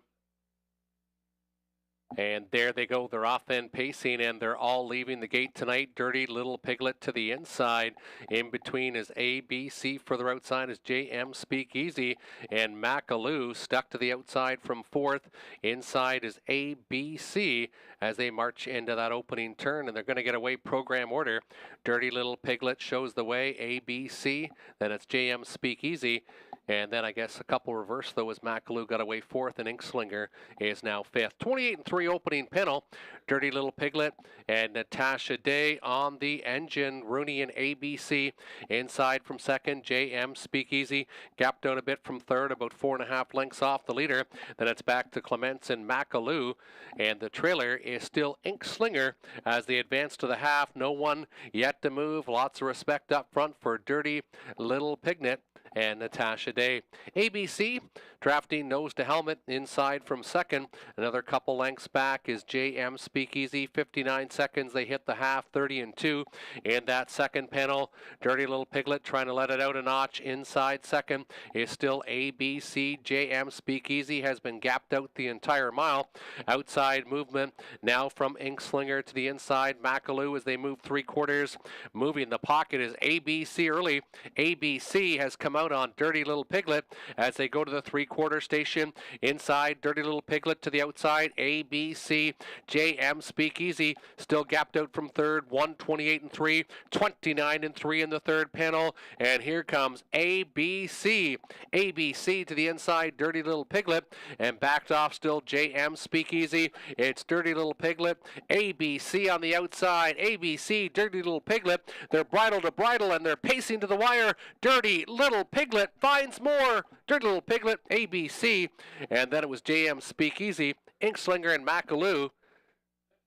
And there they go. They're off and pacing, and they're all leaving the gate tonight. Dirty Little Piglet to the inside. In between is ABC. Further outside is JM Speakeasy. And Macaloo stuck to the outside from 4th. Inside is ABC as they march into that opening turn, and they're going to get away program order. Dirty Little Piglet shows the way. ABC. Then it's JM Speakeasy. And then I guess a couple reverse, though, as Macaloo got away 4th, and Inkslinger is now 5th. 28-3 opening panel. Dirty Little Piglet and Natasha Day on the engine. Rooney and ABC inside from 2nd. JM Speakeasy gapped out a bit from 3rd, about 4.5 lengths off the leader. Then it's back to Clements and Macaloo, and the trailer is still Inkslinger as they advance to the half. No one yet to move. Lots of respect up front for Dirty Little Piglet and Natasha Day. ABC drafting nose to helmet inside from 2nd. Another couple lengths back is JM Speakeasy. 59 seconds. They hit the half, 30-2 in that second panel. Dirty Little Piglet trying to let it out a notch inside 2nd is still ABC. JM Speakeasy has been gapped out the entire mile. Outside movement now from Inkslinger to the inside. Macaloo as they move 3/4. Moving the pocket is ABC early. ABC has come out on Dirty Little Piglet as they go to the 3/4 station. Inside, Dirty Little Piglet to the outside. ABC, JM Speakeasy still gapped out from 3rd. 128-3, 29-3 in the 3rd panel. And here comes ABC. ABC to the inside, Dirty Little Piglet, and backed off still JM Speakeasy. It's Dirty Little Piglet, ABC on the outside. ABC, Dirty Little Piglet. They're bridle to bridle and they're pacing to the wire. Dirty Little Piglet finds more. Dirty Little Piglet, ABC. And then it was JM Speakeasy, Inkslinger, and Macaloo.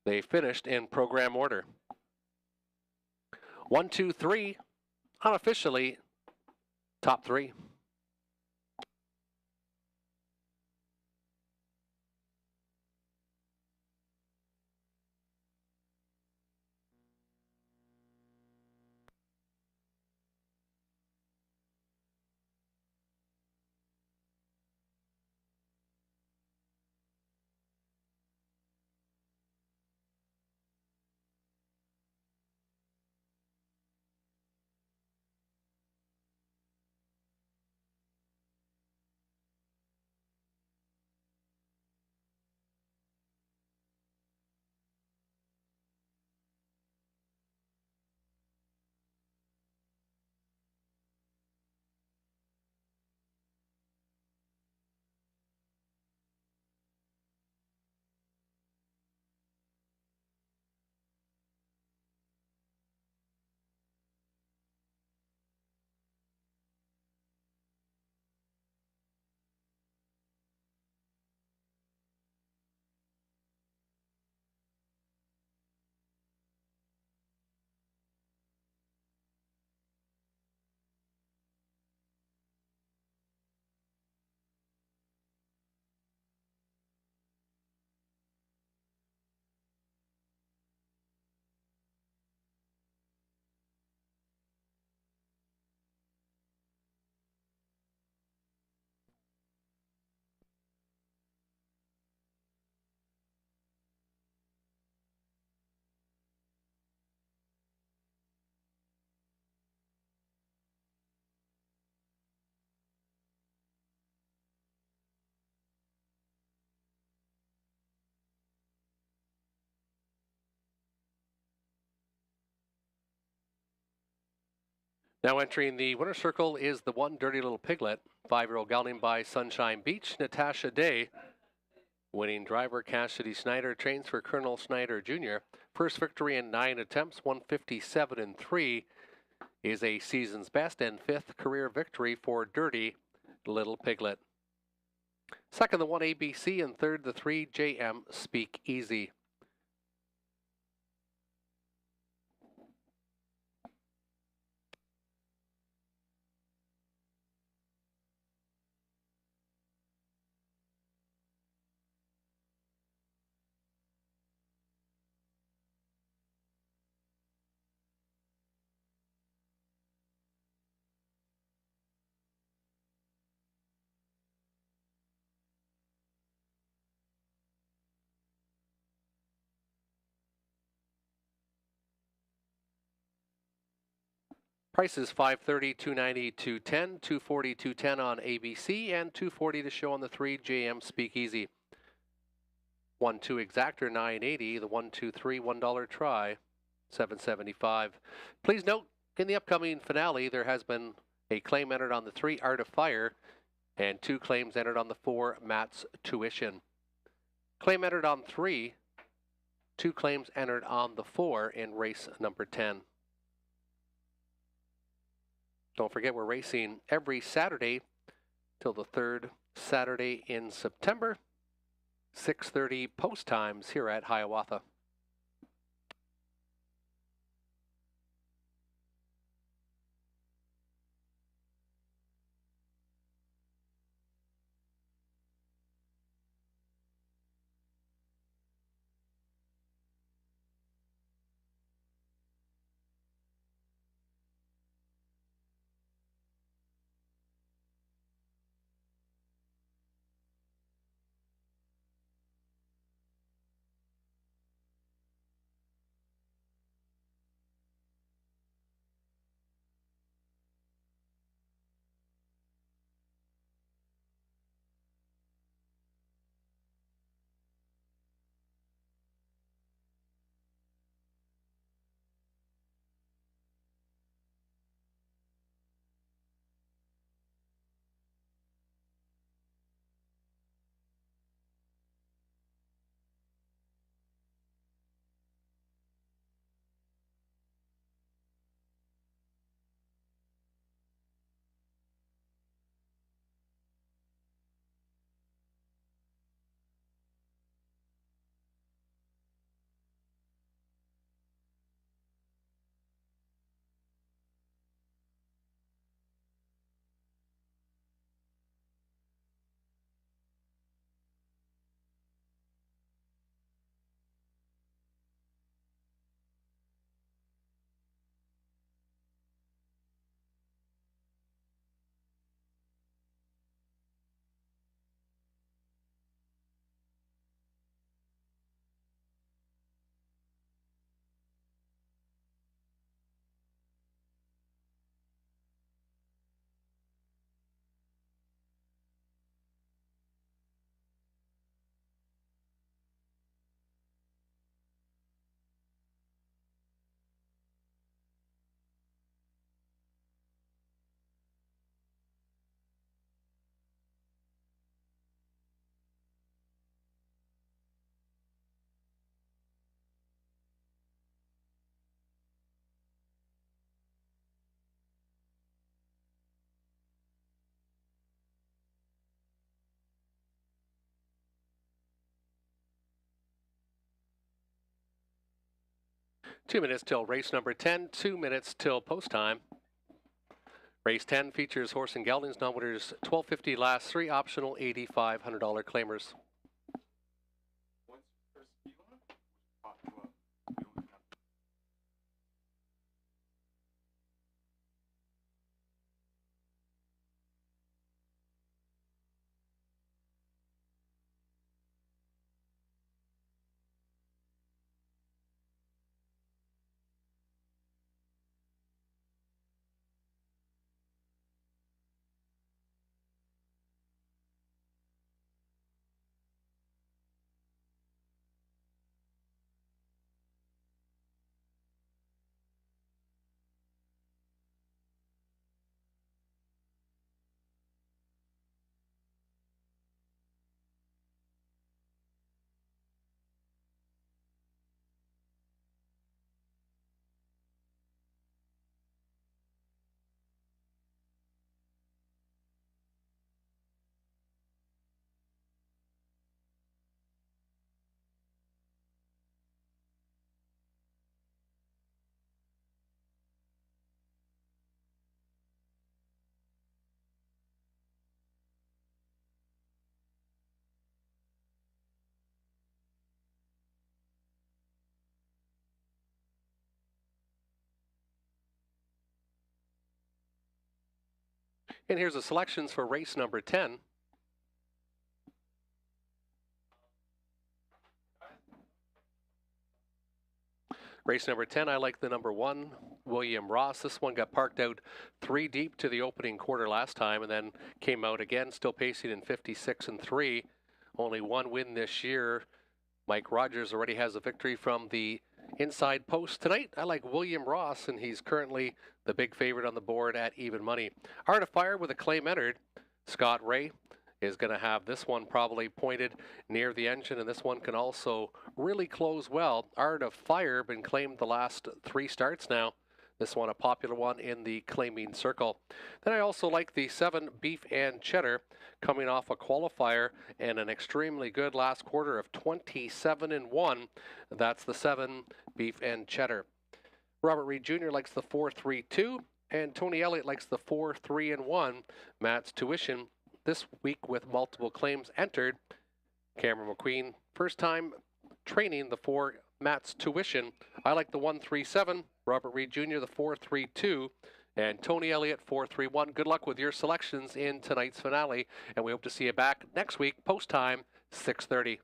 They finished in program order. 1, 2, 3, unofficially top 3. Now entering the winner's circle is the 1 Dirty Little Piglet, 5-year-old gelding by Sunshine Beach, Natasha Day. Winning driver Cassidy Snyder trains for Colonel Snyder Jr. First victory in 9 attempts, 157-3 is a season's best, and 5th career victory for Dirty Little Piglet. Second, the 1 ABC, and third, the 3 JM Speakeasy. Prices $5.30, $2.90, $2.10, $2.40, $2.10 on ABC, and $2.40 to show on the 3 JM Speakeasy. 1-2 exactor $9.80. The 1-2-3 $1 try $7.75. Please note, in the upcoming finale, there has been a claim entered on the 3 Art of Fire and 2 claims entered on the 4 Matt's Tuition. Claim entered on 3, 2 claims entered on the 4 in race number 10. Don't forget, we're racing every Saturday till the 3rd Saturday in September. 6:30 post times here at Hiawatha. Two minutes till race number 10, 2 minutes till post time. Race 10 features horse and geldings, non-winners $12.50 last 3, optional $8,500 claimers. And here's the selections for race number 10. Race number 10, I like the number 1, William Ross. This one got parked out 3 deep to the opening quarter last time and then came out again, still pacing in 56-3. Only one win this year. Mike Rogers already has a victory from the inside post tonight. I like William Ross, and he's currently the big favorite on the board at even money. Art of Fire with a claim entered. Scott Ray is going to have this one probably pointed near the engine, and this one can also really close well. Art of Fire been claimed the last 3 starts now. This one a popular one in the claiming circle. Then I also like the 7 Beef and Cheddar, coming off a qualifier and an extremely good last quarter of 27-1. That's the 7 Beef and Cheddar. Robert Reed Jr. likes the 4-3-2, and Tony Elliott likes the 4-3-1. Matt's Tuition this week with multiple claims entered. Cameron McQueen, first time training the 4 Matt's Tuition. I like the 1-3-7. Robert Reed Jr. the 4-3-2. And Tony Elliott 4-3-1. Good luck with your selections in tonight's finale. And we hope to see you back next week, post time, 6:30.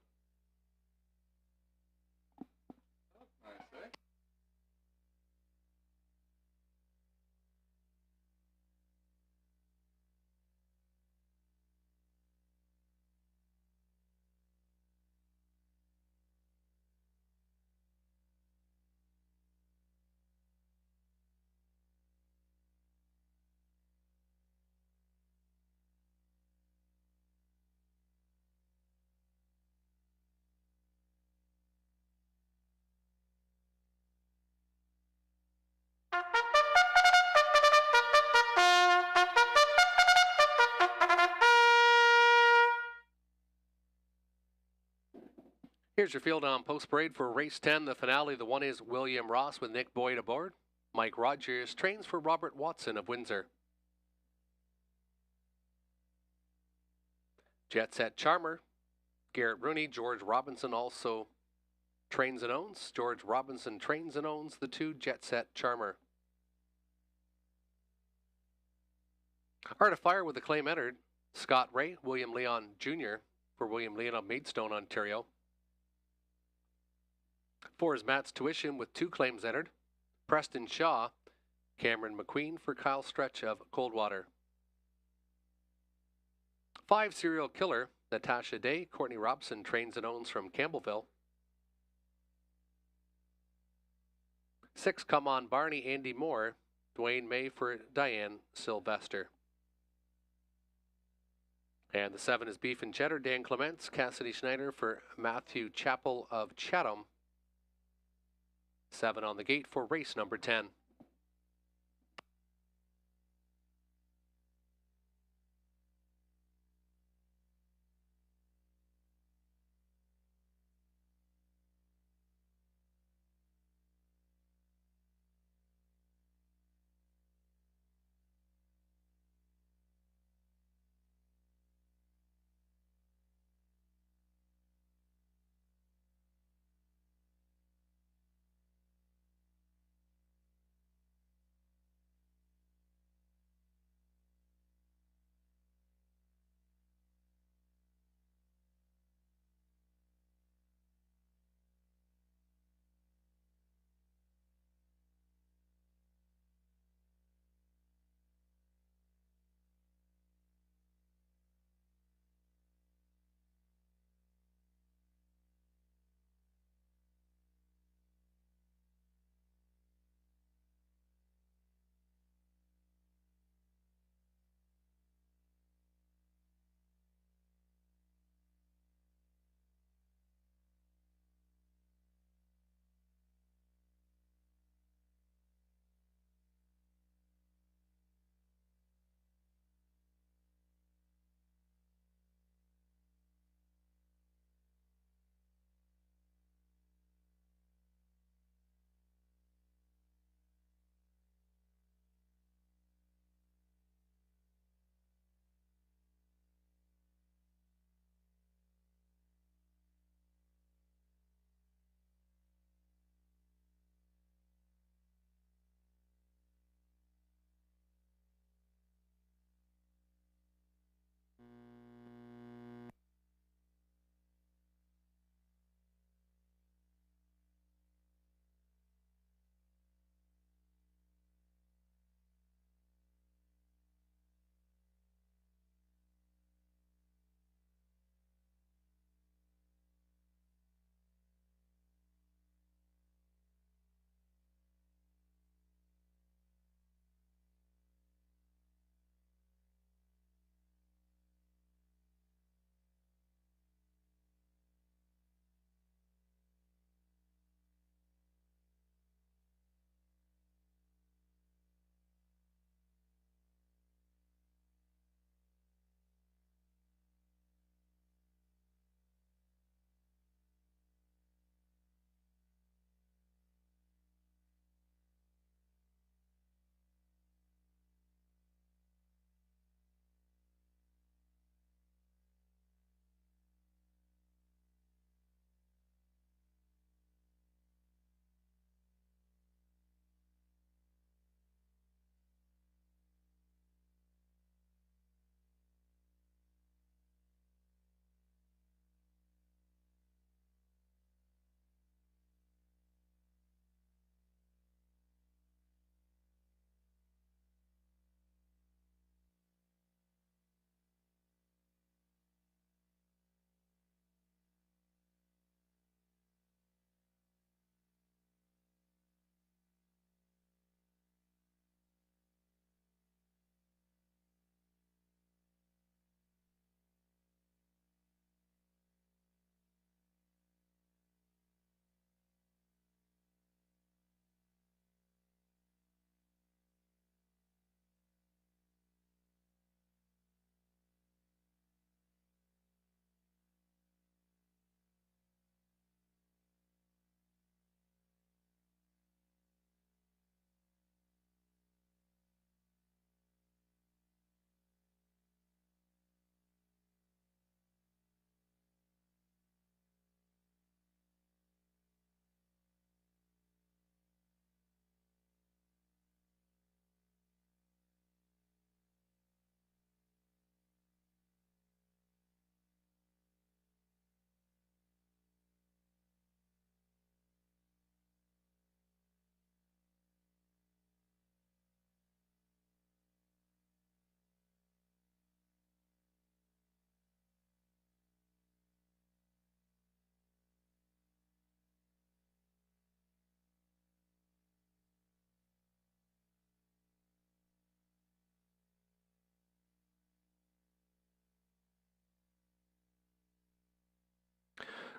Here's your field on post parade for race 10, the finale. The one is William Ross with Nick Boyd aboard. Mike Rogers trains for Robert Watson of Windsor. Jet Set Charmer, Garrett Rooney. George Robinson also trains and owns. George Robinson trains and owns the 2 Jet Set Charmer. Art of Fire with the claim entered. Scott Ray, William Leon Jr. for William Leon of Maidstone, Ontario. 4 is Matt's Tuition with 2 claims entered. Preston Shaw, Cameron McQueen for Kyle Stretch of Coldwater. 5 Serial Killer, Natasha Day, Courtney Robson trains and owns from Campbellville. 6 Come On Barney, Andy Moore, Dwayne May for Diane Sylvester. And the 7 is Beef and Cheddar, Dan Clements, Cassidy Schneider for Matthew Chappell of Chatham. 7 on the gate for race number 10.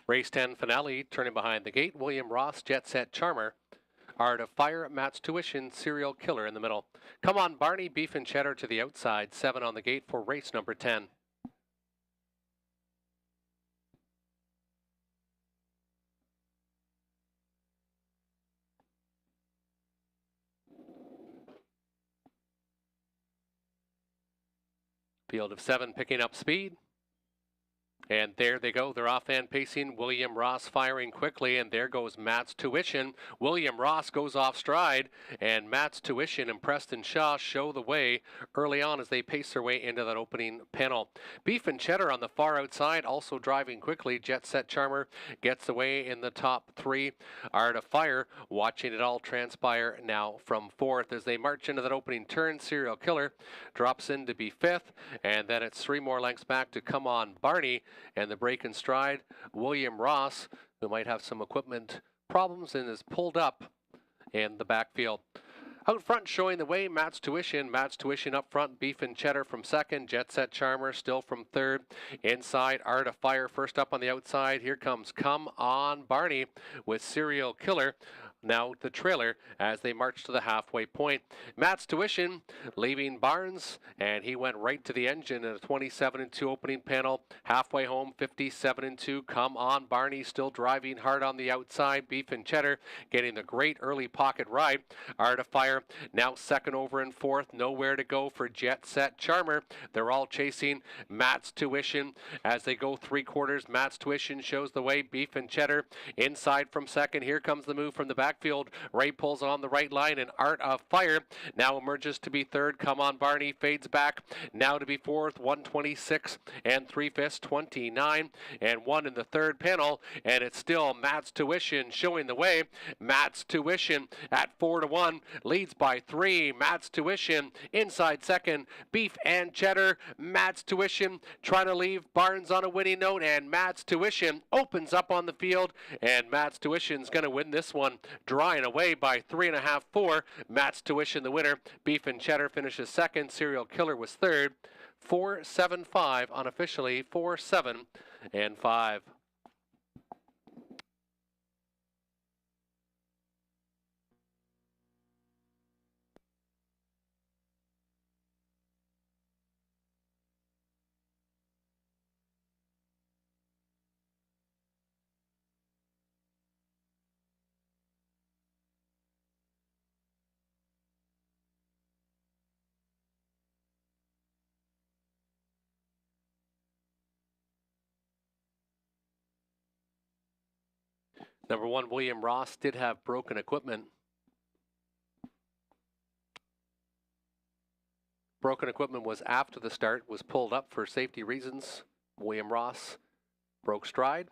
Race 10 finale, turning behind the gate, William Ross, Jet Set Charmer. Art of Fire, Matt's Tuition, Serial Killer in the middle. Come on, Barney, Beef and Cheddar to the outside. 7 on the gate for race number 10. Field of 7 picking up speed. And there they go. They're off and pacing. William Ross firing quickly, and there goes Matt's Tuition. William Ross goes off stride, and Matt's Tuition and Preston Shaw show the way early on as they pace their way into that opening panel. Beef and Cheddar on the far outside, also driving quickly. Jet Set Charmer gets away in the top 3. Art of Fire watching it all transpire now from 4th as they march into that opening turn. Serial Killer drops in to be 5th, and then it's 3 more lengths back to Come On Barney. And the break in stride, William Ross, who might have some equipment problems and is pulled up in the backfield. Out front showing the way, Matt's Tuition. Matt's Tuition up front, Beef and Cheddar from 2nd. Jet Set Charmer still from 3rd. Inside, Art of Fire first up on the outside. Here comes Come On Barney with Serial Killer. Now the trailer as they march to the halfway point. Matt's Tuition leaving Barnes, and he went right to the engine in a 27-2 opening panel. Halfway home, 57-2. Come On Barney still driving hard on the outside. Beef and Cheddar getting the great early pocket ride. Art of Fire now 2nd over and 4th. Nowhere to go for Jet Set Charmer. They're all chasing Matt's Tuition as they go 3/4. Matt's Tuition shows the way. Beef and Cheddar inside from 2nd. Here comes the move from the backfield. Ray pulls on the right line, and Art of Fire now emerges to be 3rd. Come On Barney fades back now to be 4th. 126 and 3/5, 29 and 1 in the 3rd panel, and it's still Matt's Tuition showing the way. Matt's Tuition at 4-1 leads by 3. Matt's Tuition inside 2nd. Beef and Cheddar. Matt's Tuition trying to leave Barnes on a winning note, and Matt's Tuition opens up on the field, and Matt's Tuition's going to win this one, drawing away by 3.5, 4. Matt's Tuition the winner. Beef and Cheddar finishes 2nd. Serial Killer was 3rd. 4-7-5 unofficially. 4-7 and 5. Number 1, William Ross did have broken equipment. Broken equipment was after the start, was pulled up for safety reasons. William Ross broke stride,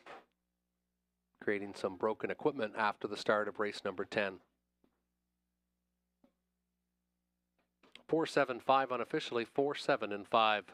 creating some broken equipment after the start of race number 10. 4-7-5 unofficially, 4-7 and 5.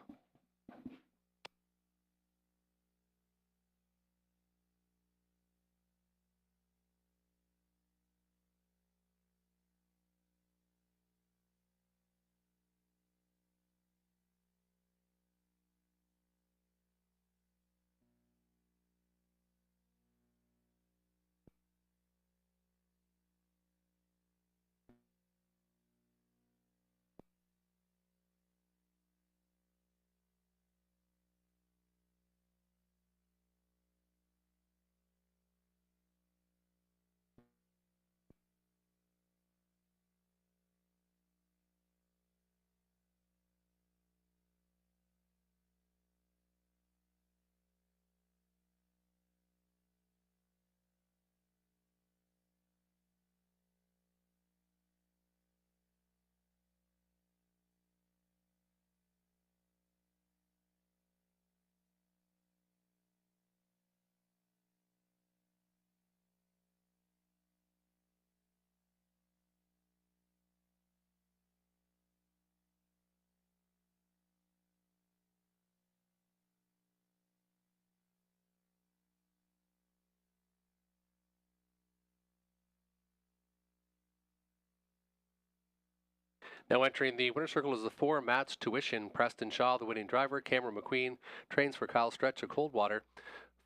Now entering the winner's circle is the 4, Matt's Tuition. Preston Shaw, the winning driver. Cameron McQueen trains for Kyle Stretch of Coldwater.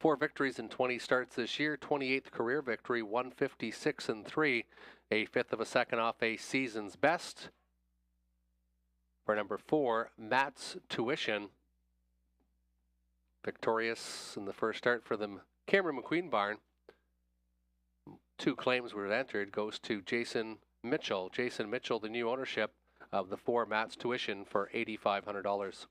4 victories in 20 starts this year, 28th career victory, 156-3, a fifth of a second off a season's best. For number 4, Matt's Tuition. Victorious in the first start for the Cameron McQueen barn. 2 claims were entered, goes to Jason Mitchell. Jason Mitchell, the new ownership of the 4 Matt's Tuition for $8,500.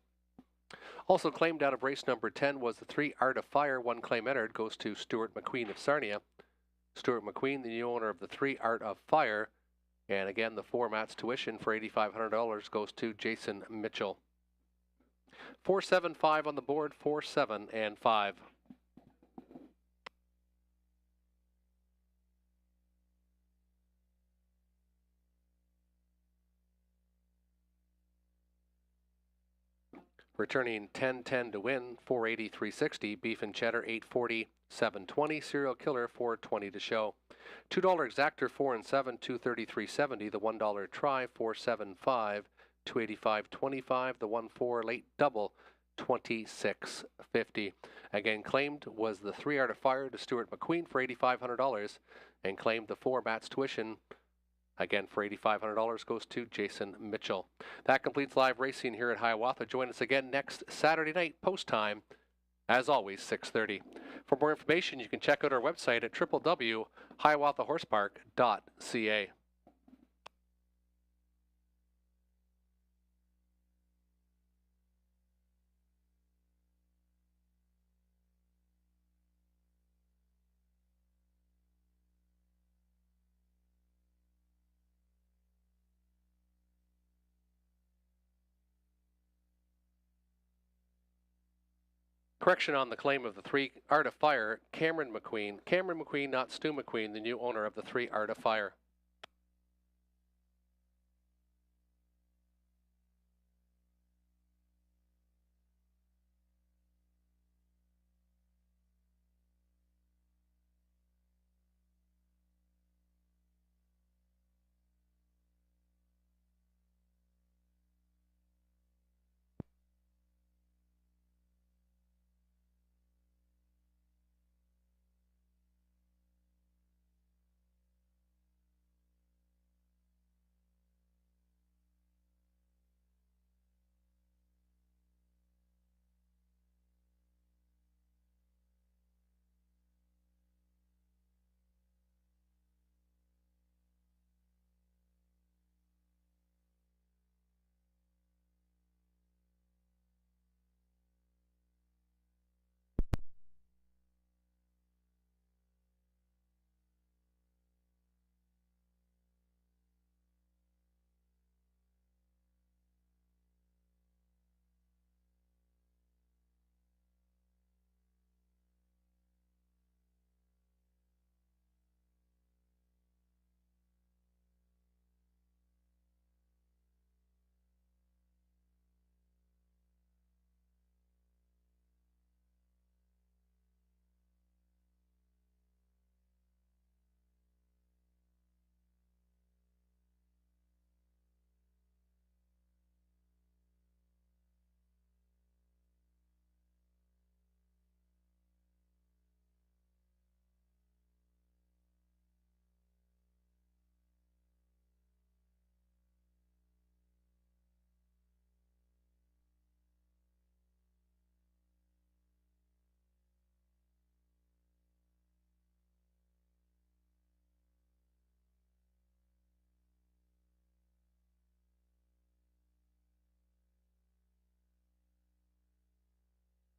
Also claimed out of race number 10 was the 3 Art of Fire. 1 claim entered, goes to Stuart McQueen of Sarnia. Stuart McQueen, the new owner of the 3 Art of Fire. And again, the 4 Matt's Tuition for $8,500 goes to Jason Mitchell. 4, 7, 5 on the board, 4, 7, and 5. Returning 10-10 to win, 480, 360. Beef and cheddar, 840, 720. Serial killer, 420 to show. $2 exactor, 4 and 7, 230, 370. The $1 try, 475, 285.25. The 1-4 late double, 26.50. Again, claimed was the 3 Art of Fire to Stuart McQueen for $8,500, and claimed the 4 Matt's Tuition. Again, for $8,500 goes to Jason Mitchell. That completes live racing here at Hiawatha. Join us again next Saturday night, post time, as always, 6:30. For more information, you can check out our website at www.hiawathahorsepark.ca. Correction on the claim of the 3 Art of Fire, Cameron McQueen. Cameron McQueen, not Stu McQueen, the new owner of the 3 Art of Fire.